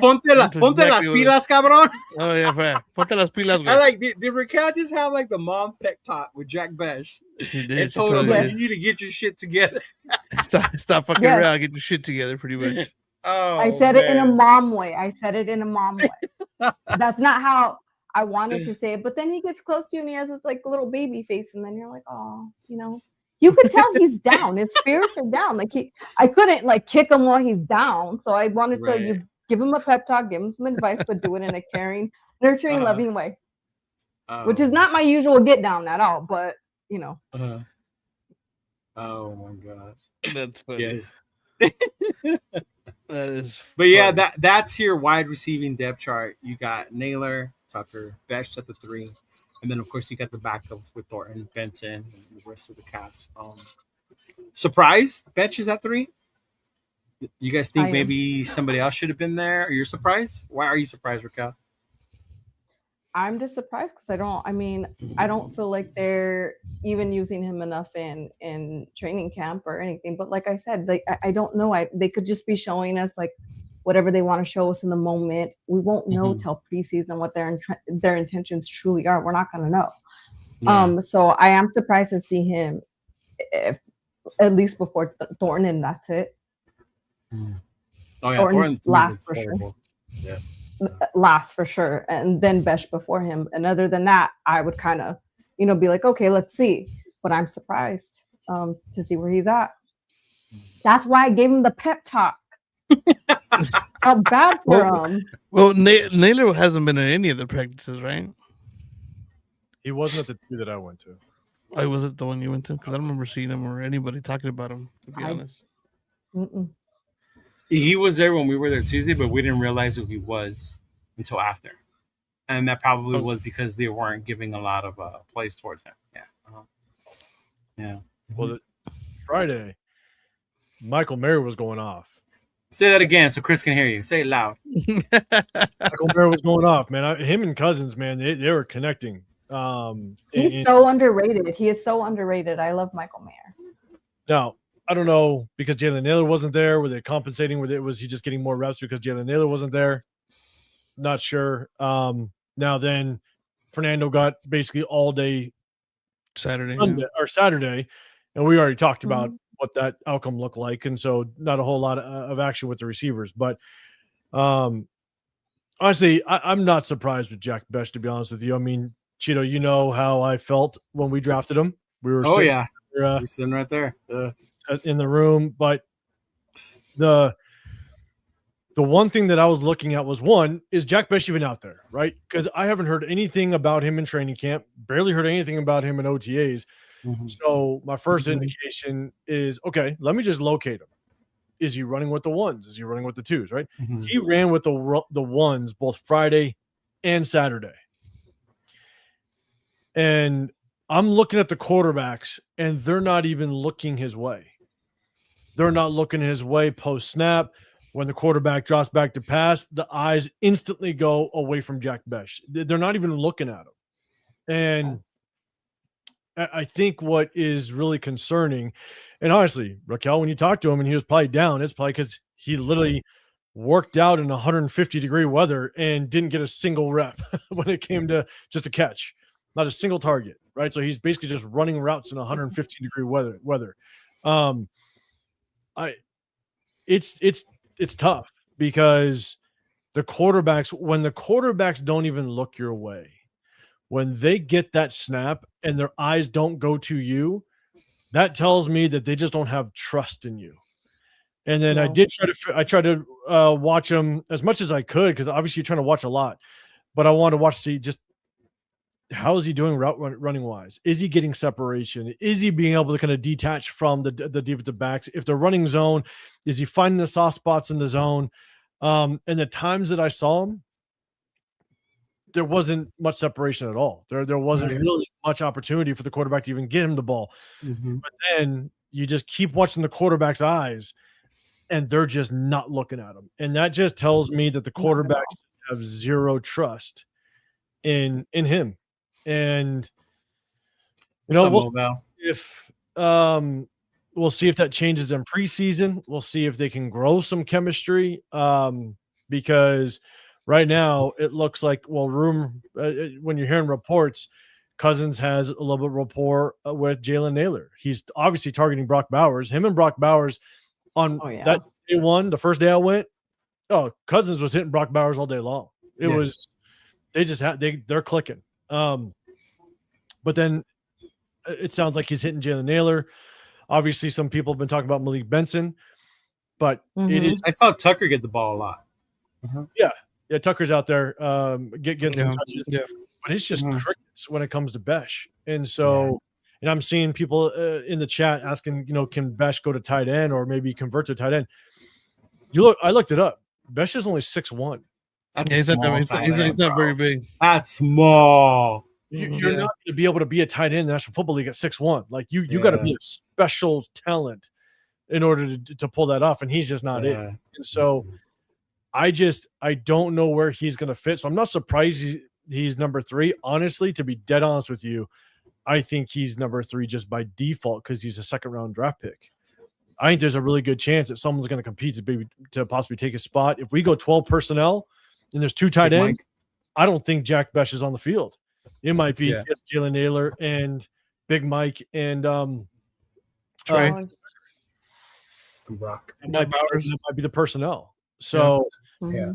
[SPEAKER 4] ponte las pilas, cabrón.
[SPEAKER 8] Oh, yeah, man. Ponte las pilas,
[SPEAKER 4] I like, did Raquel just have like the mom pep talk with Jack Besh?
[SPEAKER 8] She did.
[SPEAKER 4] And told him, like, you need to get your shit together.
[SPEAKER 8] Stop fucking around. Get your shit together, pretty much.
[SPEAKER 4] Oh,
[SPEAKER 5] I said it in a mom way. That's not how I wanted to say it. But then he gets close to you and he has this like little baby face. And then you're like, oh, you could tell he's down. His spirits are down. Like I couldn't like kick him while he's down. So I wanted to give him a pep talk, give him some advice, but do it in a caring, nurturing, loving way. Which is not my usual get down at all, but
[SPEAKER 4] Oh my gosh.
[SPEAKER 8] That's funny.
[SPEAKER 4] Yes.
[SPEAKER 8] That is
[SPEAKER 4] but yeah, that's your wide receiving depth chart. You got Naylor, Tucker, Besh at the 3. And then, of course, you got the backups with Thornton, Benton, and the rest of the cast. Surprised Besh is at 3? You guys think maybe somebody else should have been there? Are you surprised? Why are you surprised, Raquel?
[SPEAKER 5] I'm just surprised because I don't feel like they're even using him enough in training camp or anything. But like I said, like I don't know. They could just be showing us like whatever they want to show us in the moment. We won't know till preseason what their intentions truly are. We're not going to know. Yeah. So I am surprised to see him, at least before Thornton, and that's it.
[SPEAKER 4] Oh yeah,
[SPEAKER 5] Thornton's last for
[SPEAKER 4] horrible.
[SPEAKER 5] sure.
[SPEAKER 4] Yeah.
[SPEAKER 5] Last for sure, and then Besh before him. And other than that, I would kind of, be like, okay, let's see. But I'm surprised to see where he's at. That's why I gave him the pep talk. How bad for him.
[SPEAKER 8] Well, Naylor hasn't been in any of the practices, right?
[SPEAKER 6] He wasn't at the 2 that I went to.
[SPEAKER 8] Oh, was it the one you went to? Because I don't remember seeing him or anybody talking about him, to be honest.
[SPEAKER 4] He was there when we were there Tuesday, but we didn't realize who he was until after. And that probably was because they weren't giving a lot of plays towards him. Yeah. Yeah.
[SPEAKER 6] Well, Friday, Michael Mayer was going off.
[SPEAKER 4] Say that again so Chris can hear you. Say it loud.
[SPEAKER 6] Michael Mayer was going off, man. Him and Cousins, man, they were connecting.
[SPEAKER 5] He's so underrated. He is so underrated. I love Michael Mayer.
[SPEAKER 6] Now, I don't know, because Jalen Naylor wasn't there. Were they compensating with it? Was he just getting more reps because Jalen Naylor wasn't there? Not sure. Now then, Fernando got basically all day Saturday, and we already talked about what that outcome looked like, and so not a whole lot of action with the receivers. But honestly, I'm not surprised with Jack Besh, to be honest with you. I mean, Chido, you know how I felt when we drafted him. We were
[SPEAKER 4] we're sitting right there.
[SPEAKER 6] In the room, but the The one thing that I was looking at was, one, is Jack Bech even out there, right? Because I haven't heard anything about him in training camp, barely heard anything about him in OTAs. So my first indication is, okay, let me just locate him. Is he running with the ones? Is he running with the twos, right? He ran with the ones both Friday and Saturday. And I'm looking at the quarterbacks, and they're not even looking his way. They're not looking his way post-snap. When the quarterback drops back to pass, the eyes instantly go away from Jack Bech. They're not even looking at him. And I think what is really concerning, and honestly, Raquel, when you talk to him and he was probably down, it's probably because he literally worked out in 150-degree weather and didn't get a single rep when it came to just a catch, not a single target, right? So he's basically just running routes in 150-degree weather. It's tough because when the quarterbacks don't even look your way, when they get that snap and their eyes don't go to you, that tells me that they just don't have trust in you. And then I tried to watch him as much as I could, because obviously you're trying to watch a lot, but I wanted to see just how is he doing running wise? Is he getting separation? Is he being able to kind of detach from the defensive backs? If they're running zone, is he finding the soft spots in the zone? And the times that I saw him, there wasn't much separation at all. There wasn't really much opportunity for the quarterback to even get him the ball. But then you just keep watching the quarterback's eyes, and they're just not looking at him. And that just tells me that the quarterbacks have zero trust in him. And we'll see if that changes in preseason. We'll see if they can grow some chemistry, because right now it looks like, when you're hearing reports, Cousins has a little bit of rapport with Jalen Naylor. He's obviously targeting Brock Bowers. Him and Brock Bowers on that day one, the first day I went, Cousins was hitting Brock Bowers all day long. It was, they're clicking. But then it sounds like he's hitting Jalen Naylor. Obviously, some people have been talking about Malik Benson, but it is.
[SPEAKER 4] I saw Tucker get the ball a lot.
[SPEAKER 6] Yeah, Tucker's out there getting some touches. Yeah. But it's just crickets when it comes to Bech. And so, and I'm seeing people in the chat asking, can Bech go to tight end or maybe convert to tight end? I looked it up. Bech is only 6'1".
[SPEAKER 8] He's not very big.
[SPEAKER 4] That's small.
[SPEAKER 6] You're not going to be able to be a tight end in the National Football League at 6'1". Like you got to be a special talent in order to pull that off, and he's just not it. And so I don't know where he's going to fit. So I'm not surprised he's number 3. Honestly, to be dead honest with you, I think he's number 3 just by default because he's a second-round draft pick. I think there's a really good chance that someone's going to compete to possibly take his spot. If we go 12 personnel and there's 2 tight ends, I don't think Jack Bech is on the field. It might be just Jalen Naylor and Big Mike and Trey.
[SPEAKER 4] Brock.
[SPEAKER 6] It might be the personnel. So, I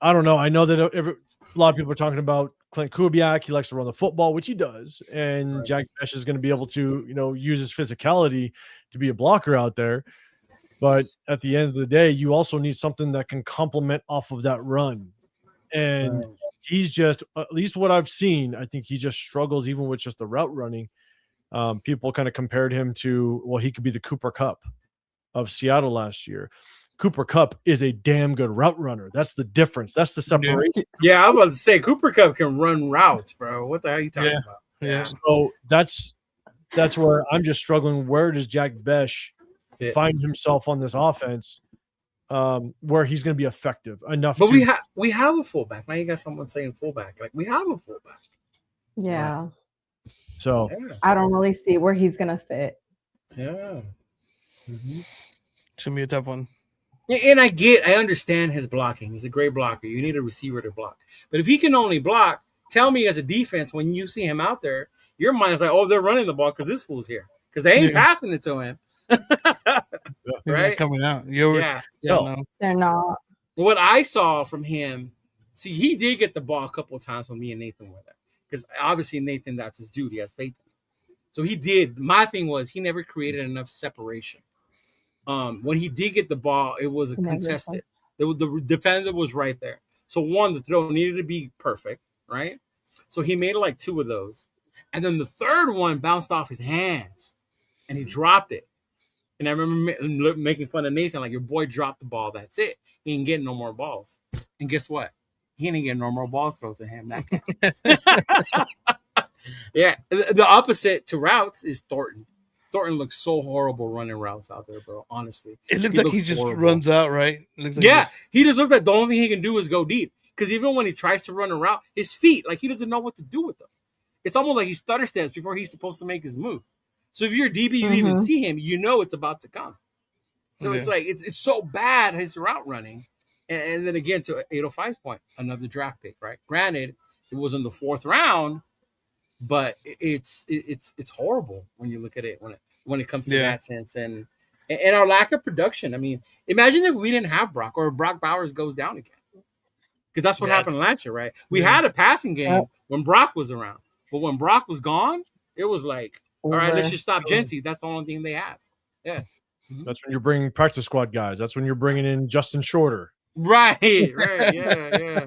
[SPEAKER 6] don't know. I know that a lot of people are talking about Clint Kubiak. He likes to run the football, which he does. And Jack Bech is going to be able to, use his physicality to be a blocker out there. But at the end of the day, you also need something that can complement off of that run. And he's just, at least what I've seen, I think he just struggles even with just the route running. People kind of compared him to, he could be the Cooper Kupp of Seattle last year. Cooper Kupp is a damn good route runner. That's the difference. That's the separation.
[SPEAKER 4] Yeah, I'm about to say Cooper Kupp can run routes, bro. What the hell are you talking about?
[SPEAKER 8] Yeah.
[SPEAKER 6] So that's where I'm just struggling. Where does Jack Bech find himself on this offense, where he's going to be effective enough?
[SPEAKER 4] But we have a fullback. Now you got someone saying fullback. Like, we have a fullback.
[SPEAKER 5] Yeah.
[SPEAKER 6] So
[SPEAKER 5] I don't really see where he's going to fit.
[SPEAKER 4] Yeah.
[SPEAKER 8] It's going to be a tough one.
[SPEAKER 4] And I understand his blocking. He's a great blocker. You need a receiver to block. But if he can only block, tell me as a defense, when you see him out there, your mind's like, they're running the ball because this fool's here. Because they ain't passing it to him. Right?
[SPEAKER 8] Coming out.
[SPEAKER 5] They're not.
[SPEAKER 4] What I saw from him, see, he did get the ball a couple of times when me and Nathan were there. Because obviously Nathan, that's his dude. He has faith in him. So he did. My thing was he never created enough separation when he did get the ball, it was a contested. The defender was right there. So one, the throw needed to be perfect, right? So he made like 2 of those. And then the third one bounced off his hands and he dropped it. And I remember making fun of Nathan, like, your boy dropped the ball. That's it. He ain't getting no more balls. And guess what? He didn't get no more balls thrown to him. That yeah. The opposite to routes is Thornton. Thornton looks so horrible running routes out there, bro. Honestly.
[SPEAKER 8] It looks like he just runs out, right? It looks like
[SPEAKER 4] he just looks like the only thing he can do is go deep. Because even when he tries to run a route, his feet, like, he doesn't know what to do with them. It's almost like he stutter steps before he's supposed to make his move. So if you're a DB, you even see him, you know it's about to come. So it's like it's so bad, his route running. And then again, to 805's point, another draft pick, right? Granted, it was in the 4th round, but it's horrible when you look at it when it comes to that sense and our lack of production. I mean, imagine if we didn't have Brock or Brock Bowers goes down again, because that's what happened last year, right? We had a passing game when Brock was around, but when Brock was gone, it was like, all right, let's just stop Genty. That's the only thing they have. Yeah,
[SPEAKER 6] that's when you're bringing practice squad guys. That's when you're bringing in Justin Shorter.
[SPEAKER 4] Right, yeah.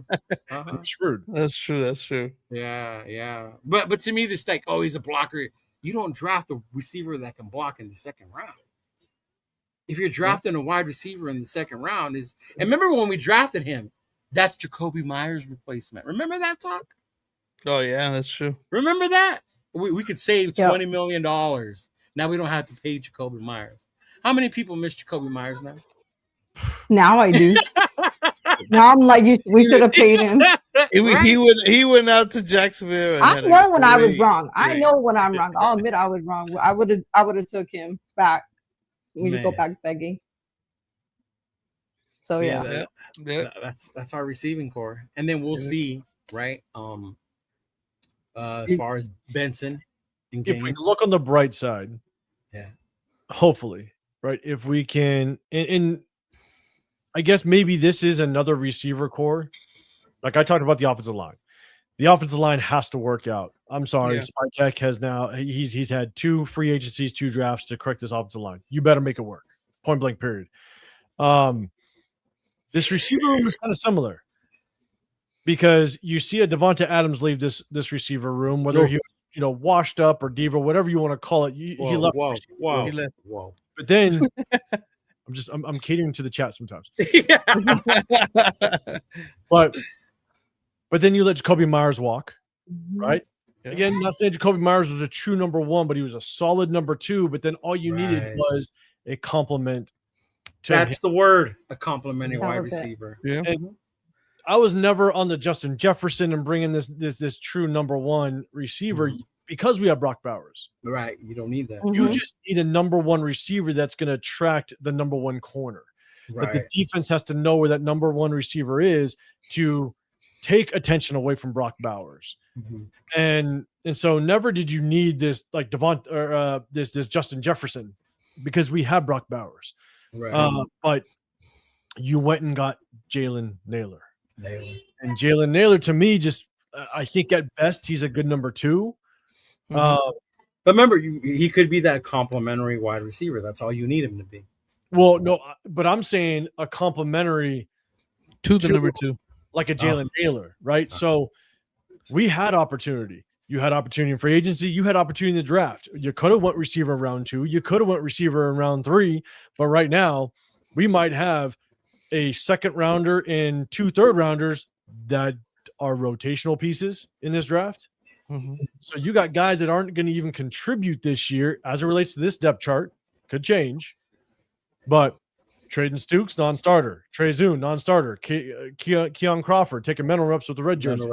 [SPEAKER 6] I'm screwed.
[SPEAKER 8] That's true.
[SPEAKER 4] Yeah. But to me, this like, he's a blocker. You don't draft a receiver that can block in the 2nd round. If you're drafting a wide receiver in the 2nd round, and remember when we drafted him, that's Jacoby Myers' replacement. Remember that talk?
[SPEAKER 8] Oh yeah, that's true.
[SPEAKER 4] Remember that? We could save $20 million. Now we don't have to pay Jacoby Myers. How many people miss Jacoby Myers now?
[SPEAKER 5] Now I do. Now I'm like, we should have paid him.
[SPEAKER 8] He went out to Jacksonville. And
[SPEAKER 5] I know when I was wrong. I know when I'm wrong. I'll admit I was wrong. I would have took him back. We need to go back begging. So
[SPEAKER 4] that's our receiving core, and then we'll see, right? As far as Benson, and
[SPEAKER 6] if we look on the bright side, hopefully, right? If we can, and I guess maybe this is another receiver core. Like I talked about the offensive line. The offensive line has to work out. I'm sorry. Spytek has now he's had 2 free agencies, 2 drafts to correct this offensive line. You better make it work. Point blank period. This receiver room is kind of similar because you see a Devonta Adams leave this receiver room, whether he washed up or diva, whatever you want to call it. He left. Whoa. But then I'm catering to the chat sometimes. But then you let Jacoby Myers walk, right? Yeah. Again, not saying Jacoby Myers was a true number 1, but he was a solid number 2. But then all you needed was a compliment.
[SPEAKER 4] That's the word, a complimentary wide receiver.
[SPEAKER 6] Yeah. And I was never on the Justin Jefferson and bringing this true number 1 receiver because we have Brock Bowers.
[SPEAKER 4] Right. You don't need that.
[SPEAKER 6] You just need a number 1 receiver that's going to attract the number 1 corner. Right. But the defense has to know where that number 1 receiver is to take attention away from Brock Bowers. And so never did you need this like Devonta or this Justin Jefferson because we have Brock Bowers. Right. But you went and got Jalen Naylor. And Jalen Naylor, to me, just I think at best he's a good number 2.
[SPEAKER 4] But remember, he could be that complimentary wide receiver. That's all you need him to be.
[SPEAKER 6] Well, no, but I'm saying a complimentary
[SPEAKER 8] to the number 2,
[SPEAKER 6] like a Jalen Naylor, right? So we had opportunity. You had opportunity in free agency. You had opportunity in the draft. You could have went receiver in round 2. You could have went receiver in round 3. But right now, we might have a 2nd rounder and 2 3rd rounders that are rotational pieces in this draft. So you got guys that aren't going to even contribute this year as it relates to this depth chart. Could change. But Traden Stukes, non-starter. Trey Zune, non-starter. Keon Crawford taking mental reps with the red jersey.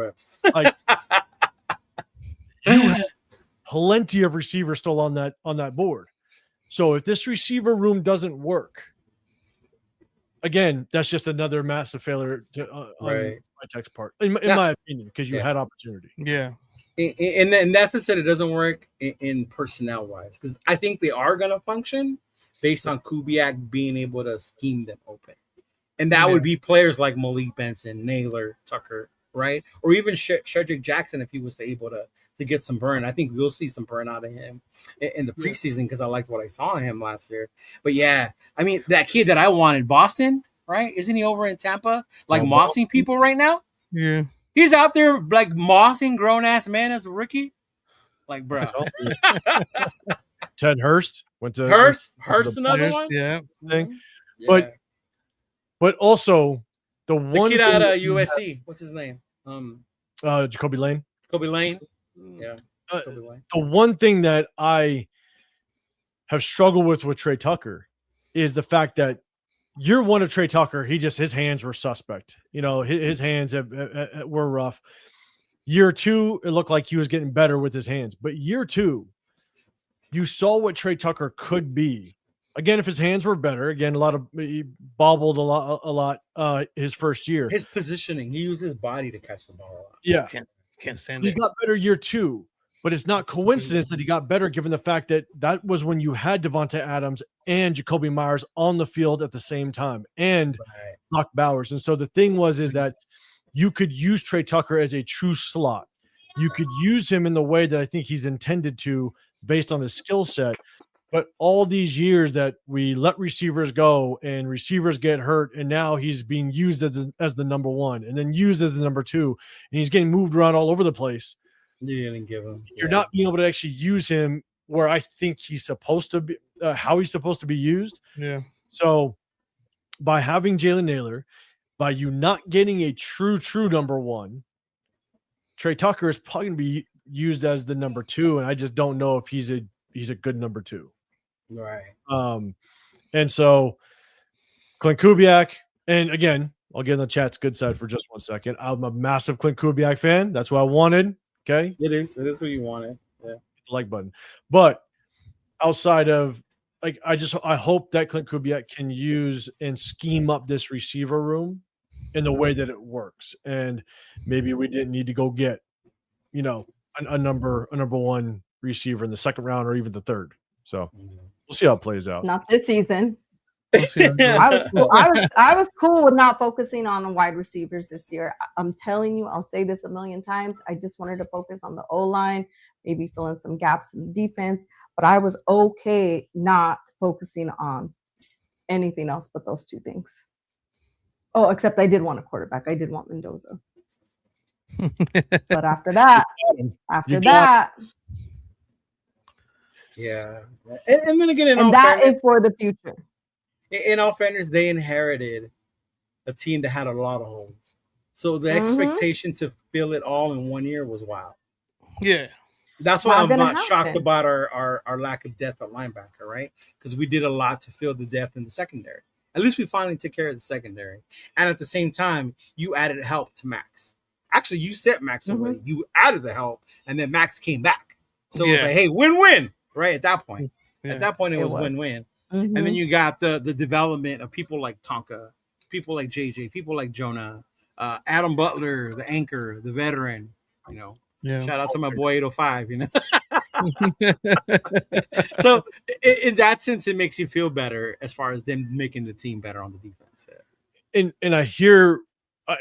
[SPEAKER 6] Like, you have plenty of receivers still on that board. So if this receiver room doesn't work, again, that's just another massive failure on my text part, in my opinion, because you had opportunity.
[SPEAKER 8] Yeah.
[SPEAKER 4] And that's the said it doesn't work in personnel wise, because I think they are going to function based on Kubiak being able to scheme them open. And that would be players like Malik Benson, Naylor, Tucker, right? Or even Shedrick Jackson if he was able to to get some burn. I think we'll see some burn out of him in the preseason because I liked what I saw in him last year. But yeah, I mean, that kid that I wanted, Boston, right? Isn't he over in Tampa, like mossing people right now?
[SPEAKER 8] Yeah.
[SPEAKER 4] He's out there like mossing grown ass man as a rookie. Like, bro.
[SPEAKER 6] Ted Hurst went to
[SPEAKER 4] Hurst, another one.
[SPEAKER 8] Yeah.
[SPEAKER 6] Thing.
[SPEAKER 4] Yeah.
[SPEAKER 6] But also the one
[SPEAKER 4] kid out of USC, what's his name?
[SPEAKER 6] Jacoby Lane.
[SPEAKER 4] Kobe Lane. Yeah. Kobe Lane.
[SPEAKER 6] The one thing that I have struggled with Trey Tucker is the fact that year one of Trey Tucker, his hands were suspect. You know, his hands were rough. Year two, it looked like he was getting better with his hands. But year two, you saw what Trey Tucker could be. Again, if his hands were better, again, he bobbled a lot his first year.
[SPEAKER 4] His positioning, he used his body to catch the ball a lot.
[SPEAKER 6] Yeah.
[SPEAKER 8] Can't stand
[SPEAKER 6] He
[SPEAKER 8] it.
[SPEAKER 6] got better year two, but it's not coincidence that he got better given the fact that was when you had Devonta Adams and Jacoby Myers on the field at the same time and Brock Bowers. And so the thing is that you could use Trey Tucker as a true slot. You could use him in the way that I think he's intended to based on his skill set. But all these years that we let receivers go and receivers get hurt, and now he's being used as the number one and then used as the number two, and he's getting moved around all over the place.
[SPEAKER 4] You didn't give him.
[SPEAKER 6] You're not being able to actually use him where I think he's supposed to be, how he's supposed to be used.
[SPEAKER 8] Yeah.
[SPEAKER 6] So by having Jalen Naylor, by you not getting a true number one, Trey Tucker is probably going to be used as the number two, and I just don't know if he's a good number two.
[SPEAKER 4] Right.
[SPEAKER 6] And so Clint Kubiak, and again, I'll get in the chat's good side for just 1 second. I'm a massive Clint Kubiak fan. That's what I wanted. Okay.
[SPEAKER 4] It is what you wanted. Yeah.
[SPEAKER 6] The like button. But outside of I hope that Clint Kubiak can use and scheme up this receiver room in the way that it works. And maybe we didn't need to go get, a number one receiver in the second round or even the third. So we'll see how it plays out.
[SPEAKER 5] Not this season. I was cool with not focusing on wide receivers this year. I'm telling you, I'll say this a million times. I just wanted to focus on the O-line, maybe fill in some gaps in the defense, but I was okay not focusing on anything else but those two things. Oh, except I did want a quarterback. I did want Mendoza. But after that,
[SPEAKER 4] yeah. And then again,
[SPEAKER 5] is for the future.
[SPEAKER 4] In all fairness, they inherited a team that had a lot of holes. So the expectation to fill it all in 1 year was wild.
[SPEAKER 8] Yeah.
[SPEAKER 4] That's why I'm not shocked about our lack of depth at linebacker, right? Because we did a lot to fill the depth in the secondary. At least we finally took care of the secondary. And at the same time, you added help to Max. Actually, you set Max away. You added the help, and then Max came back. So it was like, hey, win-win, right? At that point. Yeah. At that point, it was win-win. And then you got the development of people like Tonka, people like JJ, people like Jonah, Adam Butler, the anchor, the veteran,
[SPEAKER 8] Yeah.
[SPEAKER 4] Shout out to my boy 805, So in that sense, it makes you feel better as far as them making the team better on the defense.
[SPEAKER 6] And I hear,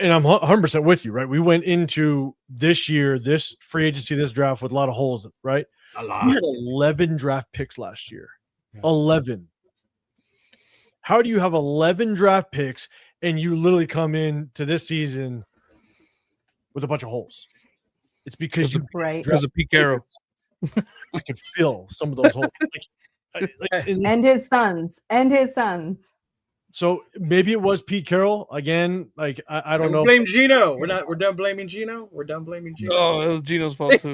[SPEAKER 6] and I'm 100% with you, right? We went into this year, this free agency, this draft with a lot of holes, right?
[SPEAKER 4] A lot.
[SPEAKER 6] We had 11 draft picks last year. 11. How do you have 11 draft picks and you literally come into this season with a bunch of holes? It's because
[SPEAKER 8] there's a Pete Carroll.
[SPEAKER 6] I could fill some of those holes.
[SPEAKER 5] And his sons.
[SPEAKER 6] So maybe it was Pete Carroll again. I don't know.
[SPEAKER 4] Blame Gino. We're done blaming Gino.
[SPEAKER 8] Oh, it was Gino's fault too.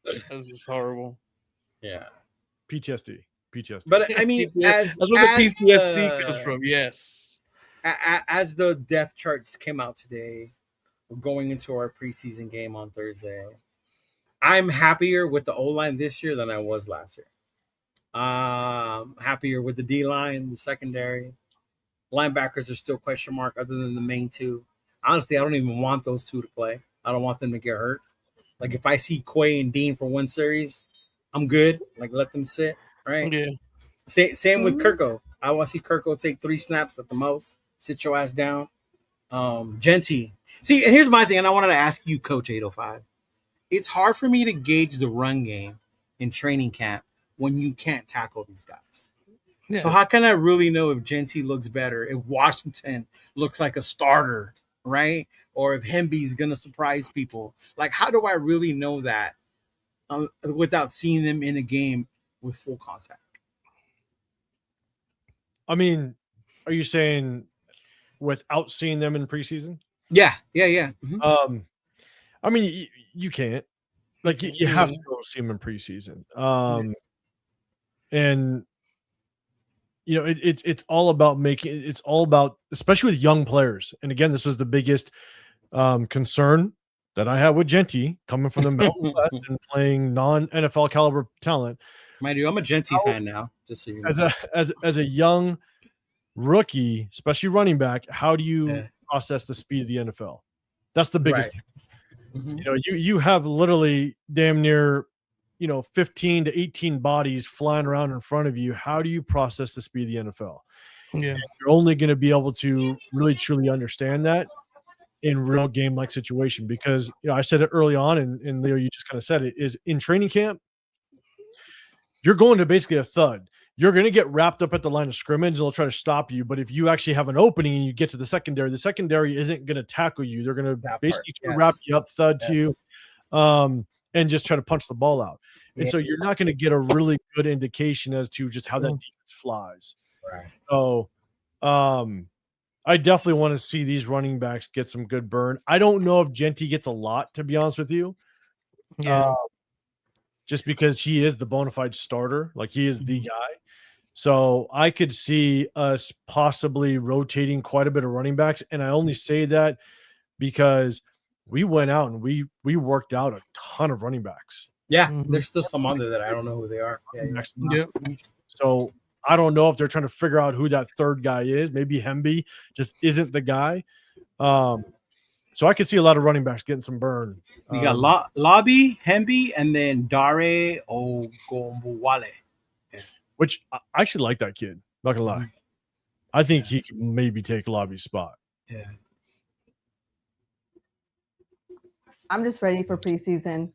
[SPEAKER 8] That's just horrible.
[SPEAKER 6] Yeah. PTSD.
[SPEAKER 4] But I mean,
[SPEAKER 8] that's where the PTSD comes from. Yes.
[SPEAKER 4] As the depth charts came out today, we're going into our preseason game on Thursday. I'm happier with the O-line this year than I was last year. Happier with the D-line, the secondary. Linebackers are still question mark other than the main two. Honestly, I don't even want those two to play. I don't want them to get hurt. Like, if I see Quay and Dean for one series, I'm good. Like, let them sit, right?
[SPEAKER 8] Yeah.
[SPEAKER 4] Same with Kirko. I want to see Kirko take 3 snaps at the most. Sit your ass down. Genty. See, and here's my thing, and I wanted to ask you, Coach 805. It's hard for me to gauge the run game in training camp when you can't tackle these guys.
[SPEAKER 8] Yeah.
[SPEAKER 4] So how can I really know if Genty looks better, if Washington looks like a starter, right? Or if Hemby's going to surprise people? Like, how do I really know that without seeing them in a game with full contact?
[SPEAKER 6] I mean, are you saying without seeing them in preseason?
[SPEAKER 4] Yeah. Mm-hmm.
[SPEAKER 6] I mean, you can't. Like, you have to go see them in preseason. And you know, it's all about it's all about, especially with young players. And again, this was the biggest concern that I had with Genty coming from the Mountain West and playing non-NFL caliber talent.
[SPEAKER 4] Mind you, I'm a Genty fan now, just so you know.
[SPEAKER 6] As a young rookie, especially running back, how do you process the speed of the NFL? That's the biggest thing.
[SPEAKER 4] Mm-hmm.
[SPEAKER 6] You know, you have literally damn near, 15 to 18 bodies flying around in front of you. How do you process the speed of the NFL?
[SPEAKER 8] Yeah.
[SPEAKER 6] And you're only going to be able to really truly understand that in real game-like situation, because I said it early on, and Leo, you just kind of said it, is in training camp, you're going to basically a thud. You're going to get wrapped up at the line of scrimmage. They'll try to stop you. But if you actually have an opening and you get to the secondary isn't going to tackle you. They're going to basically wrap you up, thud to you, and just try to punch the ball out. And so you're not going to get a really good indication as to just how that defense flies.
[SPEAKER 4] Right.
[SPEAKER 6] So I definitely want to see these running backs get some good burn. I don't know if Genty gets a lot, to be honest with you.
[SPEAKER 8] Yeah.
[SPEAKER 6] Just because he is the bona fide starter. Like, he is the guy. So I could see us possibly rotating quite a bit of running backs. And I only say that because we went out and we worked out a ton of running backs.
[SPEAKER 4] Yeah, there's still some on there that I don't know who they are.
[SPEAKER 8] Yeah.
[SPEAKER 6] So I don't know if they're trying to figure out who that third guy is. Maybe Hemby just isn't the guy. So I could see a lot of running backs getting some burn.
[SPEAKER 4] You got Lobby, Hemby, and then Dare Ogumbuwale.
[SPEAKER 6] Which I actually like that kid. Not gonna lie. I think he could maybe take Lobby's spot.
[SPEAKER 4] Yeah.
[SPEAKER 5] I'm just ready for preseason.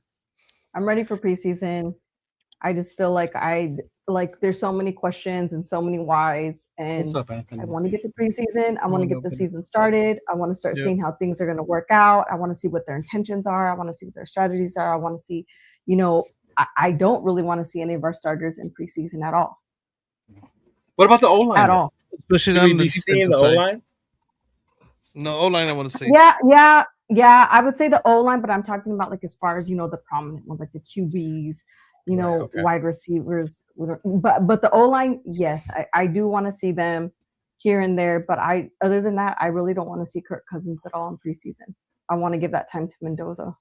[SPEAKER 5] I'm ready for preseason. I just feel like there's so many questions and so many whys. And
[SPEAKER 4] What's up, Anthony?
[SPEAKER 5] I want to get to preseason. I want to get the season started. I want to start seeing how things are going to work out. I want to see what their intentions are. I want to see what their strategies are. I want to see, I don't really want to see any of our starters in preseason at all.
[SPEAKER 4] What about the O-line?
[SPEAKER 5] At all.
[SPEAKER 8] Especially
[SPEAKER 4] Will
[SPEAKER 8] on
[SPEAKER 4] you
[SPEAKER 8] the
[SPEAKER 4] be seeing the
[SPEAKER 8] defensive side.
[SPEAKER 4] O-line?
[SPEAKER 8] No, O-line I want to see.
[SPEAKER 5] Yeah. I would say the O-line, but I'm talking about like as far as, the prominent ones, like the QBs, wide receivers. But the O-line, yes, I do want to see them here and there. But other than that, I really don't want to see Kirk Cousins at all in preseason. I want to give that time to Mendoza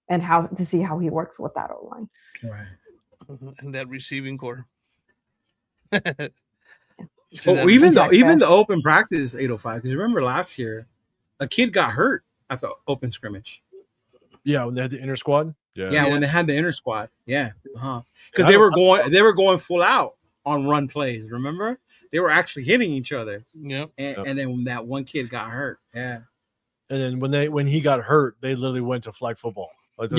[SPEAKER 5] and to see how he works with that O-line.
[SPEAKER 4] Right.
[SPEAKER 8] And that receiving core.
[SPEAKER 4] Even the open practice 805, because remember last year a kid got hurt at the open scrimmage.
[SPEAKER 6] Yeah, when they had the inter squad.
[SPEAKER 4] Yeah, when they had the inter squad. Yeah. Because they were going full out on run plays, remember? They were actually hitting each other.
[SPEAKER 8] Yeah.
[SPEAKER 4] And then that one kid got hurt. Yeah.
[SPEAKER 6] And then when he got hurt, they literally went to flag football. Like,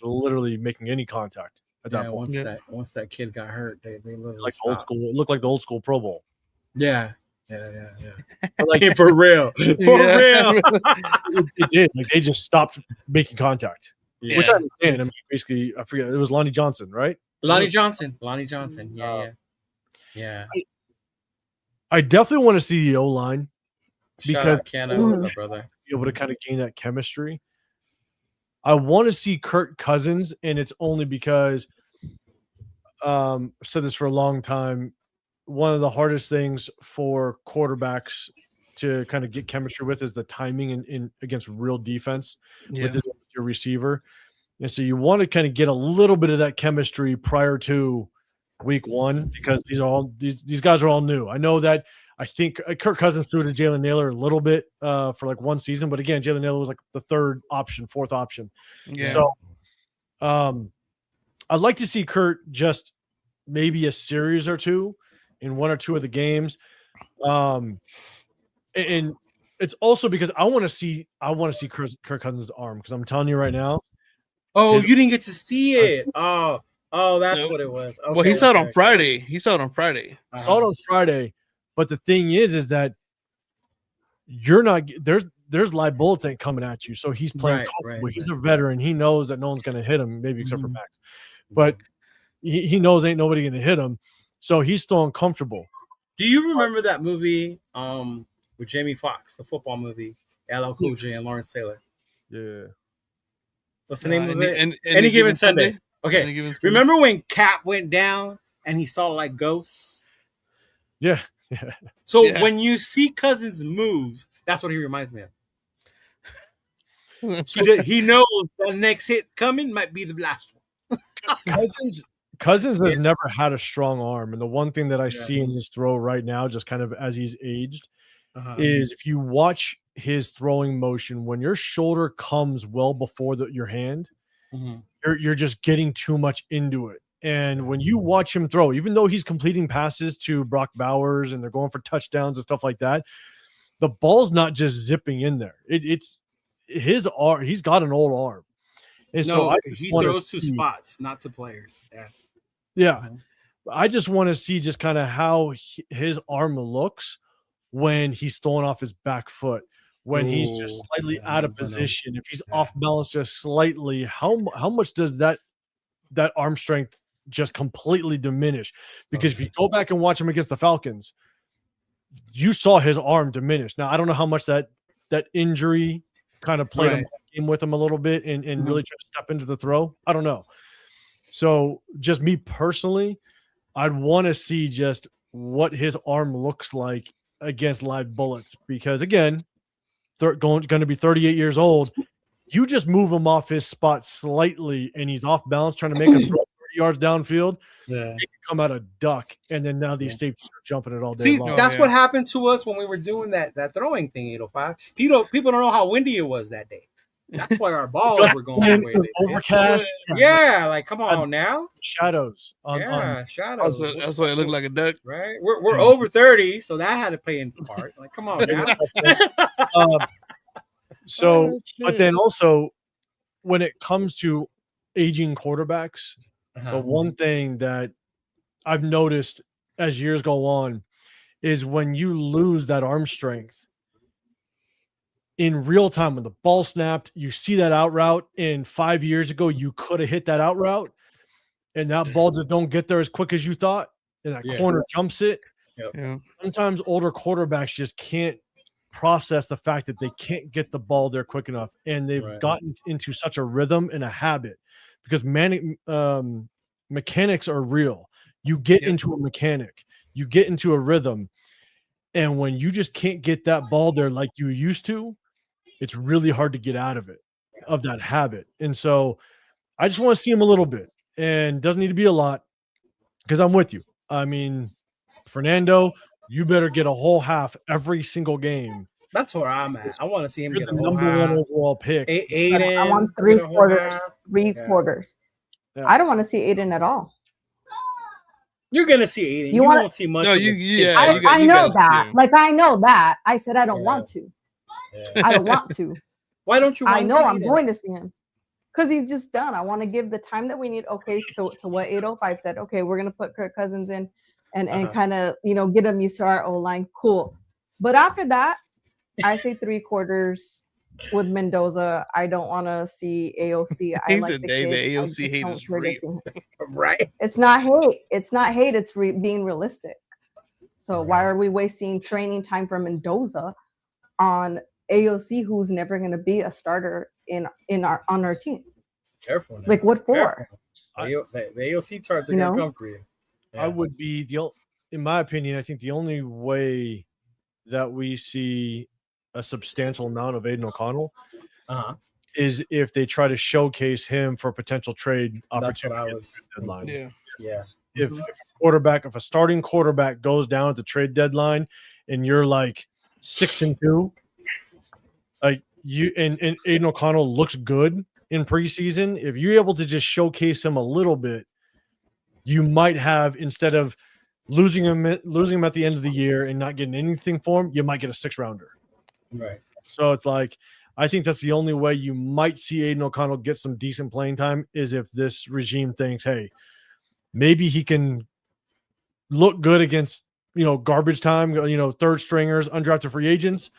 [SPEAKER 6] literally making any contact at that point.
[SPEAKER 4] Once that kid got hurt, they literally
[SPEAKER 6] like
[SPEAKER 4] stopped.
[SPEAKER 6] it looked like the old school Pro Bowl.
[SPEAKER 4] Yeah. Like for real. Real.
[SPEAKER 6] It did. Like, they just stopped making contact.
[SPEAKER 8] Yeah.
[SPEAKER 6] Which I understand. I mean, basically, I forget, it was Lonnie Johnson, right?
[SPEAKER 4] Lonnie Johnson. Yeah.
[SPEAKER 6] I definitely want to see the O-line
[SPEAKER 4] because what's up, brother?
[SPEAKER 6] Be able to kind of gain that chemistry. I want to see Kirk Cousins, and it's only because I've said this for a long time. One of the hardest things for quarterbacks to kind of get chemistry with is the timing in against real defense with your receiver. And so you want to kind of get a little bit of that chemistry prior to week one, because these guys are all new. I know that I think Kirk Cousins threw to Jalen Naylor a little bit for like one season, but again, Jalen Naylor was like the fourth option.
[SPEAKER 8] Yeah.
[SPEAKER 6] So I'd like to see Kurt just maybe a series or two in one or two of the games. And it's also because I want to see Kirk Cousins' arm, because I'm telling you right now.
[SPEAKER 4] Oh, you didn't get to see it. Oh, that's what it was. Okay,
[SPEAKER 8] Well, he saw it on Friday. He saw it on Friday.
[SPEAKER 6] I saw it on Friday, but the thing is that you're not there's live bullets ain't coming at you, so he's playing comfortable. He's a veteran. He knows that no one's going to hit him, maybe except for Max, but he knows ain't nobody going to hit him, so he's still uncomfortable.
[SPEAKER 4] Do you remember that movie with Jamie Foxx, the football movie, LL Cool J and Lawrence Taylor?
[SPEAKER 6] Yeah.
[SPEAKER 4] What's the name of it? Any Given Sunday. Okay. Remember when Cap went down and he saw like ghosts?
[SPEAKER 6] Yeah.
[SPEAKER 4] So when you see Cousins move, that's what he reminds me of. He knows the next hit coming might be the last one.
[SPEAKER 6] Cousins has never had a strong arm, and the one thing that I see in his throw right now, just kind of as he's aged, is if you watch his throwing motion, when your shoulder comes well before your hand, you're just getting too much into it. And when you watch him throw, even though he's completing passes to Brock Bowers and they're going for touchdowns and stuff like that, the ball's not just zipping in there. It's his arm. He's got an old arm. And so
[SPEAKER 4] he throws to spots, not to players.
[SPEAKER 6] Yeah. I just want to see just kind of how his arm looks when he's throwing off his back foot, when he's just slightly out of position, if he's off balance just slightly, how much does that arm strength just completely diminish? Because if you go back and watch him against the Falcons, you saw his arm diminish. Now, I don't know how much that injury kind of played him with him a little bit and really try to step into the throw. I don't know. So just me personally, I'd want to see just what his arm looks like against live bullets, because again, going to be 38 years old. You just move him off his spot slightly and he's off balance trying to make a throw 30 yards downfield. Yeah, he can come out a duck, and then now these safeties are jumping it all day long.
[SPEAKER 4] That's what happened to us when we were doing that throwing thing, 805. People don't know how windy it was that day. That's why our balls were going away.
[SPEAKER 6] Overcast.
[SPEAKER 4] Yeah, like come on now.
[SPEAKER 6] Shadows.
[SPEAKER 4] Shadows.
[SPEAKER 8] That's why it looked like a duck.
[SPEAKER 4] Right. We're over 30, so that had to play in part. Like, come on now.
[SPEAKER 6] But then also, when it comes to aging quarterbacks, the one thing that I've noticed as years go on is when you lose that arm strength in real time, when the ball snapped, you see that out route, and 5 years ago you could have hit that out route, and that ball just don't get there as quick as you thought, and that corner jumps it. Sometimes older quarterbacks just can't process the fact that they can't get the ball there quick enough, and they've gotten into such a rhythm and a habit, because mechanics are real. You get into a mechanic, you get into a rhythm, and when you just can't get that ball there like you used to, it's really hard to get out of it, of that habit. And so I just want to see him a little bit, and doesn't need to be a lot, because I'm with you. I mean, Fernando, you better get a whole half every single game.
[SPEAKER 4] That's where I'm at. I want to see him get a
[SPEAKER 6] number one overall pick.
[SPEAKER 5] Aiden, I want 3 quarters. 3 quarters. Yeah. I don't want to see Aiden at all.
[SPEAKER 4] You're gonna see Aiden. You won't see much.
[SPEAKER 8] No,
[SPEAKER 5] I know that. Like, I know that. I said I don't want to. Yeah. I don't want to.
[SPEAKER 4] Why don't you?
[SPEAKER 5] I know I'm going to see him because he's just done. I want to give the time that we need. Okay, so to what 805 said. Okay, we're gonna put Kirk Cousins in and kind of get him used to our O-line. Cool. But after that, I say 3 quarters with Mendoza. I don't want to see AOC. I like the
[SPEAKER 8] AOC hate is real.
[SPEAKER 4] Right.
[SPEAKER 5] It's not hate. It's not hate. It's being realistic. So why are we wasting training time for Mendoza on AOC, who's never going to be a starter on our team?
[SPEAKER 4] Careful. Now.
[SPEAKER 5] Like, what for?
[SPEAKER 4] The AOC tarts are going to come for you.
[SPEAKER 6] Yeah. I would be in my opinion, I think the only way that we see a substantial amount of Aiden O'Connell is if they try to showcase him for potential trade opportunity. That's what I was deadline.
[SPEAKER 4] Yeah.
[SPEAKER 6] If a starting quarterback goes down at the trade deadline and you're like 6-2, like you and Aiden O'Connell looks good in preseason, if you're able to just showcase him a little bit, you might have, instead of losing him at the end of the year and not getting anything for him, you might get a 6-rounder.
[SPEAKER 4] Right.
[SPEAKER 6] So it's like, I think that's the only way you might see Aiden O'Connell get some decent playing time is if this regime thinks, hey, maybe he can look good against, garbage time, third stringers, undrafted free agents,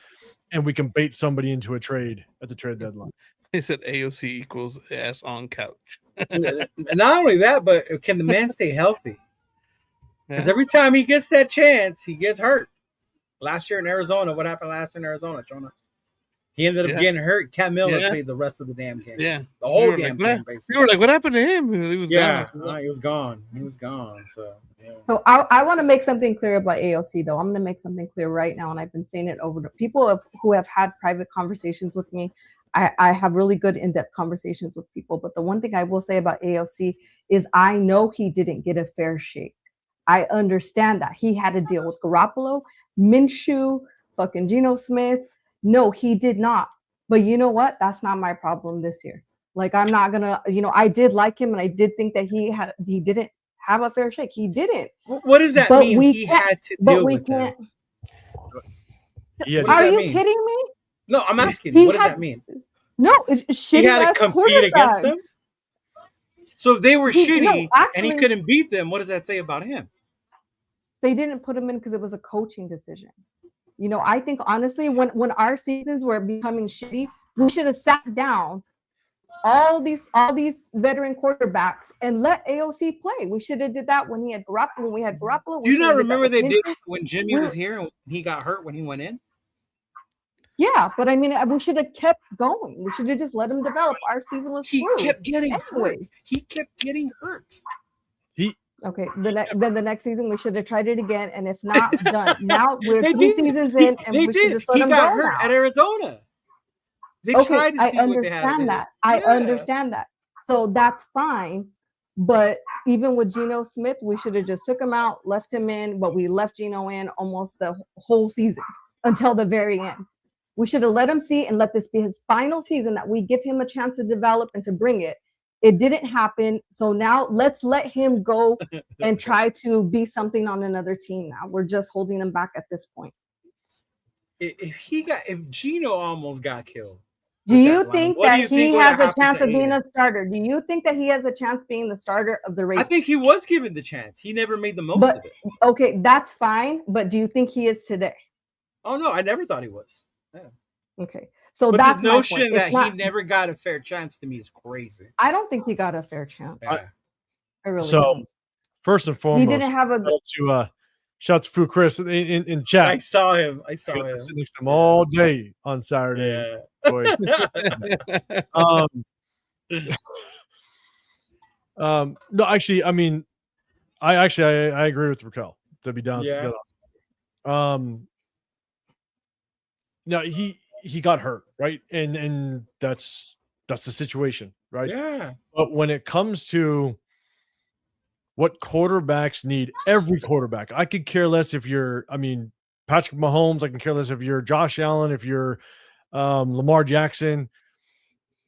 [SPEAKER 6] and we can bait somebody into a trade at the trade deadline.
[SPEAKER 8] He said AOC equals ass on couch.
[SPEAKER 4] Not only that, but can the man stay healthy? Because every time he gets that chance, he gets hurt. Last year in Arizona, what happened last year in Arizona, Chona? He ended up getting hurt. Cam Miller played the rest of the damn game.
[SPEAKER 8] Yeah.
[SPEAKER 4] The whole damn game, basically.
[SPEAKER 8] You were like, what happened to him? He was gone.
[SPEAKER 4] He was gone. He was gone. So, yeah.
[SPEAKER 5] So I want to make something clear about AOC, though. I'm going to make something clear right now, and I've been saying it over to people who have had private conversations with me. I have really good in-depth conversations with people. But the one thing I will say about AOC is I know he didn't get a fair shake. I understand that. He had to deal with Garoppolo, Minshew, fucking Geno Smith. No, he did not. But you know what? That's not my problem this year. Like, I'm not going to, I did like him, and I did think that he didn't have a fair shake. He didn't.
[SPEAKER 4] What does that mean? He had to deal with that.
[SPEAKER 5] Are you kidding me?
[SPEAKER 4] No, I'm asking you. What does that mean?
[SPEAKER 5] No, he had to compete against them.
[SPEAKER 4] So if they were shitty and he couldn't beat them, what does that say about him?
[SPEAKER 5] They didn't put him in because it was a coaching decision. I think honestly, when our seasons were becoming shitty, we should have sat down all these veteran quarterbacks and let AOC play. We should have did that when he had Garoppolo. When we had Garoppolo.
[SPEAKER 4] Do you not remember they did when Jimmy was here and he got hurt when he went in?
[SPEAKER 5] Yeah, but I mean, we should have kept going. We should have just let him develop. Our season was
[SPEAKER 4] He kept getting hurt. He kept getting hurt.
[SPEAKER 5] Okay, then the next season we should have tried it again, and if not, done. Now we're 3 seasons in, and we should just let him go. He got hurt
[SPEAKER 4] at Arizona. They tried to see what they had to do.
[SPEAKER 5] I understand that. So that's fine. But even with Geno Smith, we should have just took him out, left him in, but we left Geno in almost the whole season until the very end. We should have let him see and let this be his final season, that we give him a chance to develop and to bring it. It didn't happen. So now let's let him go and try to be something on another team now. We're just holding him back at this point.
[SPEAKER 4] If Geno almost got killed.
[SPEAKER 5] Do you think that he has a chance of being a starter? Do you think that he has a chance being the starter of the Raiders?
[SPEAKER 4] I think he was given the chance. He never made the most of it.
[SPEAKER 5] Okay, that's fine. But do you think he is today?
[SPEAKER 4] Oh, no, I never thought he was. Yeah.
[SPEAKER 5] Okay. So
[SPEAKER 4] but
[SPEAKER 5] that's
[SPEAKER 4] this notion that he never got a fair chance to me is crazy.
[SPEAKER 5] I don't think he got a fair chance.
[SPEAKER 4] Yeah.
[SPEAKER 5] I really don't.
[SPEAKER 6] First and foremost,
[SPEAKER 5] he didn't have a
[SPEAKER 6] shout out to Fu Chris in chat.
[SPEAKER 4] I saw him.
[SPEAKER 6] Sitting next to him all day on Saturday. Yeah. No, actually, I mean, I agree with Raquel. To be down.
[SPEAKER 4] Yeah.
[SPEAKER 6] No, he got hurt, right? And that's the situation, right?
[SPEAKER 4] Yeah.
[SPEAKER 6] But when it comes to what quarterbacks need, every quarterback, I could care less if you're, Patrick Mahomes, I can care less if you're Josh Allen, if you're Lamar Jackson.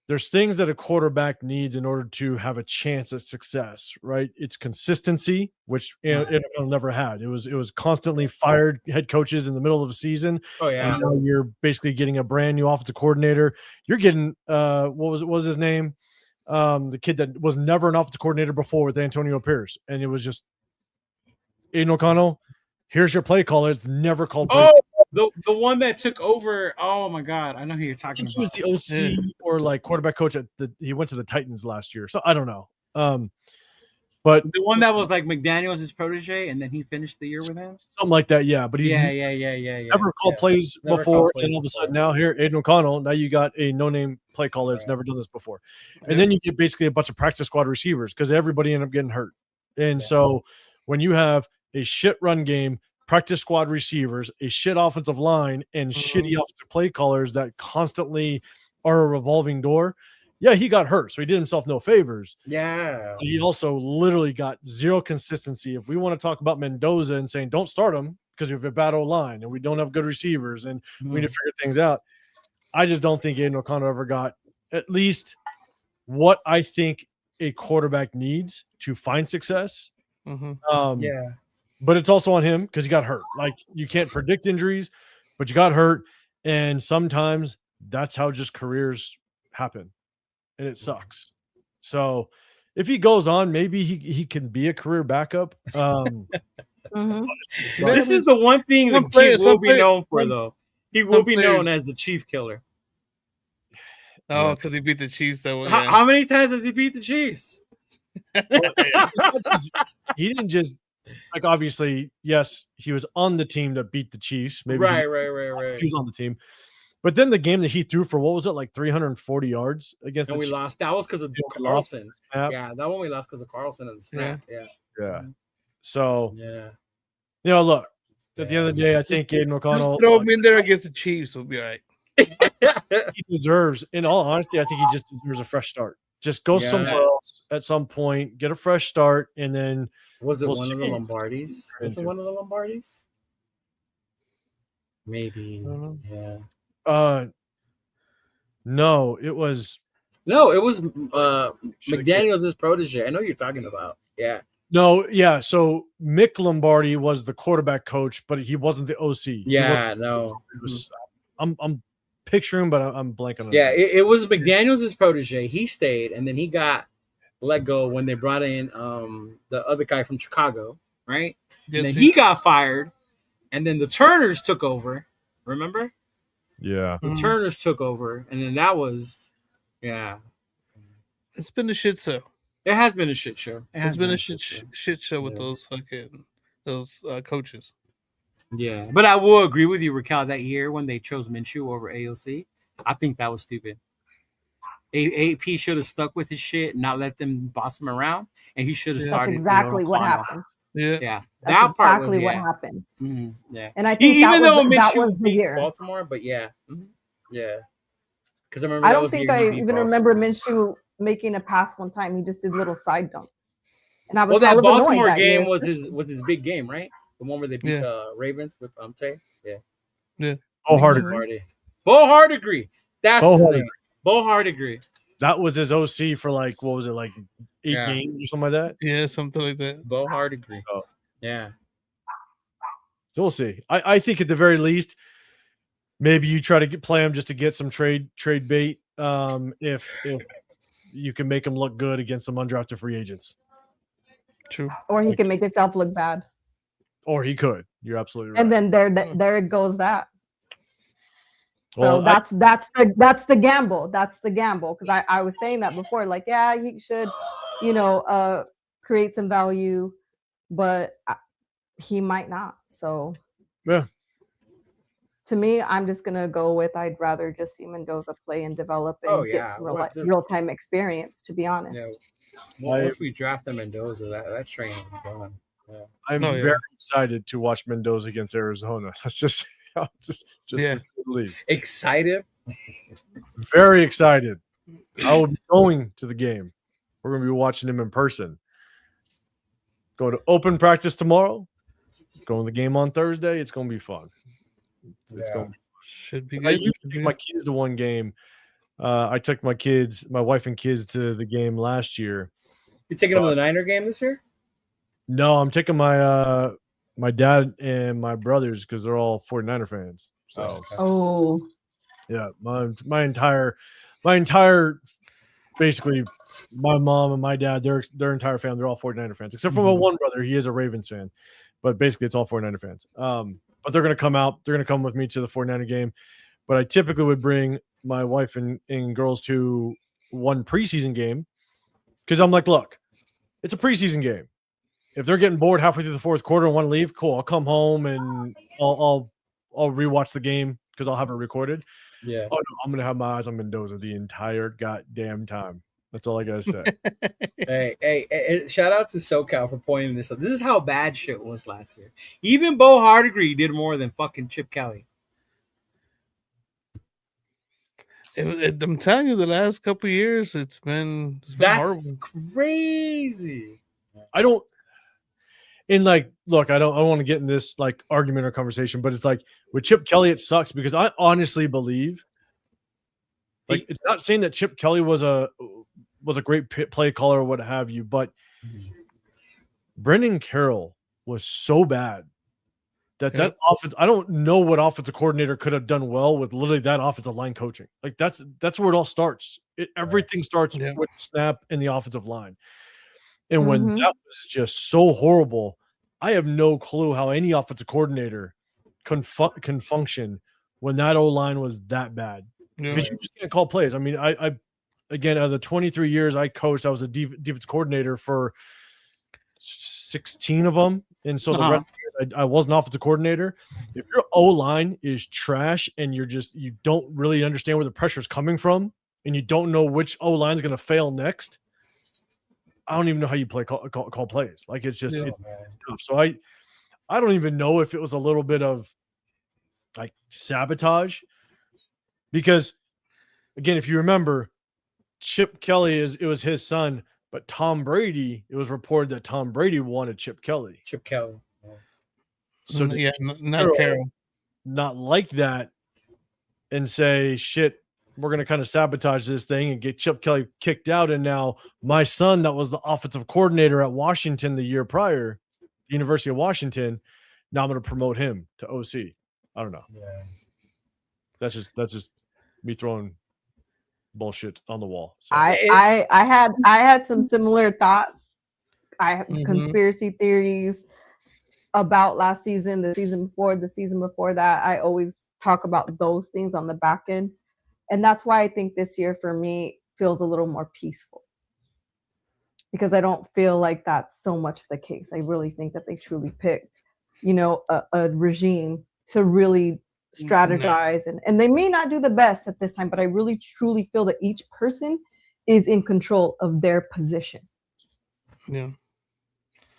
[SPEAKER 6] There's things that a quarterback needs in order to have a chance at success, right? It's consistency, which NFL never had. It was constantly fired head coaches in the middle of a season.
[SPEAKER 4] Oh yeah.
[SPEAKER 6] And now you're basically getting a brand new offensive coordinator. You're getting what was his name? The kid that was never an offensive coordinator before with Antonio Pierce, and it was just Aiden O'Connell. Here's your play caller. It's never called.
[SPEAKER 4] The one that took over. Oh my God, I know who you're talking about.
[SPEAKER 6] He was the OC or like quarterback coach he went to the Titans last year. So I don't know. But
[SPEAKER 4] the one that was like McDaniel's his protege, and then he finished the year with him.
[SPEAKER 6] Something like that, yeah. But he's never called plays before, and all of a sudden now here, Aiden O'Connell. Now you got a no-name play caller that's never done this before, and then you get basically a bunch of practice squad receivers because everybody ended up getting hurt. And so when you have a shit run game, practice squad receivers, a shit offensive line, and shitty offensive play callers that constantly are a revolving door. Yeah, he got hurt, so he did himself no favors.
[SPEAKER 4] Yeah.
[SPEAKER 6] He also literally got zero consistency. If we want to talk about Mendoza and saying don't start him because we have a bad O-line and we don't have good receivers and we need to figure things out, I just don't think Aiden O'Connell ever got at least what I think a quarterback needs to find success. but it's also on him because he got hurt. Like, you can't predict injuries, but you got hurt, and sometimes that's how just careers happen, and it sucks. So if he goes on, maybe he can be a career backup.
[SPEAKER 4] This is the one thing that he will be known for, though. He will be known as the Chief Killer.
[SPEAKER 8] Oh, because he beat the Chiefs that one.
[SPEAKER 4] How many times has he beat the Chiefs?
[SPEAKER 6] He didn't just, like, obviously, yes, he was on the team that beat the Chiefs. Maybe
[SPEAKER 4] Right.
[SPEAKER 6] He was on the team. But then the game that he threw for, what was it, like 340 yards against
[SPEAKER 4] and
[SPEAKER 6] the
[SPEAKER 4] we
[SPEAKER 6] Chiefs?
[SPEAKER 4] lost. That was because of Carlson. Yeah, that one we lost because of Carlson and the snap. Yeah.
[SPEAKER 6] So,
[SPEAKER 4] yeah.
[SPEAKER 6] You know, look, at the end of the day, I think Aiden O'Connell.
[SPEAKER 8] Just throw him in there against the Chiefs. We'll be all right.
[SPEAKER 6] He deserves, in all honesty, I think he just deserves a fresh start. Just go somewhere else at some point, get a fresh start, and then.
[SPEAKER 4] Was it one of the Lombardis? Was it one of the Lombardis? Maybe. Yeah.
[SPEAKER 6] No, it was.
[SPEAKER 4] No, it was McDaniels' protege. I know you're talking about. Yeah.
[SPEAKER 6] No, yeah. So Mick Lombardi was the quarterback coach, but he wasn't the OC.
[SPEAKER 4] Yeah, no.
[SPEAKER 6] It was, I'm picturing, but I'm blanking on.
[SPEAKER 4] Yeah, it was McDaniels' protege. He stayed, and then he got let go when they brought in the other guy from Chicago, right? And then he got fired, and then the Turners took over. Remember?
[SPEAKER 6] Yeah.
[SPEAKER 4] The Turners took over, and then that was,
[SPEAKER 8] It's been a shit show.
[SPEAKER 4] It has been a shit show.
[SPEAKER 8] It's been a shit show with those coaches.
[SPEAKER 4] Yeah, but I will agree with you, Raquel, that year when they chose Minshew over AOC, I think that was stupid. AP should have stuck with his shit and not let them boss him around, and he should have started.
[SPEAKER 5] That's exactly what happened.
[SPEAKER 4] Yeah,
[SPEAKER 5] that's exactly what happened.
[SPEAKER 4] Mm-hmm. Yeah,
[SPEAKER 5] and I think
[SPEAKER 4] even though
[SPEAKER 5] that
[SPEAKER 4] Minshew
[SPEAKER 5] was the year.
[SPEAKER 4] Baltimore, but yeah, because I remember.
[SPEAKER 5] I don't think I even remember Minshew making a pass one time. He just did little side dunks, and I was
[SPEAKER 4] that Baltimore
[SPEAKER 5] that
[SPEAKER 4] game
[SPEAKER 5] year,
[SPEAKER 4] was his big game, right? The one where they beat the Ravens with Tay.
[SPEAKER 8] Yeah.
[SPEAKER 6] Bo Hardigree.
[SPEAKER 4] Bo Hardigree. That's his name. Bo Hardigree.
[SPEAKER 6] That was his OC for like, what was it, like 8 games or something like that?
[SPEAKER 8] Yeah, something like that.
[SPEAKER 4] Bo Hardigree.
[SPEAKER 6] Oh.
[SPEAKER 4] Yeah.
[SPEAKER 6] So we'll see. I think at the very least, maybe you try to play him just to get some trade bait. If you can make him look good against some undrafted free agents.
[SPEAKER 8] True.
[SPEAKER 5] Or he can make himself look bad.
[SPEAKER 6] Or he could. You're absolutely right.
[SPEAKER 5] And then there goes that. So
[SPEAKER 6] Well,
[SPEAKER 5] that's the gamble. That's the gamble. Because I was saying that before. Like, yeah, he should, create some value, but he might not. So
[SPEAKER 6] yeah.
[SPEAKER 5] To me, I'm just gonna go with I'd rather just see Mendoza play and develop and get some real time experience. To be honest.
[SPEAKER 4] Yeah. Well, once we draft them Mendoza, that train is gone. Yeah.
[SPEAKER 6] I'm very excited to watch Mendoza against Arizona. That's just to say the least.
[SPEAKER 4] Excited?
[SPEAKER 6] Very excited. I will be going to the game. We're going to be watching him in person. Go to open practice tomorrow. Go to the game on Thursday. It's going to be fun. It's going to be fun.
[SPEAKER 8] Should be good.
[SPEAKER 6] I usually take my kids to one game. I took my wife and kids to the game last year.
[SPEAKER 4] You taking them to the Niner game this year?
[SPEAKER 6] No, I'm taking my my dad and my brothers because they're all 49er fans. So, yeah, my entire basically my mom and my dad, their entire family, they're all 49er fans, except for my one brother. He is a Ravens fan, but basically it's all 49er fans. But they're going to come out. They're going to come with me to the 49er game. But I typically would bring my wife and girls to one preseason game because I'm like, look, it's a preseason game. If they're getting bored halfway through the fourth quarter and want to leave, cool. I'll come home and I'll rewatch the game because I'll have it recorded.
[SPEAKER 4] Yeah.
[SPEAKER 6] Oh, no, I'm gonna have my eyes on Mendoza the entire goddamn time. That's all I gotta say.
[SPEAKER 4] Hey, shout out to SoCal for pointing this out. This is how bad shit was last year. Even Bo Hardigree did more than fucking Chip Kelly.
[SPEAKER 8] I'm telling you, the last couple of years, it's been
[SPEAKER 4] That's
[SPEAKER 8] horrible.
[SPEAKER 4] Crazy.
[SPEAKER 6] I don't want to get in this like argument or conversation, but it's like with Chip Kelly, it sucks because I honestly believe, like, it's not saying that Chip Kelly was a great play caller or what have you, but Brendan Carroll was so bad that offense. I don't know what offensive coordinator could have done well with literally that offensive line coaching. Like that's where it all starts. Everything starts with the snap and the offensive line. And when that was just so horrible, I have no clue how any offensive coordinator can function when that O-line was that bad. Because you just can't call plays. I mean, I again, out of the 23 years I coached, I was a defense coordinator for 16 of them. And so the rest of the years, I was an offensive coordinator. If your O-line is trash and you don't really understand where the pressure is coming from and you don't know which O-line is going to fail next, I don't even know how you call plays. Like it's just it's tough. So I don't even know if it was a little bit of like sabotage, because again, if you remember, Chip Kelly it was his son, but Tom Brady, it was reported that Tom Brady wanted Chip Kelly.
[SPEAKER 4] Chip Kelly.
[SPEAKER 6] So
[SPEAKER 8] not Carroll.
[SPEAKER 6] Not like that and say, shit, we're going to kind of sabotage this thing and get Chip Kelly kicked out. And now my son, that was the offensive coordinator at Washington the year prior, the University of Washington, now I'm going to promote him to OC. I don't know.
[SPEAKER 4] Yeah.
[SPEAKER 6] That's just me throwing bullshit on the wall. So.
[SPEAKER 5] I had some similar thoughts. I have conspiracy theories about last season, the season before that. I always talk about those things on the back end. And that's why I think this year for me feels a little more peaceful, because I don't feel like that's so much the case. I really think that they truly picked, a regime to really strategize, and they may not do the best at this time, but I really truly feel that each person is in control of their position.
[SPEAKER 8] Yeah.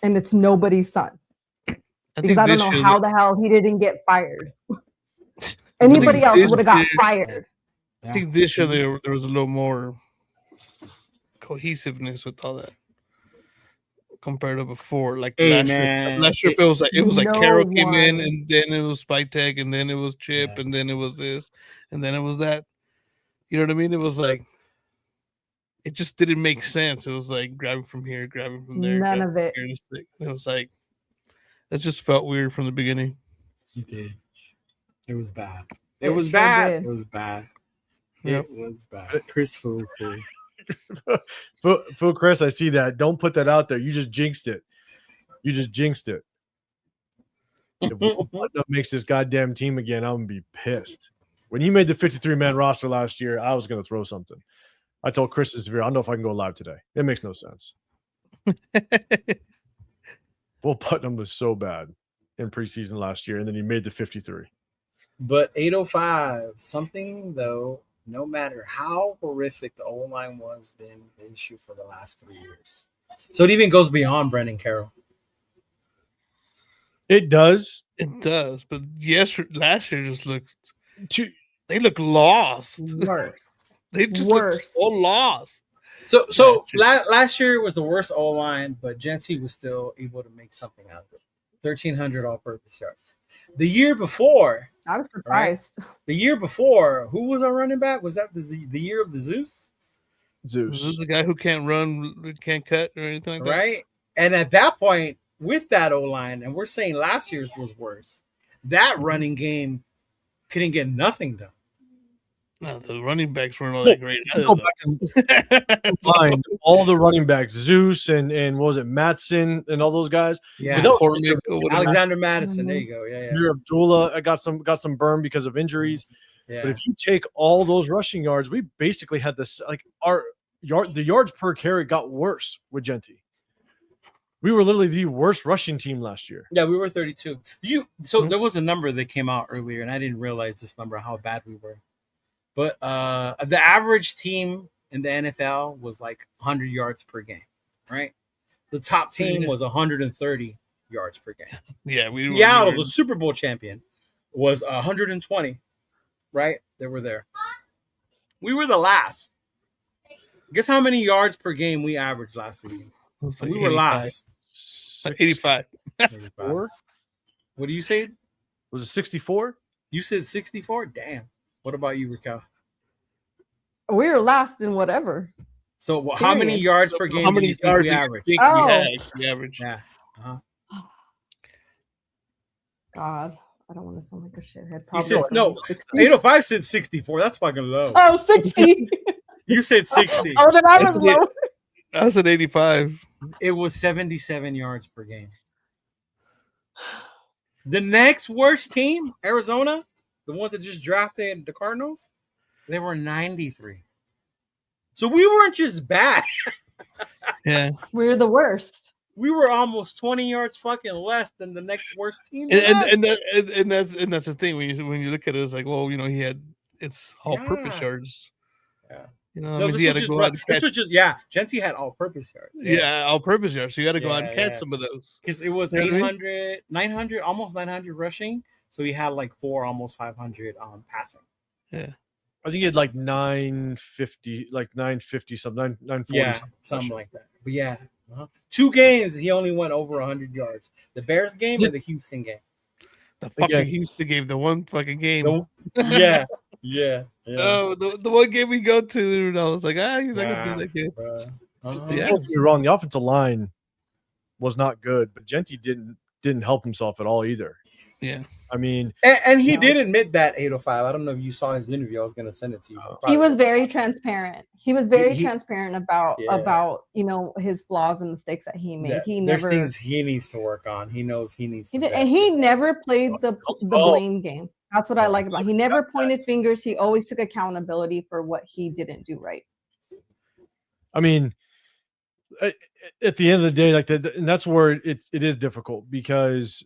[SPEAKER 5] And it's nobody's son. Because I don't know how the hell he didn't get fired. Anybody else would have got fired.
[SPEAKER 8] I think this year there was a little more cohesiveness with all that compared to before. Like last year it was like Carroll came in, and then it was Spytek, and then it was Chip, and then it was this, and then it was that. You know what I mean? It was like it just didn't make sense. It was like grabbing from here, grabbing from there.
[SPEAKER 5] None of it.
[SPEAKER 8] It was like it just felt weird from the beginning.
[SPEAKER 4] It was bad. It was bad.
[SPEAKER 5] Did.
[SPEAKER 4] It was bad.
[SPEAKER 8] Yep.
[SPEAKER 4] It was bad. Chris Fool.
[SPEAKER 6] Phil, Chris, I see that. Don't put that out there. You just jinxed it. If Button makes this goddamn team again, I'm gonna be pissed. When you made the 53-man roster last year, I was gonna throw something. I told Chris this year, I don't know if I can go live today. It makes no sense. Will Putnam was so bad in preseason last year, and then he made the 53.
[SPEAKER 4] But 805, something though, no matter how horrific the O-line was, been the issue for the last 3 years. So it even goes beyond Brendan Carroll.
[SPEAKER 6] It does.
[SPEAKER 8] It does. But last year just looked they look lost.
[SPEAKER 5] Worse.
[SPEAKER 8] They just look so lost.
[SPEAKER 4] So last year was the worst O-line, but Genty was still able to make something out of it. 1,300 all-purpose yards. The year before,
[SPEAKER 5] I was surprised.
[SPEAKER 4] Right? The year before, who was our running back? Was that the year of the Zeus?
[SPEAKER 8] Zeus is the guy who can't run, can't cut, or anything like that.
[SPEAKER 4] Right? And at that point, with that O-line, and we're saying last year's was worse, that running game couldn't get nothing done.
[SPEAKER 8] No, the running backs weren't all that great.
[SPEAKER 6] All the running backs, Zeus and what was it, Matson and all those guys.
[SPEAKER 4] Yeah, Alexander Madison. There you go. Yeah.
[SPEAKER 6] Abdullah got some burn because of injuries.
[SPEAKER 4] Yeah.
[SPEAKER 6] But if you take all those rushing yards, we basically had this the yards per carry got worse with Genty. We were literally the worst rushing team last year.
[SPEAKER 4] Yeah, we were 32. There was a number that came out earlier, and I didn't realize this number, how bad we were. But the average team in the NFL was like 100 yards per game, right? The top team was 130 yards per game.
[SPEAKER 8] Yeah,
[SPEAKER 4] Seattle, the Super Bowl champion, was 120, right? They were there. We were the last. Guess how many yards per game we averaged last season?
[SPEAKER 8] Like
[SPEAKER 4] we were last.
[SPEAKER 8] 85.
[SPEAKER 6] 4?
[SPEAKER 4] What do you say?
[SPEAKER 6] Was it 64?
[SPEAKER 4] You said 64? Damn. What about you, Raquel?
[SPEAKER 5] We were last in whatever.
[SPEAKER 4] So how many yards per game?
[SPEAKER 8] How many yards
[SPEAKER 4] we average?
[SPEAKER 8] We average?
[SPEAKER 4] Yeah. Uh-huh.
[SPEAKER 5] God, I don't want to sound like a shithead.
[SPEAKER 4] He
[SPEAKER 5] Probably
[SPEAKER 4] said
[SPEAKER 5] like
[SPEAKER 4] no.
[SPEAKER 5] 60.
[SPEAKER 4] 805 said 64. That's fucking low.
[SPEAKER 5] Oh, 60.
[SPEAKER 4] You said 60.
[SPEAKER 5] Oh, then I was
[SPEAKER 8] That's
[SPEAKER 5] low.
[SPEAKER 8] I was at 85.
[SPEAKER 4] It was 77 yards per game. The next worst team, Arizona, the ones that just drafted the Cardinals, they were 93. So we weren't just bad.
[SPEAKER 8] Yeah.
[SPEAKER 5] We're the worst.
[SPEAKER 4] We were almost 20 yards fucking less than the next worst team.
[SPEAKER 8] And that's the thing when you look at it, it's like, well, it's all purpose
[SPEAKER 4] Yeah.
[SPEAKER 8] yards.
[SPEAKER 4] Yeah.
[SPEAKER 8] I mean, he had to go out and catch.
[SPEAKER 4] Genty had all-purpose yards.
[SPEAKER 8] Yeah, all purpose yards. So you got to go out and catch
[SPEAKER 4] Yeah.
[SPEAKER 8] some of those.
[SPEAKER 4] Because it was
[SPEAKER 8] You know what I mean?
[SPEAKER 4] 900, almost 900 rushing. So he had like almost 500 passing.
[SPEAKER 8] Yeah.
[SPEAKER 6] I think he had like 950, something, 940.
[SPEAKER 4] Yeah, something like that. But yeah, 2 games he only went over 100 yards. The Bears game and the Houston game.
[SPEAKER 8] The fucking Houston game, the one fucking game.
[SPEAKER 4] Yeah.
[SPEAKER 8] Oh, the one game we go to, and I was like, he's not gonna do that game.
[SPEAKER 6] Don't get me wrong, the offensive line was not good, but Genty didn't help himself at all either.
[SPEAKER 8] Yeah.
[SPEAKER 6] I mean,
[SPEAKER 4] and he did admit that 805. I don't know if you saw his interview. I was going to send it to you.
[SPEAKER 5] He was very transparent. He was very
[SPEAKER 4] He-
[SPEAKER 5] transparent about his flaws and mistakes that he made.
[SPEAKER 4] There's things he needs to work on. He knows he needs to.
[SPEAKER 5] And he never played the blame game. That's what I like about him. He never pointed fingers. He always took accountability for what he didn't do right.
[SPEAKER 6] I mean, at the end of the day, and that's where it is difficult because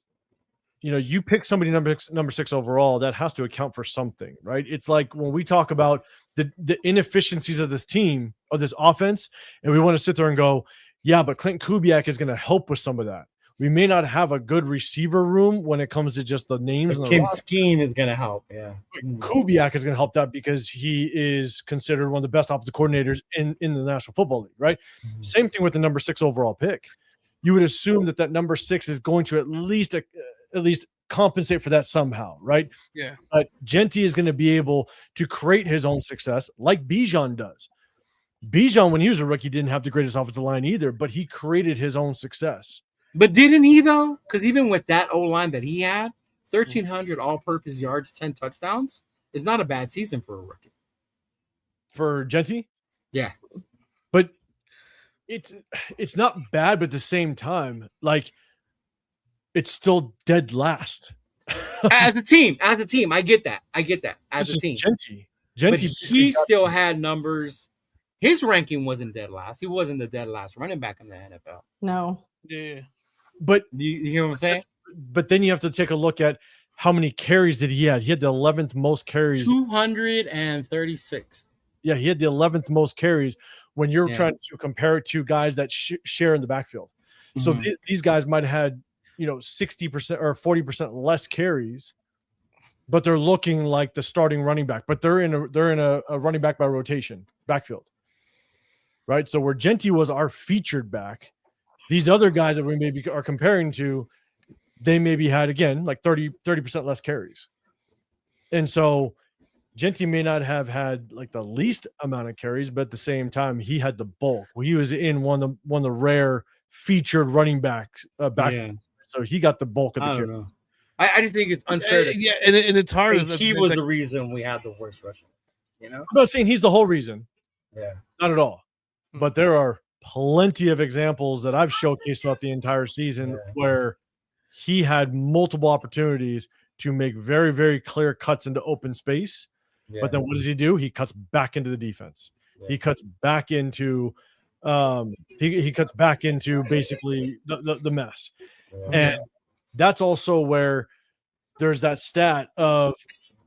[SPEAKER 6] you pick somebody number 6 overall, that has to account for something, right? It's like when we talk about the inefficiencies of this team, of this offense, and we want to sit there and go, yeah, but Clint Kubiak is going to help with some of that. We may not have a good receiver room when it comes to just the names.
[SPEAKER 4] The
[SPEAKER 6] and
[SPEAKER 4] Kim scheme is going to help. Yeah.
[SPEAKER 6] Kubiak is going to help that because he is considered one of the best offensive coordinators in the National Football League, right? Mm-hmm. Same thing with the number 6 overall pick. You would assume that number 6 is going to at least compensate for that somehow, right?
[SPEAKER 8] Yeah.
[SPEAKER 6] But Genty is going to be able to create his own success like Bijan does. Bijan, when he was a rookie, didn't have the greatest offensive line either, but he created his own success.
[SPEAKER 4] But didn't he, though? Because even with that O-line that he had, 1,300 all-purpose yards, 10 touchdowns is not a bad season for a rookie.
[SPEAKER 6] For Genty?
[SPEAKER 4] Yeah.
[SPEAKER 6] But it's not bad, but at the same time, it's still dead last.
[SPEAKER 4] as a team, I get that. As a team.
[SPEAKER 6] Genty,
[SPEAKER 4] but he still had numbers. His ranking wasn't dead last. He wasn't the dead last running back in the NFL.
[SPEAKER 5] No.
[SPEAKER 8] Yeah.
[SPEAKER 6] But
[SPEAKER 4] you hear what I'm saying?
[SPEAKER 6] But then you have to take a look at how many carries did he have. He had the 11th most carries.
[SPEAKER 4] 236.
[SPEAKER 6] Yeah, he had the 11th most carries when you're trying to compare it to guys that share in the backfield. Mm-hmm. So these guys might have had 60% or 40% less carries, but they're looking like the starting running back. But they're in a running back by rotation backfield, right? So where Genty was our featured back, these other guys that we maybe are comparing to, they maybe had again like 30% less carries, and so Genty may not have had like the least amount of carries, but at the same time he had the bulk. Well, he was in one of the rare featured running backs so he got the bulk of the carries.
[SPEAKER 4] I just think it's unfair.
[SPEAKER 8] And it's hard.
[SPEAKER 4] He was the reason we had the worst rushing.
[SPEAKER 6] I'm not saying he's the whole reason.
[SPEAKER 4] Yeah,
[SPEAKER 6] not at all. But there are plenty of examples that I've showcased throughout the entire season where he had multiple opportunities to make very, very clear cuts into open space. Yeah. But then what does he do? He cuts back into the defense. Yeah. He cuts back into he cuts back into basically the mess. Yeah. And that's also where there's that stat of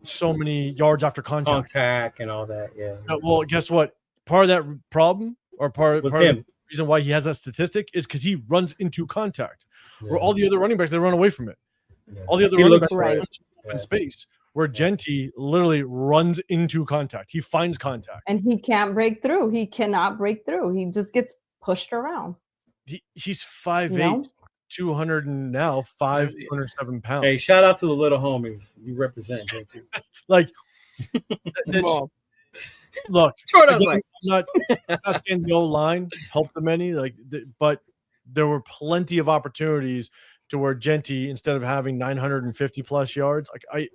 [SPEAKER 6] so many yards after contact
[SPEAKER 4] and all that. Yeah.
[SPEAKER 6] Well, guess what? Part of that problem or part of the reason why he has that statistic is because he runs into contact. Yeah. Where all the other running backs, they run away from it. Yeah. All the other running backs run in space. Where Genty literally runs into contact. He finds contact.
[SPEAKER 5] And he can't break through. He cannot break through. He just gets pushed around.
[SPEAKER 6] He's 5'8", 207 pounds.
[SPEAKER 4] Hey, shout out to the little homies. You represent Genty.
[SPEAKER 6] Look, I'm not saying the O-line helped them any, but there were plenty of opportunities to where Genty, instead of having 950 plus yards,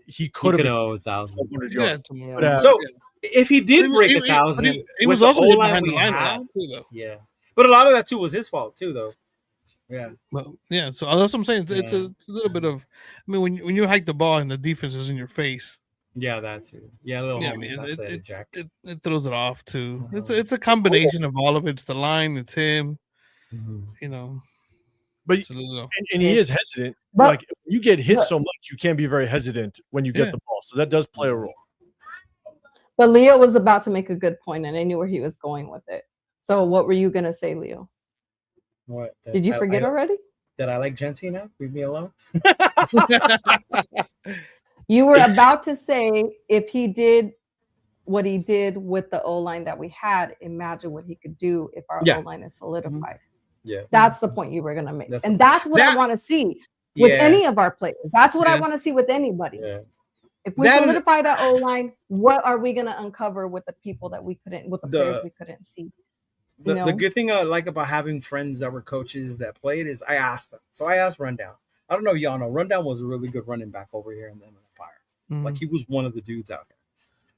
[SPEAKER 6] he could have
[SPEAKER 4] 1,000.
[SPEAKER 6] 100
[SPEAKER 8] Yeah,
[SPEAKER 6] yards.
[SPEAKER 8] tomorrow.
[SPEAKER 6] But,
[SPEAKER 4] So if he did break
[SPEAKER 8] He
[SPEAKER 4] 1,000,
[SPEAKER 8] was also good behind the line a lot too, though.
[SPEAKER 4] yeah, but a lot of that too was his fault too, though. Yeah,
[SPEAKER 8] But yeah, so that's what I'm saying. It's a little bit of. I mean, when you hike the ball and the defense is in your face,
[SPEAKER 4] yeah, that too. Yeah, a little
[SPEAKER 8] yeah, I
[SPEAKER 4] homies,
[SPEAKER 8] mean,
[SPEAKER 4] I said it, Jack.
[SPEAKER 8] it throws it off too. It's a combination of all of it. It's the line, it's him. You know,
[SPEAKER 6] But
[SPEAKER 8] it's a little,
[SPEAKER 6] and he is hesitant.
[SPEAKER 5] But-
[SPEAKER 6] like you get hit so much, you can be very hesitant when you
[SPEAKER 8] Yeah.
[SPEAKER 6] get the ball. So that does play a role.
[SPEAKER 5] But Leo was about to make a good point, and I knew where he was going with it. So what were you gonna say, Leo?
[SPEAKER 4] What
[SPEAKER 5] Did you forget already?
[SPEAKER 4] That I like Genty now? Leave me alone.
[SPEAKER 5] You were about to say if he did what he did with the O line that we had, imagine what he could do if our
[SPEAKER 4] Yeah.
[SPEAKER 5] O line is solidified.
[SPEAKER 4] Yeah,
[SPEAKER 5] That's the point you were gonna make,
[SPEAKER 4] That's
[SPEAKER 5] and
[SPEAKER 4] the-
[SPEAKER 5] that's what I
[SPEAKER 4] that-
[SPEAKER 5] want to see with
[SPEAKER 4] yeah,
[SPEAKER 5] any of our players. That's what I
[SPEAKER 8] Yeah.
[SPEAKER 5] want to see with anybody.
[SPEAKER 4] yeah.
[SPEAKER 5] If we
[SPEAKER 4] That-
[SPEAKER 5] solidify that O line, what are we gonna uncover with the people that we couldn't, with the players we couldn't see?
[SPEAKER 4] The
[SPEAKER 5] know?
[SPEAKER 4] good thing I like about having friends that were coaches that played is I asked them. So I asked Rundown. I don't know if y'all know. Rundown was a really good running back over here in the Fire. Like he was one of the dudes out here.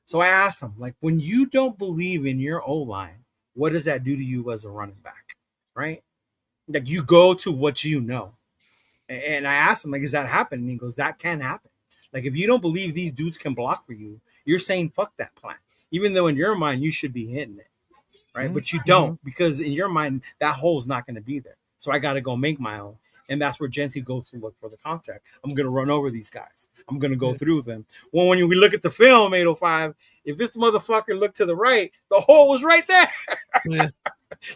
[SPEAKER 4] So I asked him, like, when you don't believe in your O line, what does that do to you as a running back? Right? Like you go to what you know. And I asked him, like, is that happening? And he goes, that can happen. Like if you don't believe these dudes can block for you, you're saying fuck that plan. Even though in your mind you should be hitting it. Right. But you don't, because in your mind that hole's not going to be there. So I got to go make my own. And that's where Genty goes to look for the contact. I'm going to run over these guys. I'm going to go through them. Well, when we look at the film, 805, if this motherfucker looked to the right, the hole was right there.
[SPEAKER 8] Yeah.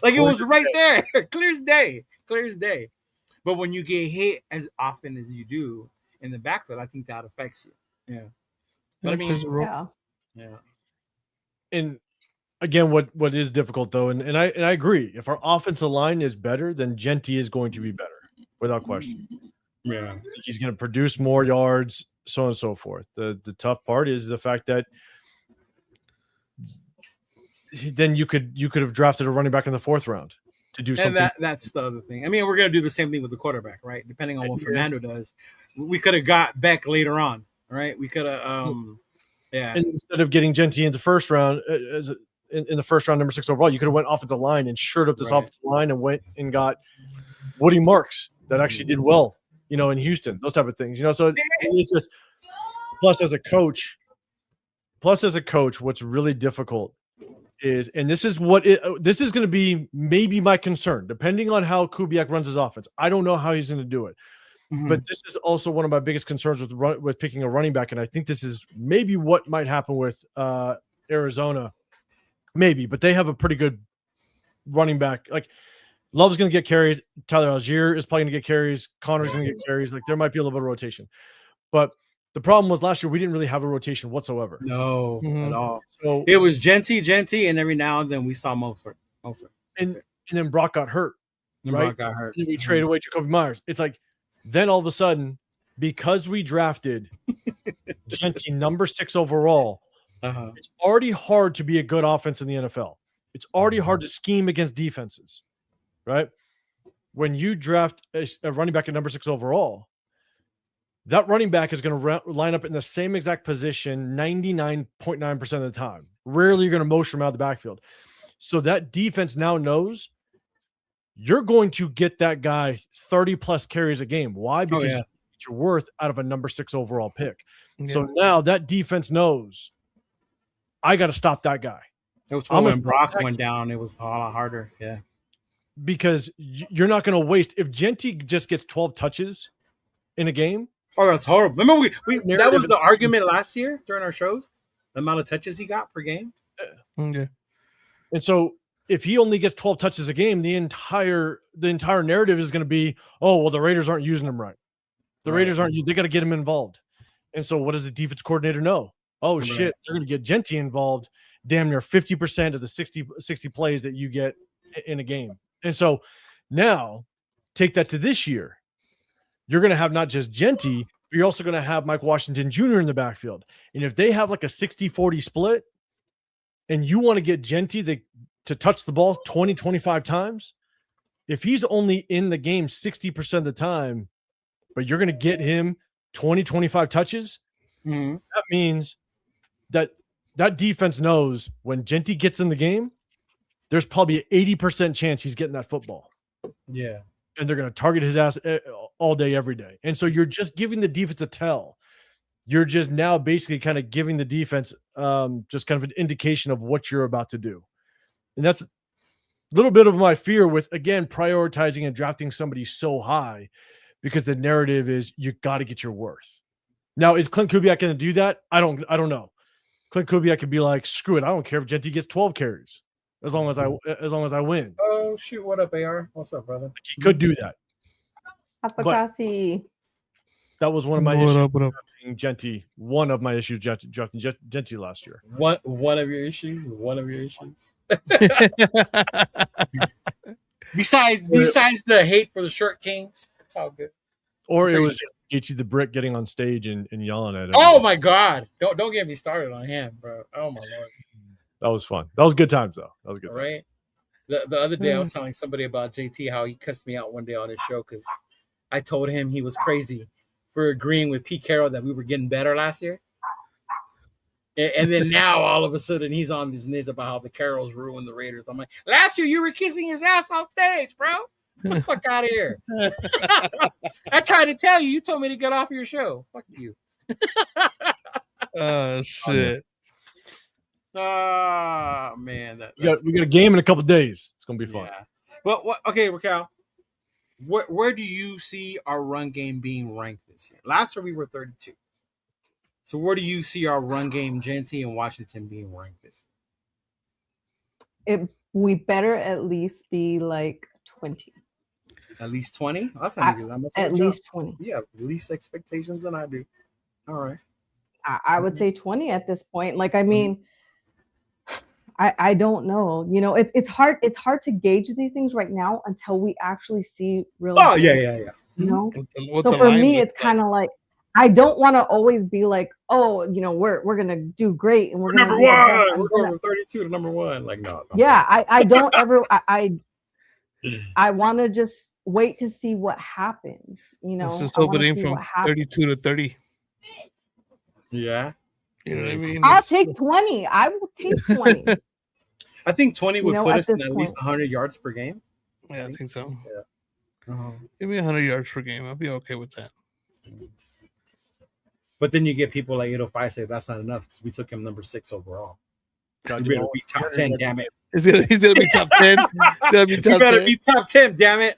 [SPEAKER 4] Like it was right there. Clear as day. Clear as day. But when you get hit as often as you do in the backfield, I think that affects you. Yeah. But I mean,
[SPEAKER 5] Yeah.
[SPEAKER 4] yeah.
[SPEAKER 6] And again, what is difficult though, and I agree. If our offensive line is better, then Genty is going to be better without question.
[SPEAKER 4] Yeah.
[SPEAKER 6] I think he's going to produce more yards, so on and so forth. The tough part is the fact that then you could have drafted a running back in the 4th round to do something.
[SPEAKER 4] And that's the other thing. I mean, we're going to do the same thing with the quarterback, right? Depending on what Fernando does. We could have got Beck later on, right? We could have, yeah.
[SPEAKER 6] And instead of getting Genty in the first round, in the first round, number 6 overall, you could have went offensive line and shored up this offensive line and went and got Woody Marks that actually did well, in Houston, those type of things, So it's just plus as a coach, what's really difficult is, and this is this is going to be maybe my concern, depending on how Kubiak runs his offense. I don't know how he's going to do it. But this is also one of my biggest concerns with picking a running back, and I think this is maybe what might happen with Arizona, maybe. But they have a pretty good running back. Like Love's going to get carries. Tyler Algier is probably going to get carries. Connor's going to get carries. Like there might be a little bit of rotation. But the problem was last year we didn't really have a rotation whatsoever.
[SPEAKER 4] No, at all.
[SPEAKER 6] So
[SPEAKER 4] it was Genty, and every now and then we saw Mosford.
[SPEAKER 6] And then Brock got hurt.
[SPEAKER 4] And
[SPEAKER 6] right?
[SPEAKER 4] Brock got hurt.
[SPEAKER 6] And then we traded away Jacoby Myers. It's like then all of a sudden, because we drafted Genty number 6 overall, it's already hard to be a good offense in the NFL. It's already hard to scheme against defenses, right? When you draft a running back at number 6 overall, that running back is going to line up in the same exact position 99.9% of the time. Rarely you're going to motion him out of the backfield. So that defense now knows you're going to get that guy 30 plus carries a game. Why? Because you get your worth out of a number 6 overall pick. Yeah. So now that defense knows I got to stop that guy.
[SPEAKER 4] It was when Brock went down, it was a lot harder. Yeah.
[SPEAKER 6] Because you're not going to waste. If Genty just gets 12 touches in a game.
[SPEAKER 4] Oh, that's horrible. Remember we that was the argument last year during our shows, the amount of touches he got per game.
[SPEAKER 6] Yeah. And so if he only gets 12 touches a game, the entire narrative is going to be, oh, well, the Raiders aren't using him right. The Raiders aren't. They got to get him involved. And so what does the defense coordinator know? Oh, shit, they're going to get Genty involved damn near 50% of the 60 plays that you get in a game. And so now take that to this year. You're going to have not just Genty, but you're also going to have Mike Washington Jr. in the backfield. And if they have like a 60-40 split and you want to get Genty to touch the ball 20, 25 times, if he's only in the game 60% of the time, but you're going to get him 20, 25 touches.
[SPEAKER 4] Mhm.
[SPEAKER 6] That means that defense knows when Genty gets in the game, there's probably an 80% chance he's getting that football.
[SPEAKER 4] Yeah.
[SPEAKER 6] And they're going to target his ass all day, every day. And so you're just giving the defense a tell. You're just now basically kind of giving the defense just kind of an indication of what you're about to do. And that's a little bit of my fear with, again, prioritizing and drafting somebody so high, because the narrative is you got to get your worth. Now, is Clint Kubiak going to do that? I don't know. Clint Kubiak could be like, screw it. I don't care if Genty gets 12 carries as long as I win.
[SPEAKER 4] Oh shoot! What up, AR? What's up, brother?
[SPEAKER 6] He could do that.
[SPEAKER 5] Apakasi.
[SPEAKER 6] That was one of my
[SPEAKER 8] What
[SPEAKER 6] issues
[SPEAKER 8] up, what up?
[SPEAKER 6] drafting Genty. One of my issues drafting Genty last year.
[SPEAKER 4] One of your issues. One of your issues. Besides the hate for the short kings, it's all good.
[SPEAKER 6] Or it was just Gaethje the Brick getting on stage and yelling at him.
[SPEAKER 4] Oh my God! Don't get me started on him, bro. Oh my Lord.
[SPEAKER 6] That was fun. That was good times, though. That was good.
[SPEAKER 4] Right. The other day I was telling somebody about JT how he cussed me out one day on his show because I told him he was crazy for agreeing with Pete Carroll that we were getting better last year. And then now all of a sudden he's on these nids about how the Carrolls ruined the Raiders. I'm like, last year you were kissing his ass off stage, bro. Get the fuck out of here. I tried to tell you. You told me to get off your show. Fuck you.
[SPEAKER 8] Oh shit.
[SPEAKER 4] Man.
[SPEAKER 6] We got a game in a couple of days. It's going to be fun.
[SPEAKER 4] Yeah. But okay, Raquel, where do you see our run game being ranked this year? Last year we were 32. So where do you see our run game, Genty and Washington, being ranked this year?
[SPEAKER 5] We better at least be like 20.
[SPEAKER 4] At least 20? That's not even that much.
[SPEAKER 5] At least 20.
[SPEAKER 4] Yeah, least expectations than I do. All right.
[SPEAKER 5] I would say 20 at this point. Like, I mean, I don't know. You know, it's hard to gauge these things right now until we actually see real.
[SPEAKER 4] Oh, yeah.
[SPEAKER 5] You know?
[SPEAKER 8] What
[SPEAKER 5] So
[SPEAKER 8] the
[SPEAKER 5] for
[SPEAKER 8] line
[SPEAKER 5] me,
[SPEAKER 8] looks
[SPEAKER 5] it's kind of like I don't want to always be like, oh, you know, we're gonna do great and we're gonna
[SPEAKER 4] number
[SPEAKER 5] be the best.
[SPEAKER 4] one. We're going from 32 to number one. Like, no.
[SPEAKER 5] Yeah, I don't ever. I want to just wait to see what happens. You know,
[SPEAKER 8] It's just
[SPEAKER 5] I wanna
[SPEAKER 8] opening
[SPEAKER 5] see
[SPEAKER 8] from
[SPEAKER 5] what happens.
[SPEAKER 8] 32 to 30.
[SPEAKER 4] Yeah.
[SPEAKER 8] You know what I mean?
[SPEAKER 5] I'll take 20. I will take 20.
[SPEAKER 4] I think 20 would
[SPEAKER 5] You know,
[SPEAKER 4] put
[SPEAKER 5] at
[SPEAKER 4] us in
[SPEAKER 5] this
[SPEAKER 4] at least
[SPEAKER 5] point.
[SPEAKER 4] 100 yards per game.
[SPEAKER 8] Yeah, I think so.
[SPEAKER 4] Uh-huh.
[SPEAKER 8] Give me 100 yards per game. I'll be okay with that.
[SPEAKER 4] But then you get people like 805 say that's not enough because we took him number 6 overall. You better be top 10, damn it.
[SPEAKER 8] He's gonna be top 10. Gotta be
[SPEAKER 4] You
[SPEAKER 8] top
[SPEAKER 4] better
[SPEAKER 8] 10.
[SPEAKER 4] be top 10, damn it.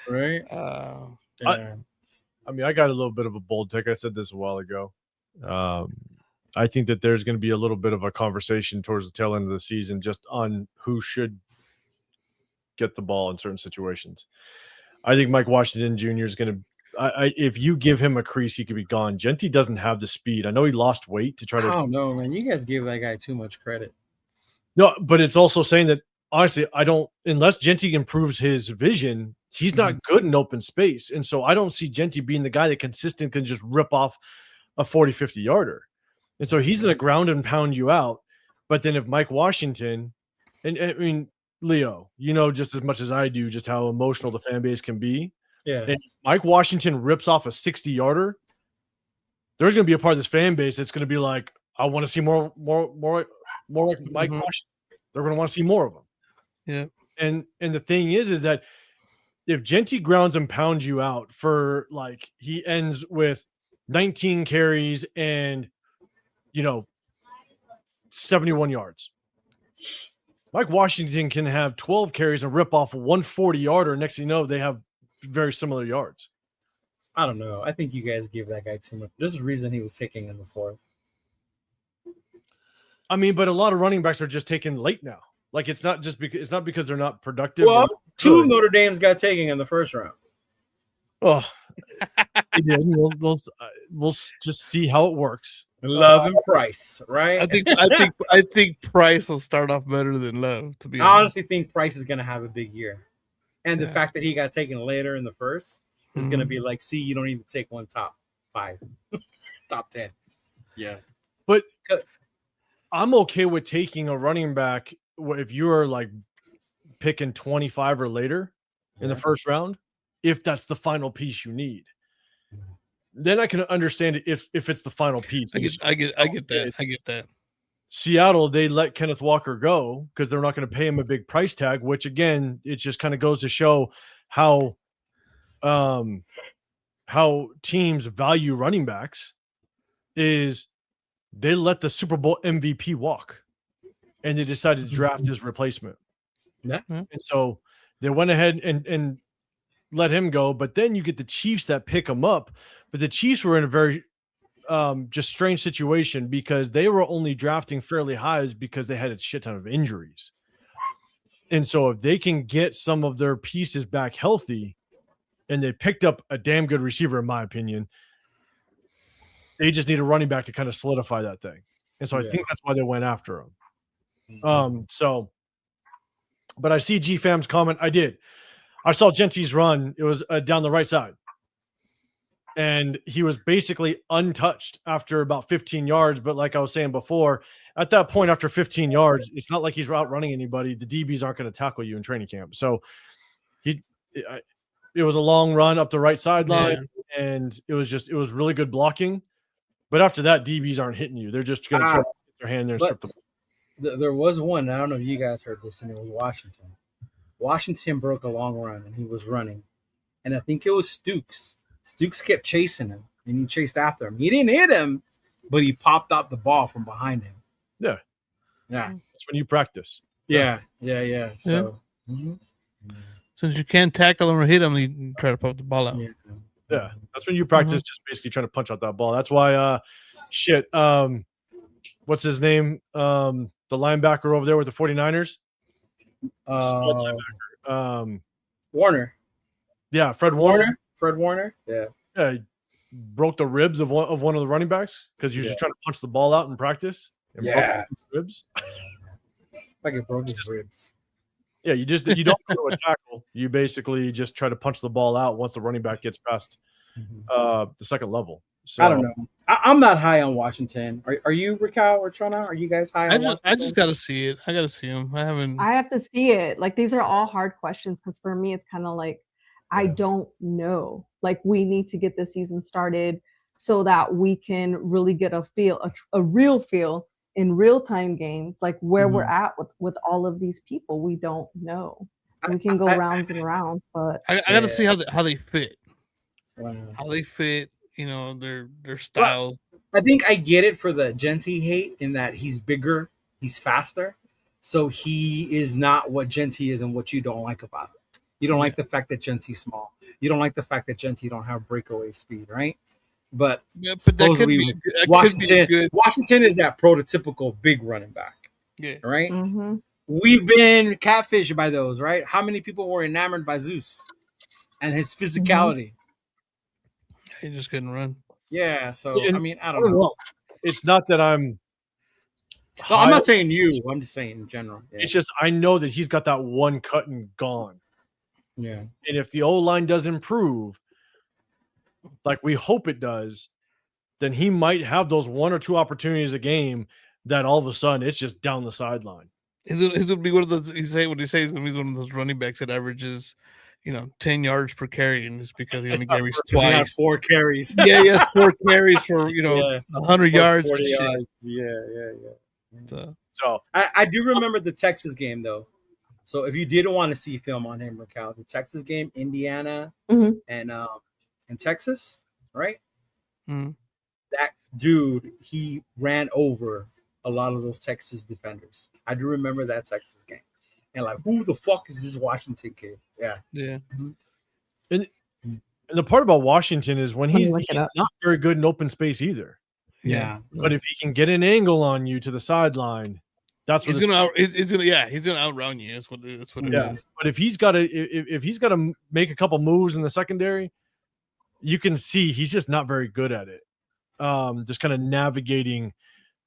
[SPEAKER 4] Right?
[SPEAKER 6] I mean, I got a little bit of a bold take. I said this a while ago. I think that there's going to be a little bit of a conversation towards the tail end of the season just on who should get the ball in certain situations. I think Mike Washington Jr. is going to if you give him a crease, he could be gone. Genty doesn't have the speed. I know he lost weight to try to.
[SPEAKER 4] I don't know, man. You guys give that guy too much credit.
[SPEAKER 6] No, but it's also saying that honestly, I don't. Unless Genty improves his vision, he's not good in open space, and so I don't see Genty being the guy that consistent can just rip off a 40, 50 yarder. And so he's going to ground and pound you out. But then if Mike Washington, and I mean Leo, you know just as much as I do just how emotional the fan base can be.
[SPEAKER 4] Yeah.
[SPEAKER 6] And Mike Washington rips off a 60-yarder, there's going to be a part of this fan base that's going to be like, I want to see more like Mike Washington. They're going to want to see more of him.
[SPEAKER 8] Yeah.
[SPEAKER 6] And the thing is that if Genty grounds and pounds you out for like he ends with 19 carries and 71 yards. Mike Washington can have 12 carries and rip off a 140-yarder. Next thing you know, they have very similar yards.
[SPEAKER 4] I don't know. I think you guys give that guy too much. There's a reason he was taken in the 4th.
[SPEAKER 6] I mean, but a lot of running backs are just taken late now. Like it's not because they're not productive.
[SPEAKER 4] Well, 2 of Notre Dame's got taken in the 1st round.
[SPEAKER 6] Oh, they did. We'll just see how it works.
[SPEAKER 4] Love and Price, right?
[SPEAKER 8] I think Price will start off better than Love. To be honest,
[SPEAKER 4] I honestly think Price is going to have a big year, and the fact that he got taken later in the 1st is going to be like, see, you don't even take one top 5, top 10. Yeah,
[SPEAKER 6] but I'm okay with taking a running back if you are like picking 25 or later. in the first round, if that's the final piece you need. Then I can understand it if it's the final piece.
[SPEAKER 8] I get that.
[SPEAKER 6] Seattle, they let Kenneth Walker go because they're not going to pay him a big price tag, which again, it just kind of goes to show how teams value running backs is they let the Super Bowl MVP walk and they decided to draft his replacement.
[SPEAKER 4] Yeah.
[SPEAKER 6] And so they went ahead and let him go, but then you get the Chiefs that pick him up. But the Chiefs were in a very just strange situation because they were only drafting fairly highs because they had a shit ton of injuries. And so if they can get some of their pieces back healthy, and they picked up a damn good receiver, in my opinion, they just need a running back to kind of solidify that thing. And so I think that's why they went after him. But I see GFam's comment. I saw Genty's run. It was down the right side. And he was basically untouched after about 15 yards. But like I was saying before, at that point, after 15 yards, it's not like he's outrunning anybody. The DBs aren't going to tackle you in training camp. So it was a long run up the right sideline, and it was really good blocking. But after that, DBs aren't hitting you. They're just going to try to get their hand there and strip the
[SPEAKER 4] There was one. I don't know if you guys heard this, and it was Washington. Washington broke a long run, and he was running. And I think it was Stooks. Stooks kept chasing him, and he chased after him. He didn't hit him, but he popped out the ball from behind him.
[SPEAKER 6] Yeah.
[SPEAKER 4] Yeah.
[SPEAKER 6] That's when you practice.
[SPEAKER 4] Yeah. So,
[SPEAKER 8] Since you can't tackle him or hit him, you try to pop the ball out.
[SPEAKER 6] Yeah. That's when you practice just basically trying to punch out that ball. That's why, what's his name? The linebacker over there with the 49ers?
[SPEAKER 4] Warner.
[SPEAKER 6] Yeah, Fred Warner.
[SPEAKER 4] Fred Warner. Yeah.
[SPEAKER 6] Yeah, he broke the ribs of one of the running backs because he was just trying to punch the ball out in practice. And broke his ribs.
[SPEAKER 4] Like it broke his ribs.
[SPEAKER 6] Yeah, you don't go to a tackle. You basically just try to punch the ball out once the running back gets past the second level. So
[SPEAKER 4] I don't know. I'm not high on Washington. Are you, Raquel or Chona? Are you guys high on Washington?
[SPEAKER 8] I just got to see it. I got to see him.
[SPEAKER 5] I have to see it. Like, these are all hard questions because for me, it's kind of like, I don't know. Like, we need to get the season started so that we can really get a feel, a real feel in real-time games, like where we're at with all of these people. We don't know. We can go rounds and rounds, but
[SPEAKER 8] I got to see how they fit.
[SPEAKER 4] Wow.
[SPEAKER 8] How they fit, their styles.
[SPEAKER 4] Well, I think I get it for the Genty hate in that he's bigger, he's faster, so he is not what Genty is and what you don't like about it. You don't like the fact that Genty's small. You don't like the fact that Genty don't have breakaway speed, right? But supposedly Washington is that prototypical big running back.
[SPEAKER 8] Yeah.
[SPEAKER 4] Right? We've been catfished by those, right? How many people were enamored by Zeus and his physicality?
[SPEAKER 8] He just couldn't run.
[SPEAKER 4] Yeah, so I mean, I don't know.
[SPEAKER 6] It's not that I'm
[SPEAKER 4] I'm not saying you. I'm just saying in general. Yeah.
[SPEAKER 6] It's just I know that he's got that one cut and gone.
[SPEAKER 4] Yeah.
[SPEAKER 6] And if the O-line does improve, like we hope it does, then he might have those one or two opportunities a game that all of a sudden it's just down the sideline.
[SPEAKER 8] He's gonna be one of those. He's gonna be one of those running backs that averages, 10 yards per carry, and it's because he only carries twice.
[SPEAKER 4] He had 4 carries.
[SPEAKER 8] Yeah, he has 4 carries for 100 yards.
[SPEAKER 4] 40 yards. Yeah. So I do remember the Texas game though. So if you didn't want to see film on him, Raquel, the Texas game, Indiana and Texas, right? That dude, he ran over a lot of those Texas defenders. I do remember that Texas game. And like, who the fuck is this Washington kid? Yeah.
[SPEAKER 6] And the part about Washington is when he's not very good in open space either.
[SPEAKER 4] Yeah.
[SPEAKER 6] But if he can get an angle on you to the sideline, that's what
[SPEAKER 8] he's gonna outrun you. That's what it is.
[SPEAKER 6] But if he's got to make a couple moves in the secondary, you can see he's just not very good at it. Just kind of navigating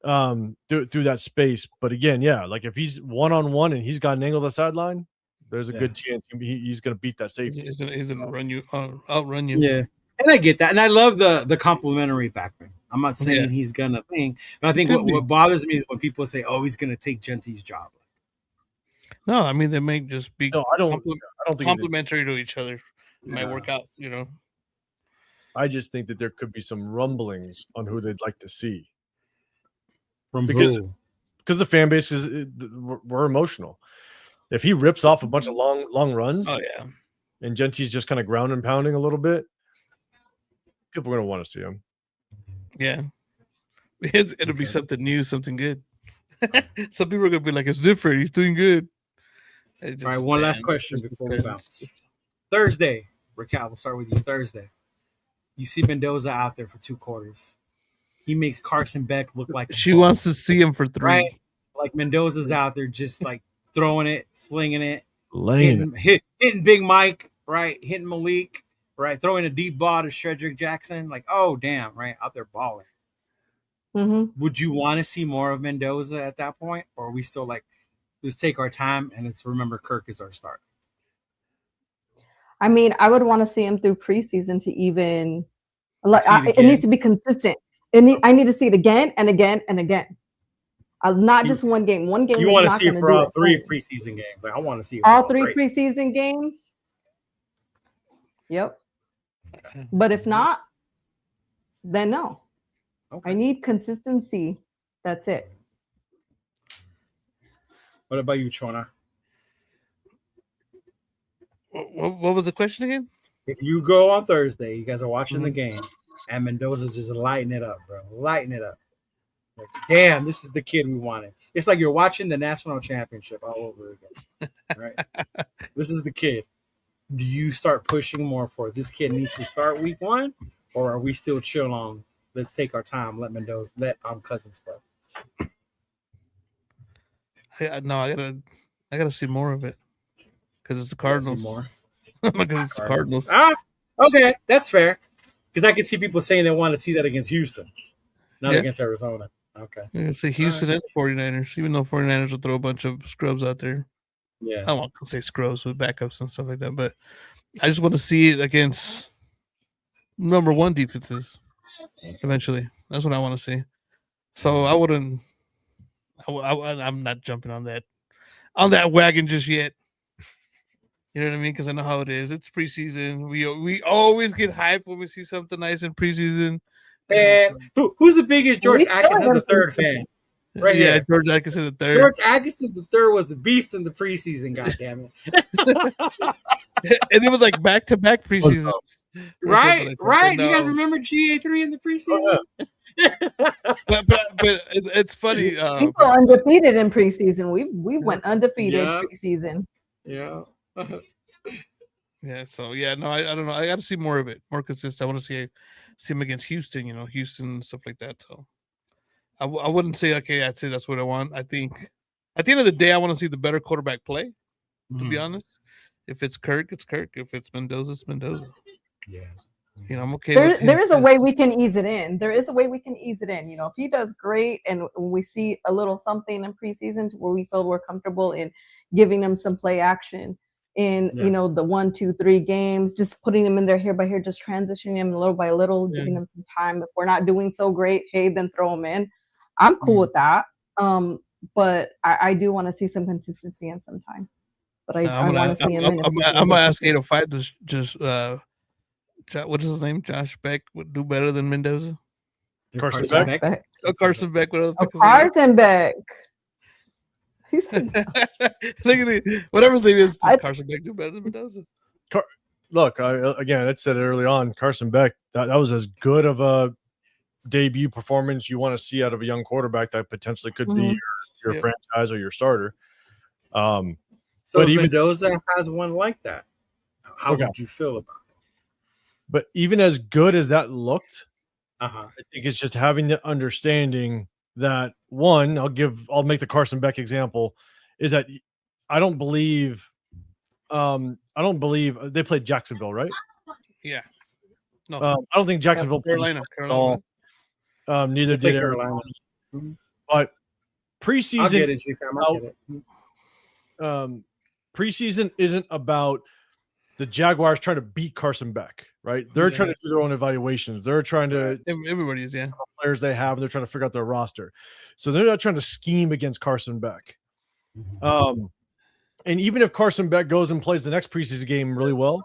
[SPEAKER 6] through that space. But again, like if he's one-on-one and he's got an angle to the sideline, there's a good chance he's going to beat that safety.
[SPEAKER 8] He's going to outrun you.
[SPEAKER 4] Yeah, and I get that, and I love the complimentary factor. I'm not saying he's gonna think, but I think what bothers me is when people say, "Oh, he's gonna take Genty's job."
[SPEAKER 8] No, I mean they may just be
[SPEAKER 6] No, I don't think it's-
[SPEAKER 8] complementary to each other. It might work out,
[SPEAKER 6] I just think that there could be some rumblings on who they'd like to see.
[SPEAKER 4] From
[SPEAKER 6] Because
[SPEAKER 4] who?
[SPEAKER 6] the fan base we're emotional. If he rips off a bunch of long runs,
[SPEAKER 8] Oh yeah.
[SPEAKER 6] and Gentie's just kind of ground and pounding a little bit, people are going to want to see him.
[SPEAKER 8] Yeah. It'll be something new, something good. Some people are gonna be like, it's different. He's doing good.
[SPEAKER 4] All right, one last question before we bounce. Thursday, Raquel, we'll start with you. Thursday, you see Mendoza out there for 2 quarters. He makes Carson Beck look like
[SPEAKER 8] she wants to see him for 3.
[SPEAKER 4] Right? Like Mendoza's out there just like throwing it, slinging it,
[SPEAKER 6] Lane.
[SPEAKER 4] hitting Big Mike, right? Hitting Malik, right? Throwing a deep ball to Shedrick Jackson. Like, oh, damn, right? Out there balling.
[SPEAKER 5] Mm-hmm.
[SPEAKER 4] Would you want to see more of Mendoza at that point? Or are we still like, let's take our time and let's remember Kirk is our start?
[SPEAKER 5] I mean, I would want to see him through preseason to even it needs to be consistent. I need to see it again and again and again. Not just one game. One game.
[SPEAKER 4] You want to see it for all 3 preseason games? Like, I want to see it for
[SPEAKER 5] all 3 preseason games. Yep.
[SPEAKER 4] Okay.
[SPEAKER 5] But if not, then no.
[SPEAKER 4] Okay.
[SPEAKER 5] I need consistency. That's it.
[SPEAKER 4] What about you, Chona?
[SPEAKER 8] What was the question again?
[SPEAKER 4] If you go on Thursday, you guys are watching the game, and Mendoza's just lighting it up, bro. Lighting it up. Like, damn, this is the kid we wanted. It's like you're watching the national championship all over again. Right? This is the kid. Do you start pushing more for this kid needs to start week 1? Or are we still chill on, let's take our time, let Cousins play?
[SPEAKER 8] I gotta see more of it. Because it's the Cardinals.
[SPEAKER 4] More.
[SPEAKER 8] Because it's the Cardinals.
[SPEAKER 4] Okay, that's fair. Because I can see people saying they want to see that against Houston, not against Arizona. Okay.
[SPEAKER 8] Yeah, say Houston and 49ers, even though 49ers will throw a bunch of scrubs out there.
[SPEAKER 4] Yeah.
[SPEAKER 8] I won't say scrubs with backups and stuff like that, but I just want to see it against number 1 defenses eventually. That's what I want to see. So I'm not jumping on that wagon just yet. You know what I mean? Because I know how it is. It's preseason. We always get hyped when we see something nice in preseason.
[SPEAKER 4] And who's the biggest George Atkinson III fan? Right here.
[SPEAKER 8] George Atkinson III.
[SPEAKER 4] George Atkinson III was a beast in the preseason, goddammit.
[SPEAKER 8] And it was like back-to-back preseasons.
[SPEAKER 4] Right. You guys remember GA3 in the preseason?
[SPEAKER 8] but it's funny.
[SPEAKER 5] People undefeated in preseason. We went undefeated preseason.
[SPEAKER 4] Yeah.
[SPEAKER 8] Yeah. So I don't know. I got to see more of it, more consistent. I want to see him against Houston. Houston and stuff like that. So I wouldn't say okay. I'd say that's what I want. I think at the end of the day, I want to see the better quarterback play. To be honest, if it's Kirk, it's Kirk. If it's Mendoza, it's Mendoza.
[SPEAKER 4] Yeah.
[SPEAKER 8] I'm okay.
[SPEAKER 5] There is a way we can ease it in. If he does great and we see a little something in preseason to where we feel we're comfortable in giving him some play action in, the 1, 2, 3 games, just putting him in there here by here, just transitioning him little by little, giving him some time. If we're not doing so great, hey, then throw him in. I'm cool with that. But I do want to see some consistency and some time. But I want to see him.
[SPEAKER 8] I'm gonna ask 805 to just what is his name? Josh Beck would do better than Mendoza.
[SPEAKER 6] Carson Beck.
[SPEAKER 8] Carson Beck.
[SPEAKER 5] Carson Beck. He's
[SPEAKER 8] whatever his name is. Carson Beck do better than Mendoza?
[SPEAKER 6] Look, I said it early on. Carson Beck. That was as good of a debut performance you want to see out of a young quarterback that potentially could be your franchise or your starter.
[SPEAKER 4] So if Mendoza has one like that, how would you feel about it?
[SPEAKER 6] But even as good as that looked,
[SPEAKER 4] I
[SPEAKER 6] think it's just having the understanding that one, I'll make the Carson Beck example, is that I don't believe they played Jacksonville, right?
[SPEAKER 8] Yeah. No.
[SPEAKER 6] I don't think Jacksonville
[SPEAKER 8] Carolina.
[SPEAKER 6] at all. Neither did Carolina. But preseason,
[SPEAKER 4] I'll get it,
[SPEAKER 6] preseason isn't about the Jaguars trying to beat Carson Beck, right? They're trying to do their own evaluations. They're trying to
[SPEAKER 8] everybody is
[SPEAKER 6] players they have, and they're trying to figure out their roster. So they're not trying to scheme against Carson Beck. And even if Carson Beck goes and plays the next preseason game really well,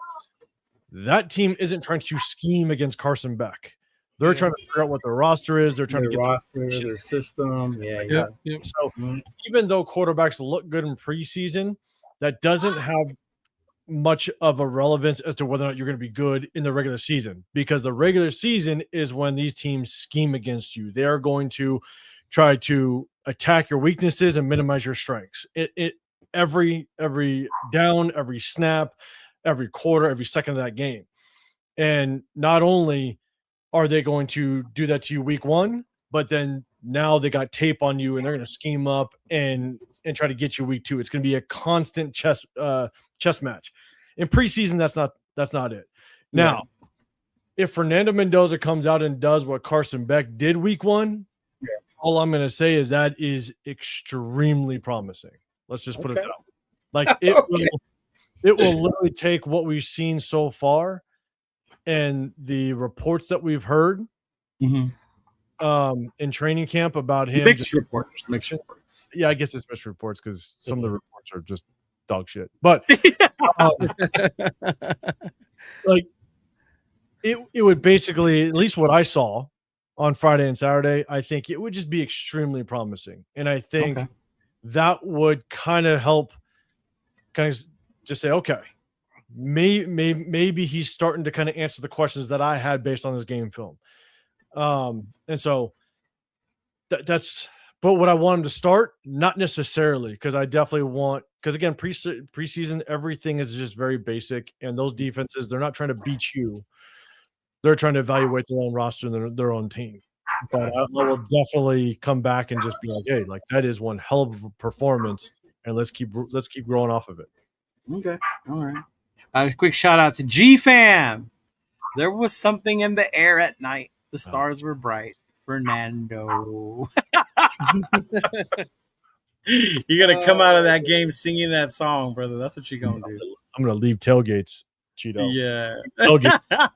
[SPEAKER 6] that team isn't trying to scheme against Carson Beck. They're trying to figure out what their roster is. They're trying to get
[SPEAKER 4] their system.
[SPEAKER 8] Yeah.
[SPEAKER 6] So even though quarterbacks look good in preseason, that doesn't have much of a relevance as to whether or not you're going to be good in the regular season, because the regular season is when these teams scheme against you. They are going to try to attack your weaknesses and minimize your strengths. Every down, every snap, every quarter, every second of that game. And not only are they going to do that to you week one, but then now they got tape on you and they're going to scheme up and try to get you week two. It's going to be a constant chess match. In preseason, that's not it. Now, if Fernando Mendoza comes out and does what Carson Beck did week one, all I'm going to say is that is extremely promising. Let's just put it out. Like it will literally take what we've seen so far and the reports that we've heard in training camp about him.
[SPEAKER 4] Mixed reports.
[SPEAKER 6] Yeah, I guess it's mixed reports because some of the reports are just dog shit. But like it would basically, at least what I saw on Friday and Saturday, I think it would just be extremely promising. And I think that would kind of help just say, okay, maybe he's starting to kind of answer the questions that I had based on this game film. And so that's, but what I want him to start, not necessarily, because I definitely want, because again, preseason, everything is just very basic, and those defenses, they're not trying to beat you. They're trying to evaluate their own roster and their own team. But I will definitely come back and just be like, hey, like that is one hell of a performance, and let's keep growing off of it.
[SPEAKER 4] Okay, all right. A quick shout out to G-Fam. There was something in the air at night. The stars were bright. Fernando. You're gonna come out of that game singing that song, brother. That's what you're gonna do.
[SPEAKER 6] I'm gonna leave tailgates, Cheeto.
[SPEAKER 4] Yeah.
[SPEAKER 6] Tailgates.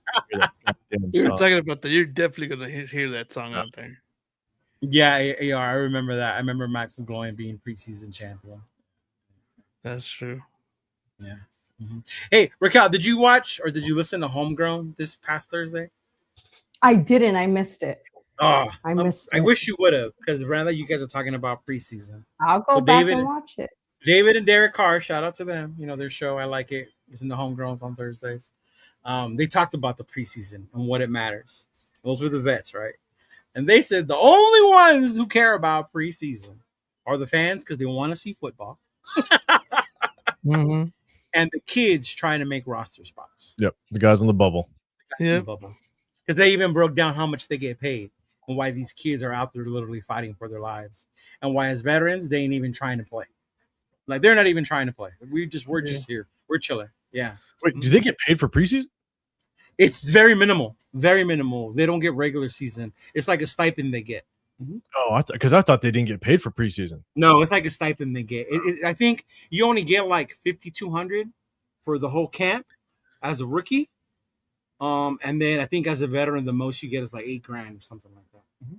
[SPEAKER 8] You were talking about that. You're definitely gonna hear that song out there.
[SPEAKER 4] Yeah, I remember that. I remember Max McGloin being preseason champion.
[SPEAKER 8] That's true.
[SPEAKER 4] Yeah. Mm-hmm. Hey, Raquel, did you watch or did you listen to Homegrown this past Thursday?
[SPEAKER 5] I didn't. I missed it.
[SPEAKER 4] Oh,
[SPEAKER 5] I missed it.
[SPEAKER 4] I wish you would have, because rather you guys are talking about preseason.
[SPEAKER 5] I'll go back and watch it.
[SPEAKER 4] David and Derek Carr, shout out to them. You know, their show, I like it. It's in the Homegrowns on Thursdays. They talked about the preseason and what it matters. Those were the vets, right? And they said the only ones who care about preseason are the fans, because they want to see football.
[SPEAKER 8] Mm-hmm.
[SPEAKER 4] And the kids trying to make roster spots.
[SPEAKER 6] Yep, the guys in the bubble.
[SPEAKER 4] Because they even broke down how much they get paid and why these kids are out there literally fighting for their lives, and why as veterans they ain't even trying to play. Like they're not even trying to play. We're just here. We're chilling. Yeah.
[SPEAKER 6] Wait, do they get paid for preseason?
[SPEAKER 4] It's very minimal. Very minimal. They don't get regular season. It's like a stipend they get.
[SPEAKER 6] Mm-hmm. Oh, because I thought they didn't get paid for preseason.
[SPEAKER 4] No, it's like a stipend they get. I think you only get like $5,200 for the whole camp as a rookie. And then I think as a veteran, the most you get is like $8,000 or something like that. Mm-hmm.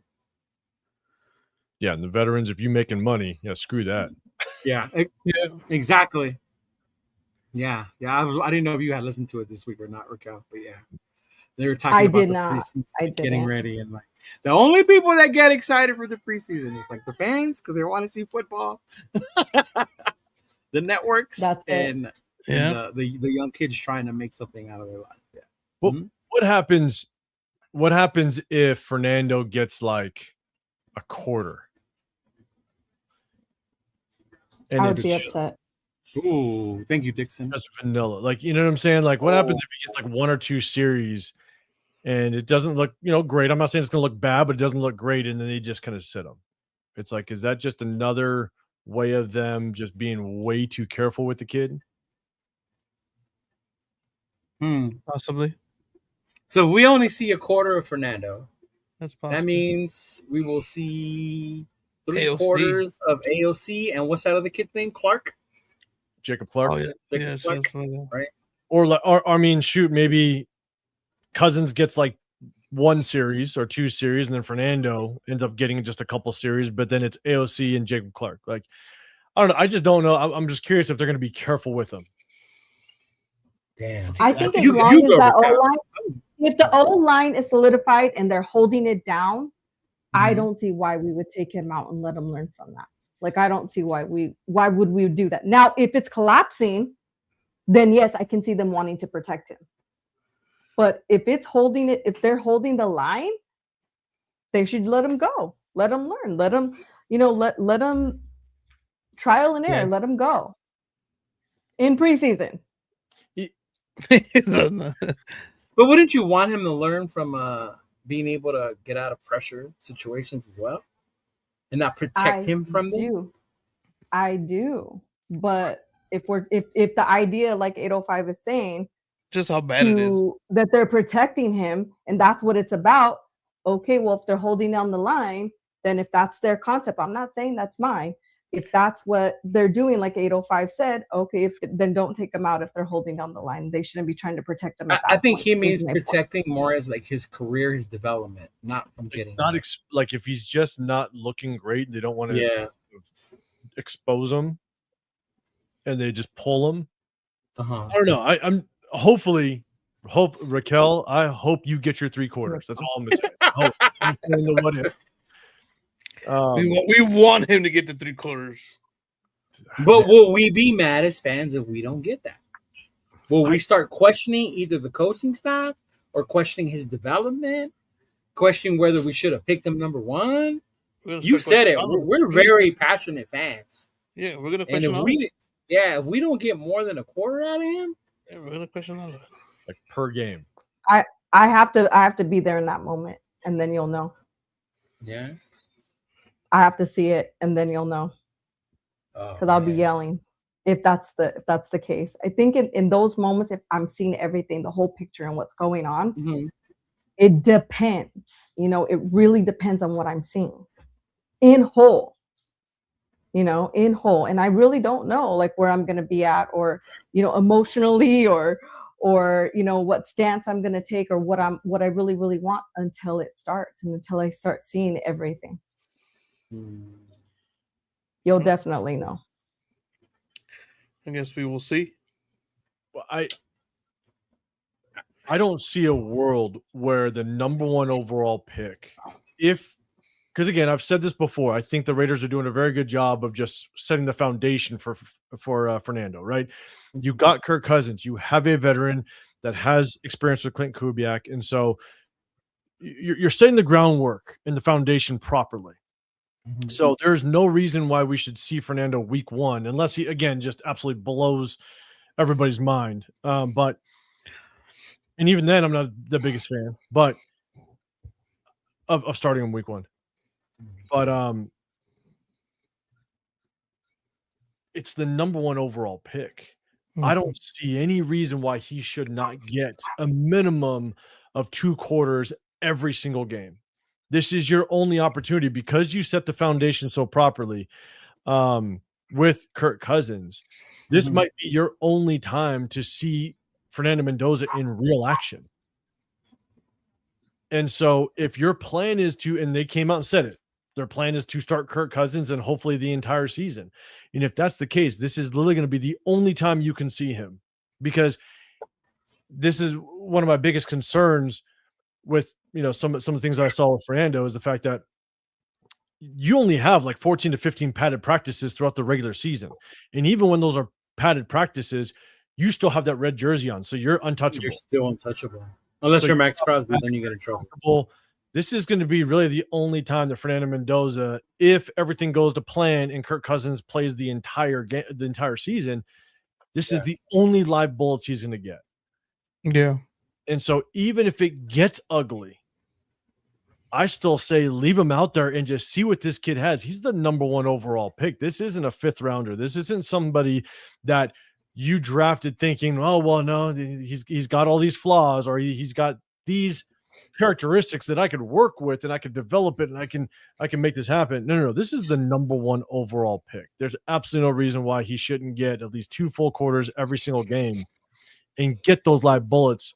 [SPEAKER 6] Yeah, and the veterans, if you're making money, screw that.
[SPEAKER 4] Yeah, exactly. Yeah. I didn't know if you had listened to it this week or not, Raquel, but yeah, they were talking about the preseason, getting ready, and like the only people that get excited for the preseason is like the fans, because they want to see football, the networks, and the young kids trying to make something out of their life. Yeah.
[SPEAKER 6] Well, what happens? What happens if Fernando gets like a quarter? And
[SPEAKER 5] I would be upset.
[SPEAKER 4] Ooh, thank you, Dixon.
[SPEAKER 6] That's vanilla. Like, you know what I'm saying? Like, what happens if he gets like one or two series and it doesn't look, great? I'm not saying it's going to look bad, but it doesn't look great. And then they just kind of sit him. It's like, is that just another way of them just being way too careful with the kid?
[SPEAKER 8] Possibly.
[SPEAKER 4] So if we only see a quarter of Fernando,
[SPEAKER 8] that's possible.
[SPEAKER 4] That means we will see 3/4 of AOC, and what's that other kid name?
[SPEAKER 6] Jacob Clark.
[SPEAKER 8] Oh, yeah.
[SPEAKER 4] Clark, right?
[SPEAKER 6] Or I mean, shoot, maybe Cousins gets like one series or two series, and then Fernando ends up getting just a couple series, but then it's AOC and Jacob Clark. Like, I don't know. I just don't know. I'm just curious if they're going to be careful with him.
[SPEAKER 4] Damn.
[SPEAKER 5] I think as
[SPEAKER 4] you
[SPEAKER 5] long as
[SPEAKER 4] go,
[SPEAKER 5] that
[SPEAKER 4] Raquel.
[SPEAKER 5] O-line, if the O-line is solidified and they're holding it down, I
[SPEAKER 4] Mhm.
[SPEAKER 5] don't see why we would take him out and let him learn from that. Like, I don't see why would we do that. Now, if it's collapsing, then yes, I can see them wanting to protect him. But if they're holding the line, they should let him go. Let him learn. Let him, let him trial and error.
[SPEAKER 4] Yeah.
[SPEAKER 5] Let him go. In preseason.
[SPEAKER 4] But wouldn't you want him to learn from being able to get out of pressure situations as well, and not protect him from them?
[SPEAKER 5] I do. But if the idea, like 805 is saying,
[SPEAKER 8] just how bad it is,
[SPEAKER 5] that they're protecting him, and that's what it's about. Okay, well, if they're holding down the line, then if that's their concept, I'm not saying that's mine. If that's what they're doing, like 805 said, okay, then don't take them out if they're holding down the line. They shouldn't be trying to protect them.
[SPEAKER 4] I think he means protecting more as like his career, his development, not from getting
[SPEAKER 6] like if he's just not looking great, they don't want to expose him, and they just pull him. I don't know. I'm hopefully Raquel. I hope you get your 3 quarters. That's all I'm gonna say. I hope. I'm saying the what if.
[SPEAKER 8] We want him to get the 3 quarters.
[SPEAKER 4] But will we be mad as fans if we don't get that? Will we start questioning either the coaching staff or questioning his development? Questioning whether we should have picked him number 1? You said it. We're very passionate fans.
[SPEAKER 8] Yeah, we're gonna question.
[SPEAKER 4] And if we don't get more than a quarter out of him,
[SPEAKER 8] we're gonna question all of it.
[SPEAKER 6] Like per game.
[SPEAKER 5] I have to be there in that moment, and then you'll know.
[SPEAKER 4] Yeah.
[SPEAKER 5] I have to see it, and then you'll know. Because I'll be yelling if that's the case. I think in those moments, if I'm seeing everything, the whole picture and what's going on, it depends. It really depends on what I'm seeing in whole. In whole, and I really don't know like where I'm gonna be at, or emotionally, or what stance I'm gonna take, or what I really really want until it starts, and until I start seeing everything. You'll definitely know.
[SPEAKER 8] I guess we will see.
[SPEAKER 6] Well, I don't see a world where the number 1 overall pick, because again, I've said this before, I think the Raiders are doing a very good job of just setting the foundation for Fernando, right? You got Kirk Cousins, you have a veteran that has experience with Clint Kubiak, and so you're setting the groundwork and the foundation properly. So there's no reason why we should see Fernando week 1, unless he, again, just absolutely blows everybody's mind. And even then, I'm not the biggest fan, but of starting him week 1. But it's the number 1 overall pick. I don't see any reason why he should not get a minimum of 2 quarters every single game. This is your only opportunity because you set the foundation so properly with Kirk Cousins. This might be your only time to see Fernando Mendoza in real action. And so if your plan is to, and they came out and said it, their plan is to start Kirk Cousins and hopefully the entire season. And if that's the case, this is literally going to be the only time you can see him, because this is one of my biggest concerns with, some of the things that I saw with Fernando is the fact that you only have like 14 to 15 padded practices throughout the regular season. And even when those are padded practices, you still have that red jersey on. So you're untouchable.
[SPEAKER 4] You're still untouchable. Unless you're Max Crosby, then you get in trouble.
[SPEAKER 6] This is going to be really the only time that Fernando Mendoza, if everything goes to plan and Kirk Cousins plays the entire season, this is the only live bullets he's going to get.
[SPEAKER 8] Yeah. And
[SPEAKER 6] so even if it gets ugly, I still say leave him out there and just see what this kid has. He's the number 1 overall pick. This isn't a 5th rounder. This isn't somebody that you drafted thinking, oh, well, no, he's got all these flaws, or he's got these characteristics that I could work with and I could develop it and I can make this happen. No. This is the number 1 overall pick. There's absolutely no reason why he shouldn't get at least 2 full quarters every single game and get those live bullets,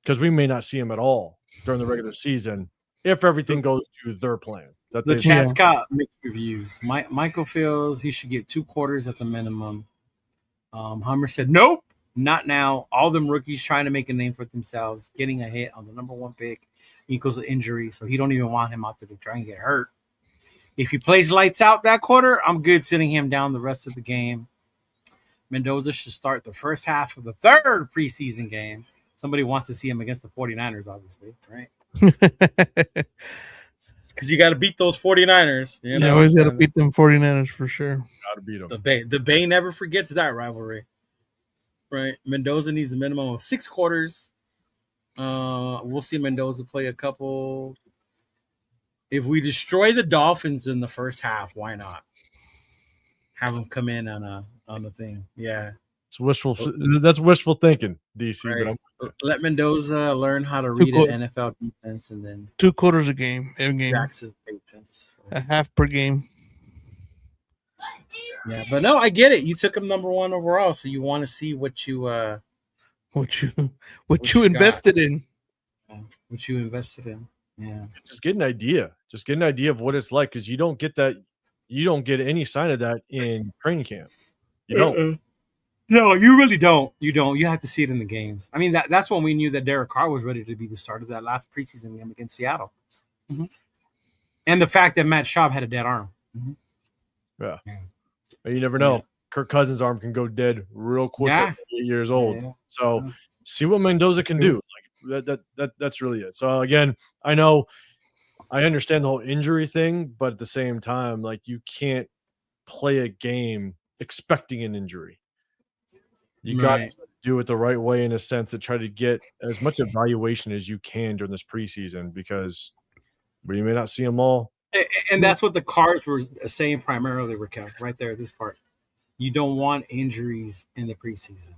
[SPEAKER 6] because we may not see him at all during the regular season if everything goes to their plan. that
[SPEAKER 4] The
[SPEAKER 6] they
[SPEAKER 4] chat's got mixed reviews. Michael feels he should get 2 quarters at the minimum. Hummer said, nope, not now. All them rookies trying to make a name for themselves, getting a hit on the number 1 pick equals an injury, so he don't even want him out to try and get hurt. If he plays lights out that quarter, I'm good sitting him down the rest of the game. Mendoza should start the first half of the 3rd preseason game. Somebody wants to see him against the 49ers, obviously, right? Because you got to beat those 49ers. You know?
[SPEAKER 8] Always got to beat them 49ers for sure.
[SPEAKER 6] got to beat them.
[SPEAKER 4] The Bay never forgets that rivalry, right? Mendoza needs a minimum of 6 quarters. We'll see Mendoza play a couple. If we destroy the Dolphins in the first half, why not have him come in on the thing? Yeah,
[SPEAKER 6] it's wishful. That's wishful thinking, DC.
[SPEAKER 4] Right.
[SPEAKER 6] But
[SPEAKER 4] let Mendoza learn how to read an NFL defense, and then
[SPEAKER 8] 2 quarters a game, every game,
[SPEAKER 4] practice patience.
[SPEAKER 8] a half per game.
[SPEAKER 4] Yeah, but no, I get it. You took him number 1 overall, so you want to see what you
[SPEAKER 8] invested in.
[SPEAKER 4] What you invested in. Yeah,
[SPEAKER 6] just get an idea. Just get an idea of what it's like, because you don't get that. You don't get any sign of that in training camp. You don't.
[SPEAKER 4] No, you really don't. You don't. You have to see it in the games. I mean, that's when we knew that Derek Carr was ready to be the starter of that last preseason game against Seattle. Mm-hmm. And the fact that Matt Schaub had a dead arm. Mm-hmm.
[SPEAKER 6] Yeah. You never know. Yeah. Kirk Cousins' arm can go dead real quick at 8 years old. Yeah. So see what Mendoza can do. Like that's really it. So again, I understand the whole injury thing, but at the same time, like, you can't play a game expecting an injury. You got to do it the right way, in a sense, to try to get as much evaluation as you can during this preseason, because you may not see them all.
[SPEAKER 4] And that's what the Cards were saying primarily, Raquel, right there, this part. You don't want injuries in the preseason.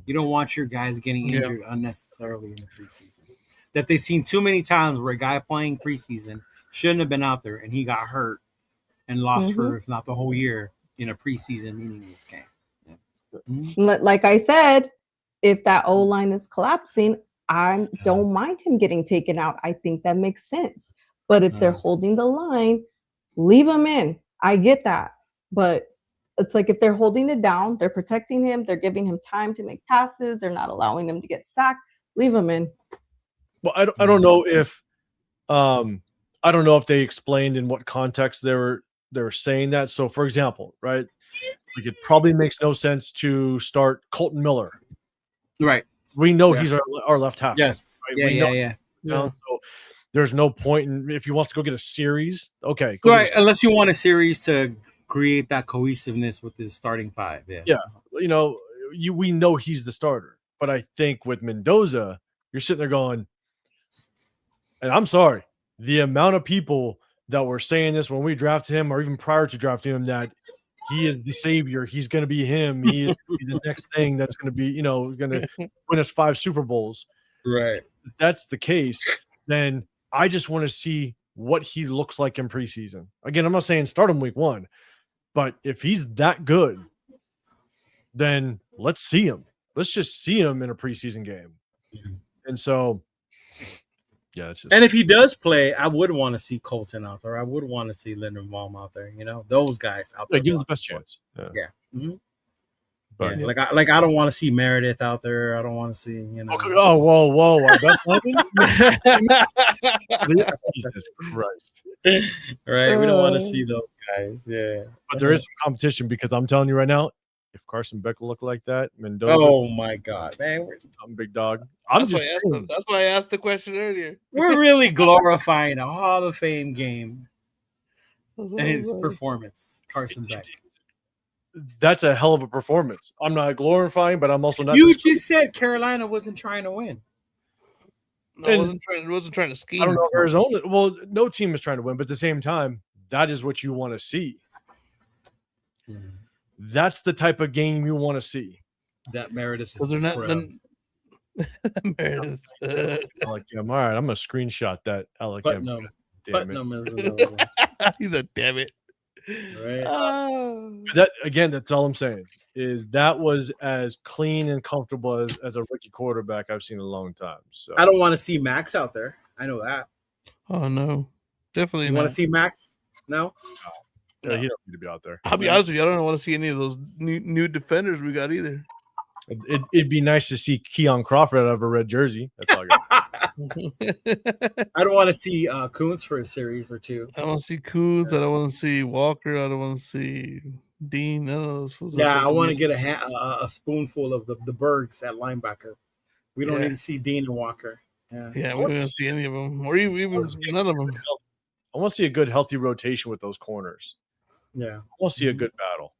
[SPEAKER 4] You don't want your guys getting injured unnecessarily in the preseason. That they've seen too many times where a guy playing preseason shouldn't have been out there, and he got hurt and lost for, if not the whole year, in a preseason meaningless game.
[SPEAKER 5] Like I said, if that O-line is collapsing, I don't mind him getting taken out. I think that makes sense. But if they're holding the line, leave him in. I get that. But it's like, if they're holding it down, they're protecting him, they're giving him time to make passes, they're not allowing him to get sacked, leave him in.
[SPEAKER 6] Well, I don't know if they explained in what context they were saying that. So, for example, right, like, it probably makes no sense to start Colton Miller.
[SPEAKER 4] Right.
[SPEAKER 6] We know he's our left half.
[SPEAKER 4] Yes.
[SPEAKER 6] Right?
[SPEAKER 4] Yeah.
[SPEAKER 6] So there's no point in, if he wants to go get a series. Okay.
[SPEAKER 4] Right. Unless you want a series to create that cohesiveness with his starting 5. Yeah.
[SPEAKER 6] We know he's the starter. But I think with Mendoza, you're sitting there going, and I'm sorry, the amount of people that were saying this when we drafted him, or even prior to drafting him, that he is the savior, he's going to be him, he's the next thing that's going to be, going to win us 5 Super Bowls.
[SPEAKER 4] Right.
[SPEAKER 6] If that's the case, then I just want to see what he looks like in preseason. Again, I'm not saying start him week 1, but if he's that good, then let's see him. Let's just see him in a preseason game. And so, and
[SPEAKER 4] if he does play, I would want to see Colton out there. I would want to see Linderbaum out there. Those guys out there.
[SPEAKER 6] Give him the best chance.
[SPEAKER 4] Yeah. Mm-hmm. But I don't want to see Meredith out there. I don't want to see,
[SPEAKER 6] Okay. Oh, whoa! Jesus Christ!
[SPEAKER 4] Right, we don't want to see those guys. Yeah,
[SPEAKER 6] but there is some competition, because I'm telling you right now, if Carson Beck looked like that, Mendoza.
[SPEAKER 4] Oh my God, man!
[SPEAKER 6] I'm a big dog.
[SPEAKER 8] That's why I asked the question earlier.
[SPEAKER 4] We're really glorifying a Hall of Fame game and his performance, Carson Beck.
[SPEAKER 6] That's a hell of a performance. I'm not glorifying, but I'm also not.
[SPEAKER 4] You just said Carolina wasn't trying to win.
[SPEAKER 8] No, it wasn't trying to scheme.
[SPEAKER 6] I don't know if Arizona. Well, no team is trying to win, but at the same time, that is what you want to see. That's the type of game you want to see.
[SPEAKER 4] That Meredith is
[SPEAKER 8] Meredith.
[SPEAKER 6] All right, I'm gonna screenshot that.
[SPEAKER 4] Putnam.
[SPEAKER 8] He's a damn it.
[SPEAKER 4] Right.
[SPEAKER 6] That's all I'm saying. Is that was as clean and comfortable as a rookie quarterback I've seen in a long time. So
[SPEAKER 4] I don't want to see Max out there. I know that.
[SPEAKER 8] Oh no. Definitely.
[SPEAKER 4] You want to see Max? No.
[SPEAKER 6] Yeah, he don't need to be out there.
[SPEAKER 8] I'll be honest with you. I don't want to see any of those new defenders we got either.
[SPEAKER 6] It'd be nice to see Keon Crawford out of a red jersey. That's all I got.
[SPEAKER 4] I don't want to see Kuntz for a series or two.
[SPEAKER 8] I don't want to see Coons. I don't want to see Walker. I don't want to see Dean. None of those fools.
[SPEAKER 4] Yeah, I want to get a spoonful of the Bergs at linebacker. We don't need to see Dean and Walker. Yeah,
[SPEAKER 8] Yeah, we don't see any of them, or even none of them.
[SPEAKER 6] I want to see a good, healthy rotation with those corners.
[SPEAKER 4] Yeah,
[SPEAKER 6] I want to see a good battle.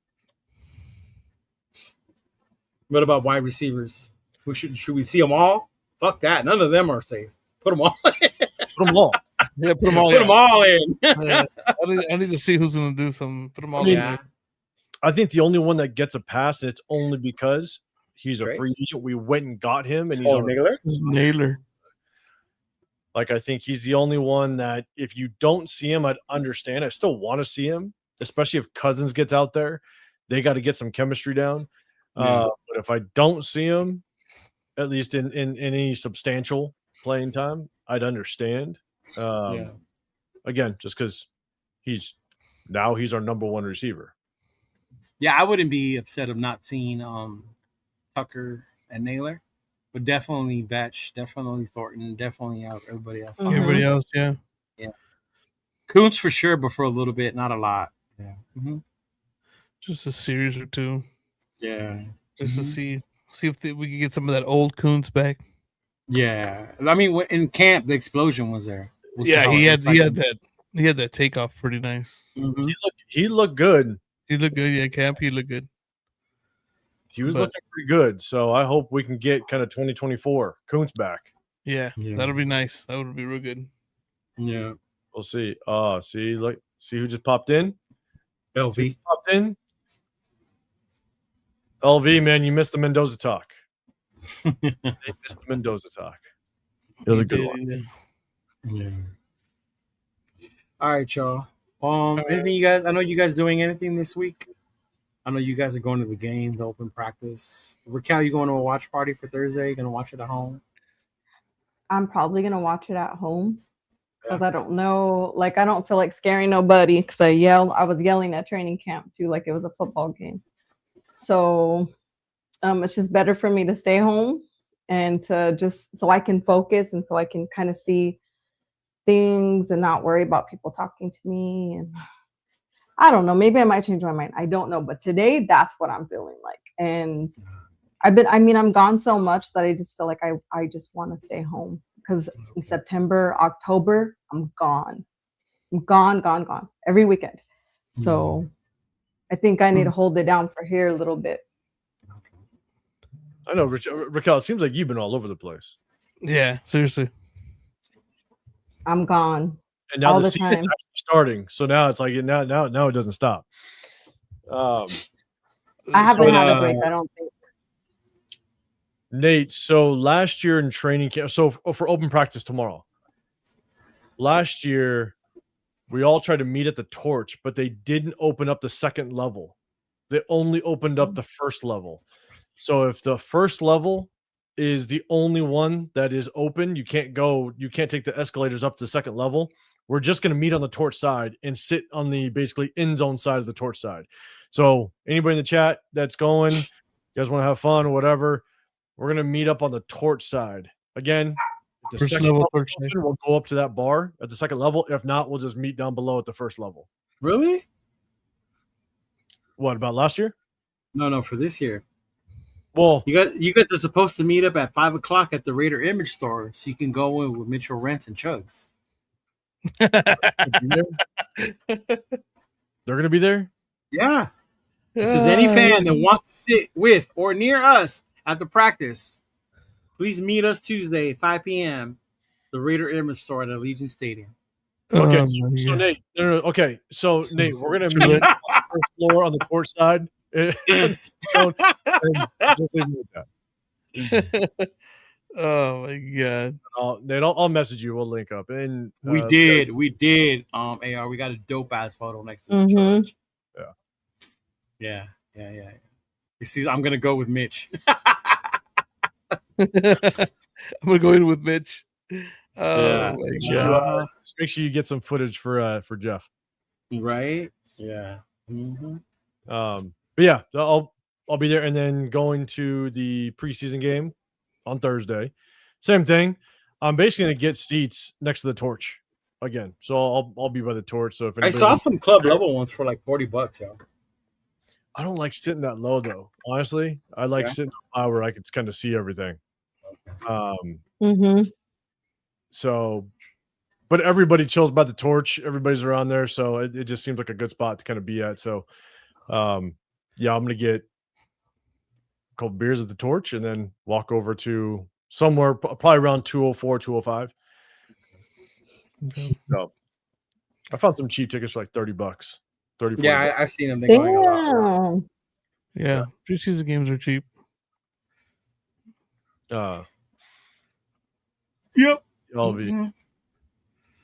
[SPEAKER 4] What about wide receivers? Who should we see them all? Fuck that. None of them are safe. Put them all.
[SPEAKER 6] Put them all.
[SPEAKER 8] Yeah, put them all.
[SPEAKER 4] Put them all in.
[SPEAKER 8] Yeah. I need to see who's going to do something. Put them all in.
[SPEAKER 4] Yeah.
[SPEAKER 6] I think the only one that gets a pass, and it's only because he's a
[SPEAKER 4] Right.
[SPEAKER 6] free agent. We went and got him, and he's on
[SPEAKER 4] Naylor.
[SPEAKER 8] Naylor.
[SPEAKER 6] Like, I think he's the only one that if you don't see him, I'd understand. I still want to see him, especially if Cousins gets out there. They got to get some chemistry down.
[SPEAKER 4] Yeah.
[SPEAKER 6] But if I don't see him, at least in any substantial playing time, I'd understand. Again, just because he's our number one receiver.
[SPEAKER 4] Yeah, I wouldn't be upset of not seeing Tucker and Naylor, but definitely Batch, definitely Thornton, definitely out everybody else.
[SPEAKER 8] Everybody else, yeah.
[SPEAKER 4] Kuntz for sure, but for a little bit, not a lot. Yeah. Mm-hmm.
[SPEAKER 8] Just a series or two.
[SPEAKER 4] Yeah.
[SPEAKER 8] Just to see if we can get some of that old Coons back.
[SPEAKER 4] Yeah. I mean, in camp, the explosion was there. We'll see
[SPEAKER 8] Yeah,
[SPEAKER 4] how
[SPEAKER 8] he
[SPEAKER 4] it
[SPEAKER 8] had
[SPEAKER 4] looks like.
[SPEAKER 8] that takeoff pretty nice.
[SPEAKER 4] Mhm.
[SPEAKER 6] He looked good.
[SPEAKER 8] He looked good. Yeah, camp. He looked good.
[SPEAKER 6] He was looking pretty good. So I hope we can get kind of 2024 Kuntz back.
[SPEAKER 8] Yeah,
[SPEAKER 4] Yeah.
[SPEAKER 8] that'll be nice. That would be real good.
[SPEAKER 4] Yeah.
[SPEAKER 6] We'll see. See who just popped in?
[SPEAKER 4] LV.
[SPEAKER 6] Popped in. LV, man, you missed the Mendoza talk. They missed the Mendoza talk. It was a good one.
[SPEAKER 4] Yeah. All right, y'all. Anything you guys? I know you guys doing anything this week. I know you guys are going to the game, the open practice. Raquel, you going to a watch party for Thursday? You gonna watch it at home?
[SPEAKER 5] I'm probably gonna watch it at home because I don't know. Like, I don't feel like scaring nobody because I was yelling at training camp too, like it was a football game. So it's just better for me to stay home and to just so I can focus and so I can kind of see things and not worry about people talking to me. And I don't know, maybe I might change my mind. I don't know. But today, that's what I'm feeling like. And I'm gone so much that I just feel like I just want to stay home because in September, October, I'm gone. I'm gone every weekend. So I think I need to hold it down for here a little bit.
[SPEAKER 6] I know, Raquel, it seems like you've been all over the place.
[SPEAKER 8] Yeah, seriously.
[SPEAKER 5] I'm gone.
[SPEAKER 6] And now
[SPEAKER 5] all
[SPEAKER 6] the
[SPEAKER 5] the
[SPEAKER 6] season's
[SPEAKER 5] time.
[SPEAKER 6] actually starting. So now it's like now it doesn't stop.
[SPEAKER 5] I haven't had a break, I don't think.
[SPEAKER 6] Nate, so last year in training camp, so for open practice tomorrow, last year we all tried to meet at the torch, but they didn't open up the second level. They only opened up the first level. So if the first level is the only one that is open, you can't take the escalators up to the second level. We're just going to meet on the torch side and sit on the basically end zone side of the torch side. So anybody in the chat that's going, you guys want to have fun or whatever, we're going to meet up on the torch side. Again, if the
[SPEAKER 8] First
[SPEAKER 6] second
[SPEAKER 8] level
[SPEAKER 6] level
[SPEAKER 8] torch
[SPEAKER 6] open,
[SPEAKER 8] side.
[SPEAKER 6] we'll go up to that bar at the second level. If not, we'll just meet down below at the first level.
[SPEAKER 4] Really?
[SPEAKER 6] What about last year?
[SPEAKER 4] No, for this year.
[SPEAKER 6] Well,
[SPEAKER 4] You guys are supposed to meet up at 5:00 at the Raider Image Store so you can go in with Mitchell Rents and Chugs.
[SPEAKER 6] they're going to be there.
[SPEAKER 4] Yeah. This is any fan that wants to sit with or near us at the practice. Please meet us Tuesday, 5 p.m. The Raider Image Store at Allegiant Stadium.
[SPEAKER 6] Okay, so Nate, no, okay, so Nate, we're gonna meet on the first floor on the court side. And just leave me with that.
[SPEAKER 8] Oh my god!
[SPEAKER 6] Nate, I'll message you. We'll link up. And
[SPEAKER 4] We did. AR, we got a dope ass photo next to the church. Yeah. You see, I'm gonna go with Mitch.
[SPEAKER 8] I'm gonna go in with Mitch. Oh my God.
[SPEAKER 6] Just make sure you get some footage for Jeff.
[SPEAKER 4] Right? Yeah.
[SPEAKER 6] But yeah, I'll be there, and then going to the preseason game on Thursday. Same thing. I'm basically gonna get seats next to the torch again, so I'll be by the torch. So if
[SPEAKER 4] I saw some club level ones for like $40, yo.
[SPEAKER 6] I don't like sitting that low though. Honestly, I like sitting high where I can kind of see everything. So, but everybody chills by the torch. Everybody's around there, so it just seems like a good spot to kind of be at. So, yeah, I'm gonna get a couple beers at the torch and then walk over to somewhere probably around 204, 205. So, I found some cheap tickets for like $30, 30.
[SPEAKER 4] Yeah, I've seen them. They're going a lot.
[SPEAKER 8] Yeah, preseason games are cheap.
[SPEAKER 4] Yep.
[SPEAKER 6] I'll be.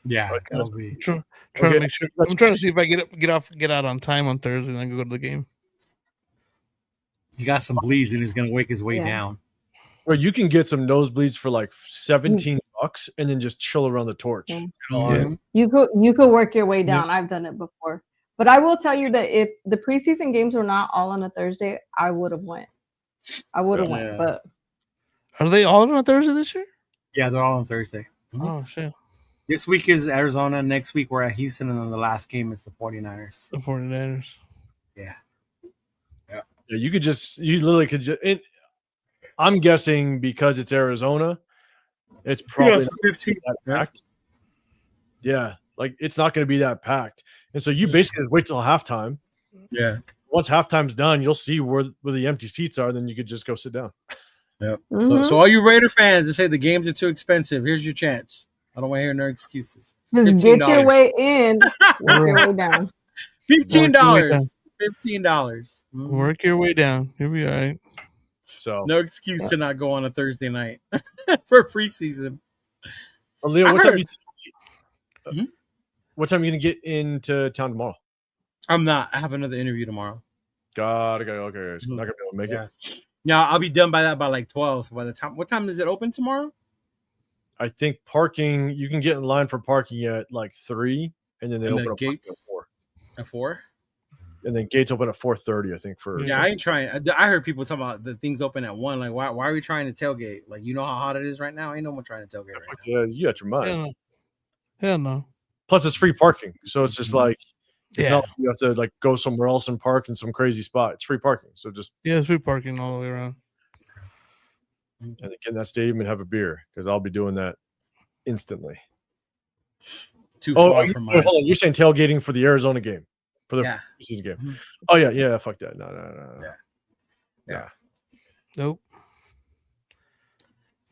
[SPEAKER 4] Yeah,
[SPEAKER 8] I'll be trying to make sure. I'm trying to see if I get out on time on Thursday and then go to the game.
[SPEAKER 4] You got some bleeds and he's gonna wake his way down.
[SPEAKER 6] Or you can get some nosebleeds for like $17 and then just chill around the torch.
[SPEAKER 5] You could work your way down. I've done it before. But I will tell you that if the preseason games were not all on a Thursday, I would have went. Went, but
[SPEAKER 8] are they all on a Thursday this year?
[SPEAKER 4] Yeah, they're all on Thursday.
[SPEAKER 8] Oh shit.
[SPEAKER 4] This week is Arizona. Next week we're at Houston, and then the last game is the 49ers.
[SPEAKER 8] The 49ers.
[SPEAKER 4] Yeah.
[SPEAKER 6] Yeah, you literally could just. I'm guessing because it's Arizona, it's probably not
[SPEAKER 4] 15
[SPEAKER 6] that packed. Yeah, like it's not going to be that packed, and so you basically just wait till halftime.
[SPEAKER 4] Yeah.
[SPEAKER 6] Once halftime's done, you'll see where the empty seats are. Then you could just go sit down.
[SPEAKER 4] Yep. So all you Raider fans that say the games are too expensive, here's your chance. I don't want to hear no excuses.
[SPEAKER 5] Just get your way in, work your way down.
[SPEAKER 4] $15. $15.
[SPEAKER 8] Work your way down. You'll be all right.
[SPEAKER 6] So
[SPEAKER 4] no excuse to not go on a Thursday night for preseason.
[SPEAKER 6] Leo, what time are you gonna get into town tomorrow?
[SPEAKER 4] I'm not. I have another interview tomorrow.
[SPEAKER 6] Okay. Not gonna be able to make it.
[SPEAKER 4] Yeah, I'll be done by 12. So by the time, what time is it open tomorrow?
[SPEAKER 6] I think parking. You can get in line for parking at like 3, and then they open up
[SPEAKER 4] gates
[SPEAKER 6] at 4.
[SPEAKER 4] At 4.
[SPEAKER 6] And then gates open at 4:30, I think.
[SPEAKER 4] I ain't trying. I heard people talking about the things open at 1. Like, why are we trying to tailgate? Like, you know how hot it is right now. Ain't no one trying to tailgate right now.
[SPEAKER 6] Yeah, you got your mind.
[SPEAKER 8] Hell no.
[SPEAKER 6] Plus, it's free parking, so it's just like it's not like you have to like go somewhere else and park in some crazy spot. It's free parking, so just
[SPEAKER 8] it's free parking all the way around.
[SPEAKER 6] And get in that stadium and have a beer because I'll be doing that instantly.
[SPEAKER 4] Too far from my.
[SPEAKER 6] Hold on, you're saying tailgating for the Arizona game? For the preseason game.
[SPEAKER 4] Mm-hmm.
[SPEAKER 6] Oh yeah, fuck that. No.
[SPEAKER 4] Yeah.
[SPEAKER 8] Nope.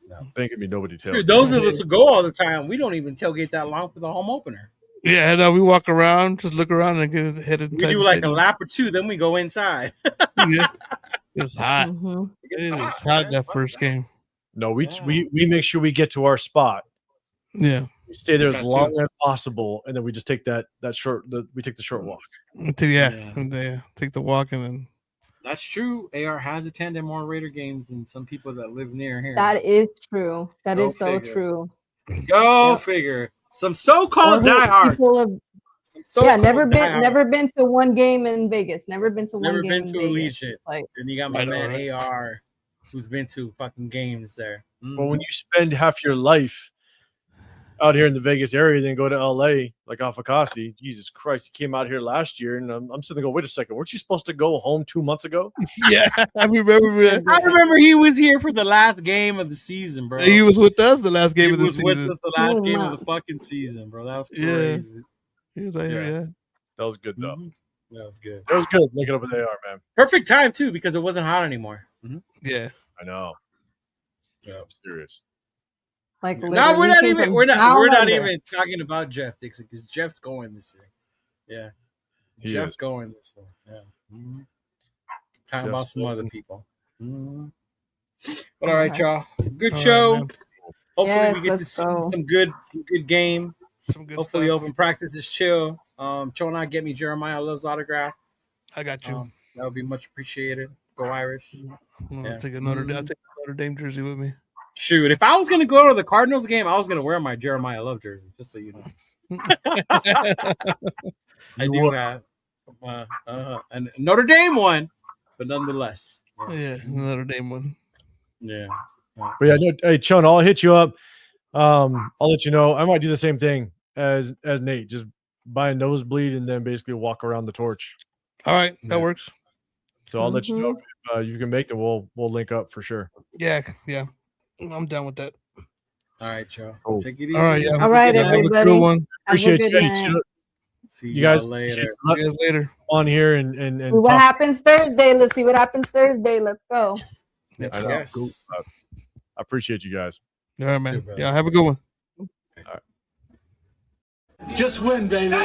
[SPEAKER 6] No. Think it'd be nobody tailgate.
[SPEAKER 4] Dude, those of us who go all the time, we don't even tailgate that long for the home opener.
[SPEAKER 8] Yeah, no, we walk around, just look around and get headed.
[SPEAKER 4] We do like a lap or two, then we go inside.
[SPEAKER 8] It's hot. It's hot that first game.
[SPEAKER 6] No, we make sure we get to our spot.
[SPEAKER 8] Yeah.
[SPEAKER 6] We stay there as long as possible, and then we just take that short. We take the short walk.
[SPEAKER 8] Take the walk, and then.
[SPEAKER 4] That's true. AR has attended more Raider games than some people that live near here.
[SPEAKER 5] That is true. That is so true.
[SPEAKER 4] Go figure. Some so-called diehards.
[SPEAKER 5] Never been to one game in Vegas. Never been to one game in Vegas. Never been to
[SPEAKER 4] Allegiant. Like, and you got my man AR, who's been to fucking games there.
[SPEAKER 6] Well, when you spend half your life out here in the Vegas area, then go to LA like Afakasi. Jesus Christ, he came out here last year, and I'm sitting there going, wait a second, weren't you supposed to go home 2 months ago?
[SPEAKER 8] Yeah, I remember.
[SPEAKER 4] I remember he was here for the last game of the season, bro.
[SPEAKER 8] He was with us the last game of the season.
[SPEAKER 4] He was with us the last game of the fucking season, bro. That was crazy.
[SPEAKER 8] He was out here,
[SPEAKER 6] That was good, though.
[SPEAKER 4] That was good.
[SPEAKER 6] It was good looking up at AR, man.
[SPEAKER 4] Perfect time, too, because it wasn't hot anymore.
[SPEAKER 8] Yeah.
[SPEAKER 6] I know. Yeah, I'm serious.
[SPEAKER 5] Like,
[SPEAKER 4] no, we're not even talking about Jeff Dixon because Jeff's going this year. Yeah, Jeff's going this year. Yeah, talking about some other people. But all right, y'all. Good show. Hopefully, we get to see some good game. Hopefully, open practice is chill. Chona, get me Jeremiah Loves autograph.
[SPEAKER 8] I got you.
[SPEAKER 4] That would be much appreciated. Go Irish.
[SPEAKER 8] I'll take a Notre Dame jersey with me.
[SPEAKER 4] Shoot, if I was gonna go to the Cardinals game, I was gonna wear my Jeremiah Love jersey, just so you know. I do have a Notre Dame one, but nonetheless.
[SPEAKER 8] Yeah, Notre Dame one.
[SPEAKER 4] Yeah.
[SPEAKER 6] But yeah, no, hey, Chona, I'll hit you up. I'll let you know. I might do the same thing as Nate, just buy a nosebleed and then basically walk around the torch.
[SPEAKER 8] All right, that works.
[SPEAKER 6] So I'll let you know if you can make it. We'll link up for sure.
[SPEAKER 8] Yeah, I'm down with that.
[SPEAKER 4] All right, Joe.
[SPEAKER 6] Cool.
[SPEAKER 4] Take it easy.
[SPEAKER 8] All right, yeah.
[SPEAKER 5] All right,
[SPEAKER 8] Have a good
[SPEAKER 5] everybody.
[SPEAKER 8] one.
[SPEAKER 6] Appreciate
[SPEAKER 5] Have a
[SPEAKER 6] you.
[SPEAKER 5] good night.
[SPEAKER 4] See
[SPEAKER 6] You guys
[SPEAKER 4] later.
[SPEAKER 8] See you guys later.
[SPEAKER 6] on here and
[SPEAKER 5] What
[SPEAKER 6] talk.
[SPEAKER 5] happens Thursday? Let's see what happens Thursday. Let's go.
[SPEAKER 6] I know.
[SPEAKER 4] Yes.
[SPEAKER 6] Cool. I appreciate you guys.
[SPEAKER 8] All right, man.
[SPEAKER 4] Good,
[SPEAKER 8] Yeah, have a good one.
[SPEAKER 3] Just win, baby.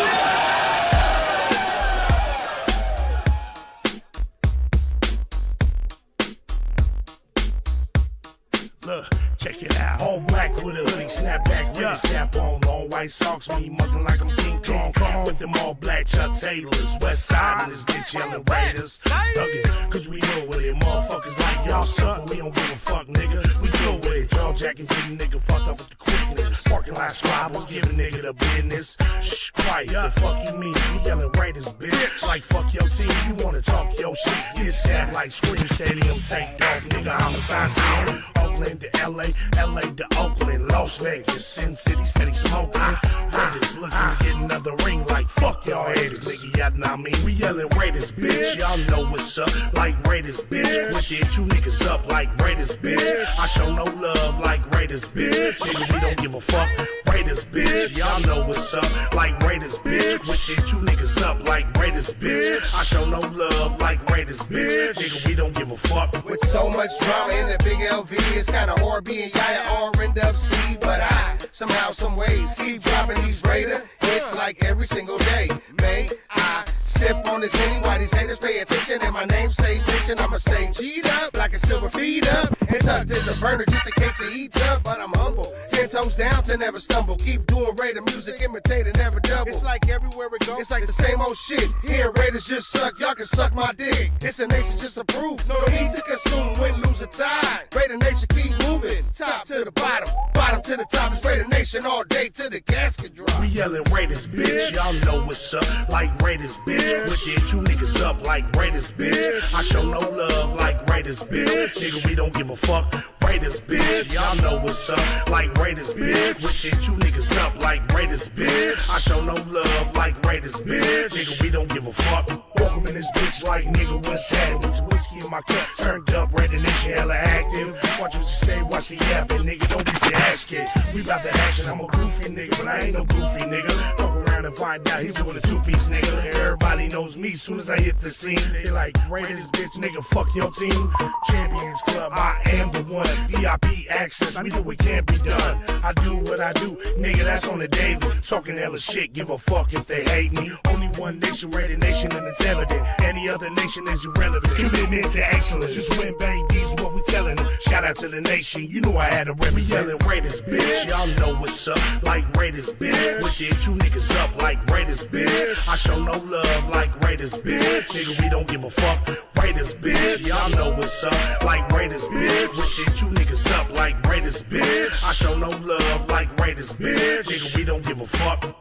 [SPEAKER 3] Look, check it out. All black with a hoodie, snapback, with a snap on. Long white socks, me mugging like I'm King Kong. With them all black Chuck Taylors. West side and this bitch yelling Raiders. Thuggin', cause we know with it. Motherfuckers like y'all suck, but we don't give a fuck, nigga. We go with it. Jaw jacking, getting nigga fucked up with the quickness. Parking lot scribbles, giving nigga the business. Shh, quiet, the fuck you mean? We yelling Raiders, bitch. Like fuck your team, you wanna talk your shit. Get stabbed like Scream Stadium, take off, nigga. Homicide scene. Oakland to LA, LA to Oakland, Las Vegas, Sin City, steady smoking. Raiders looking to get another ring like fuck y'all haters, nigga. Y'all know what I mean? We yelling Raiders, bitch. Y'all know what's up, like Raiders, bitch. Quit it, you niggas up like Raiders, bitch. I show no love like Raiders, bitch. Nigga, we don't give a fuck. Raiders, bitch. Y'all know what's up, like Raiders, bitch. Quit it, you niggas up like Raiders, bitch. I show no love like Raiders, bitch. Nigga, we don't give a fuck.
[SPEAKER 9] With so much drama in the big LV, it's kinda hard being Yaya or end up C. But I, somehow, some ways, keep dropping these Raider hits like every single day. May I sip on this Henny while these haters pay attention and my name stay bitchin'. I'ma stay G'd up like a silver feed up and tucked as a burner just in case it heats up. But I'm humble, 10 toes down to never stumble. Keep doing Raider music, imitating, never double. It's like everywhere we go, it's like the same old shit. Here Raiders just suck, y'all can suck my dick. It's a nation just to prove, no need to consume, win, lose, or tie. Raider Nation keep moving, top to the bottom, bottom to the top. It's Raider Nation all day till the gasket drop.
[SPEAKER 3] We yelling Raiders, bitch. Y'all know what's up, like Raiders, bitch. Quit it, you niggas up like Raiders, bitch. I show no love like Raiders, bitch. Nigga, we don't give a fuck. Raiders, bitch. Y'all know what's up, like Raiders, bitch. Quit it, you niggas up like Raiders, bitch. I show no love like Raiders, bitch. Nigga, we don't give a fuck. Welcome in this bitch like nigga, what's happening? With some whiskey in my cup, turned up, Raider Nation hella active. Watch what you say, watch the yapping, nigga, don't get your ass kicked. We bout that action, I'm a goofy nigga, but I ain't no goofy nigga. Fuck around and find out, hit you with a two-piece nigga. Everybody knows me, soon as I hit the scene. They like, Raiders, bitch, nigga, fuck your team. Champions Club, I am the one. VIP access, we do what can't be done. I do what I do, nigga, that's on the daily. Talking hella shit, give a fuck if they hate me. Only one nation, Raider Nation, and it's evident. Any other nation is irrelevant. Commitment to excellence, just win, babies, what we telling them. Shout out to the nation, you know I had to represent. We yelling Raiders, bitch. Y'all know what's up, like Raiders, bitch. With it, you niggas up like Raiders, bitch. I show no love like Raiders, bitch. Nigga, we don't give a fuck. Raiders, bitch. Y'all know what's up, like Raiders, bitch. With it, you niggas up like Raiders, bitch. I show no love like Raiders, bitch. Nigga, we don't give a fuck.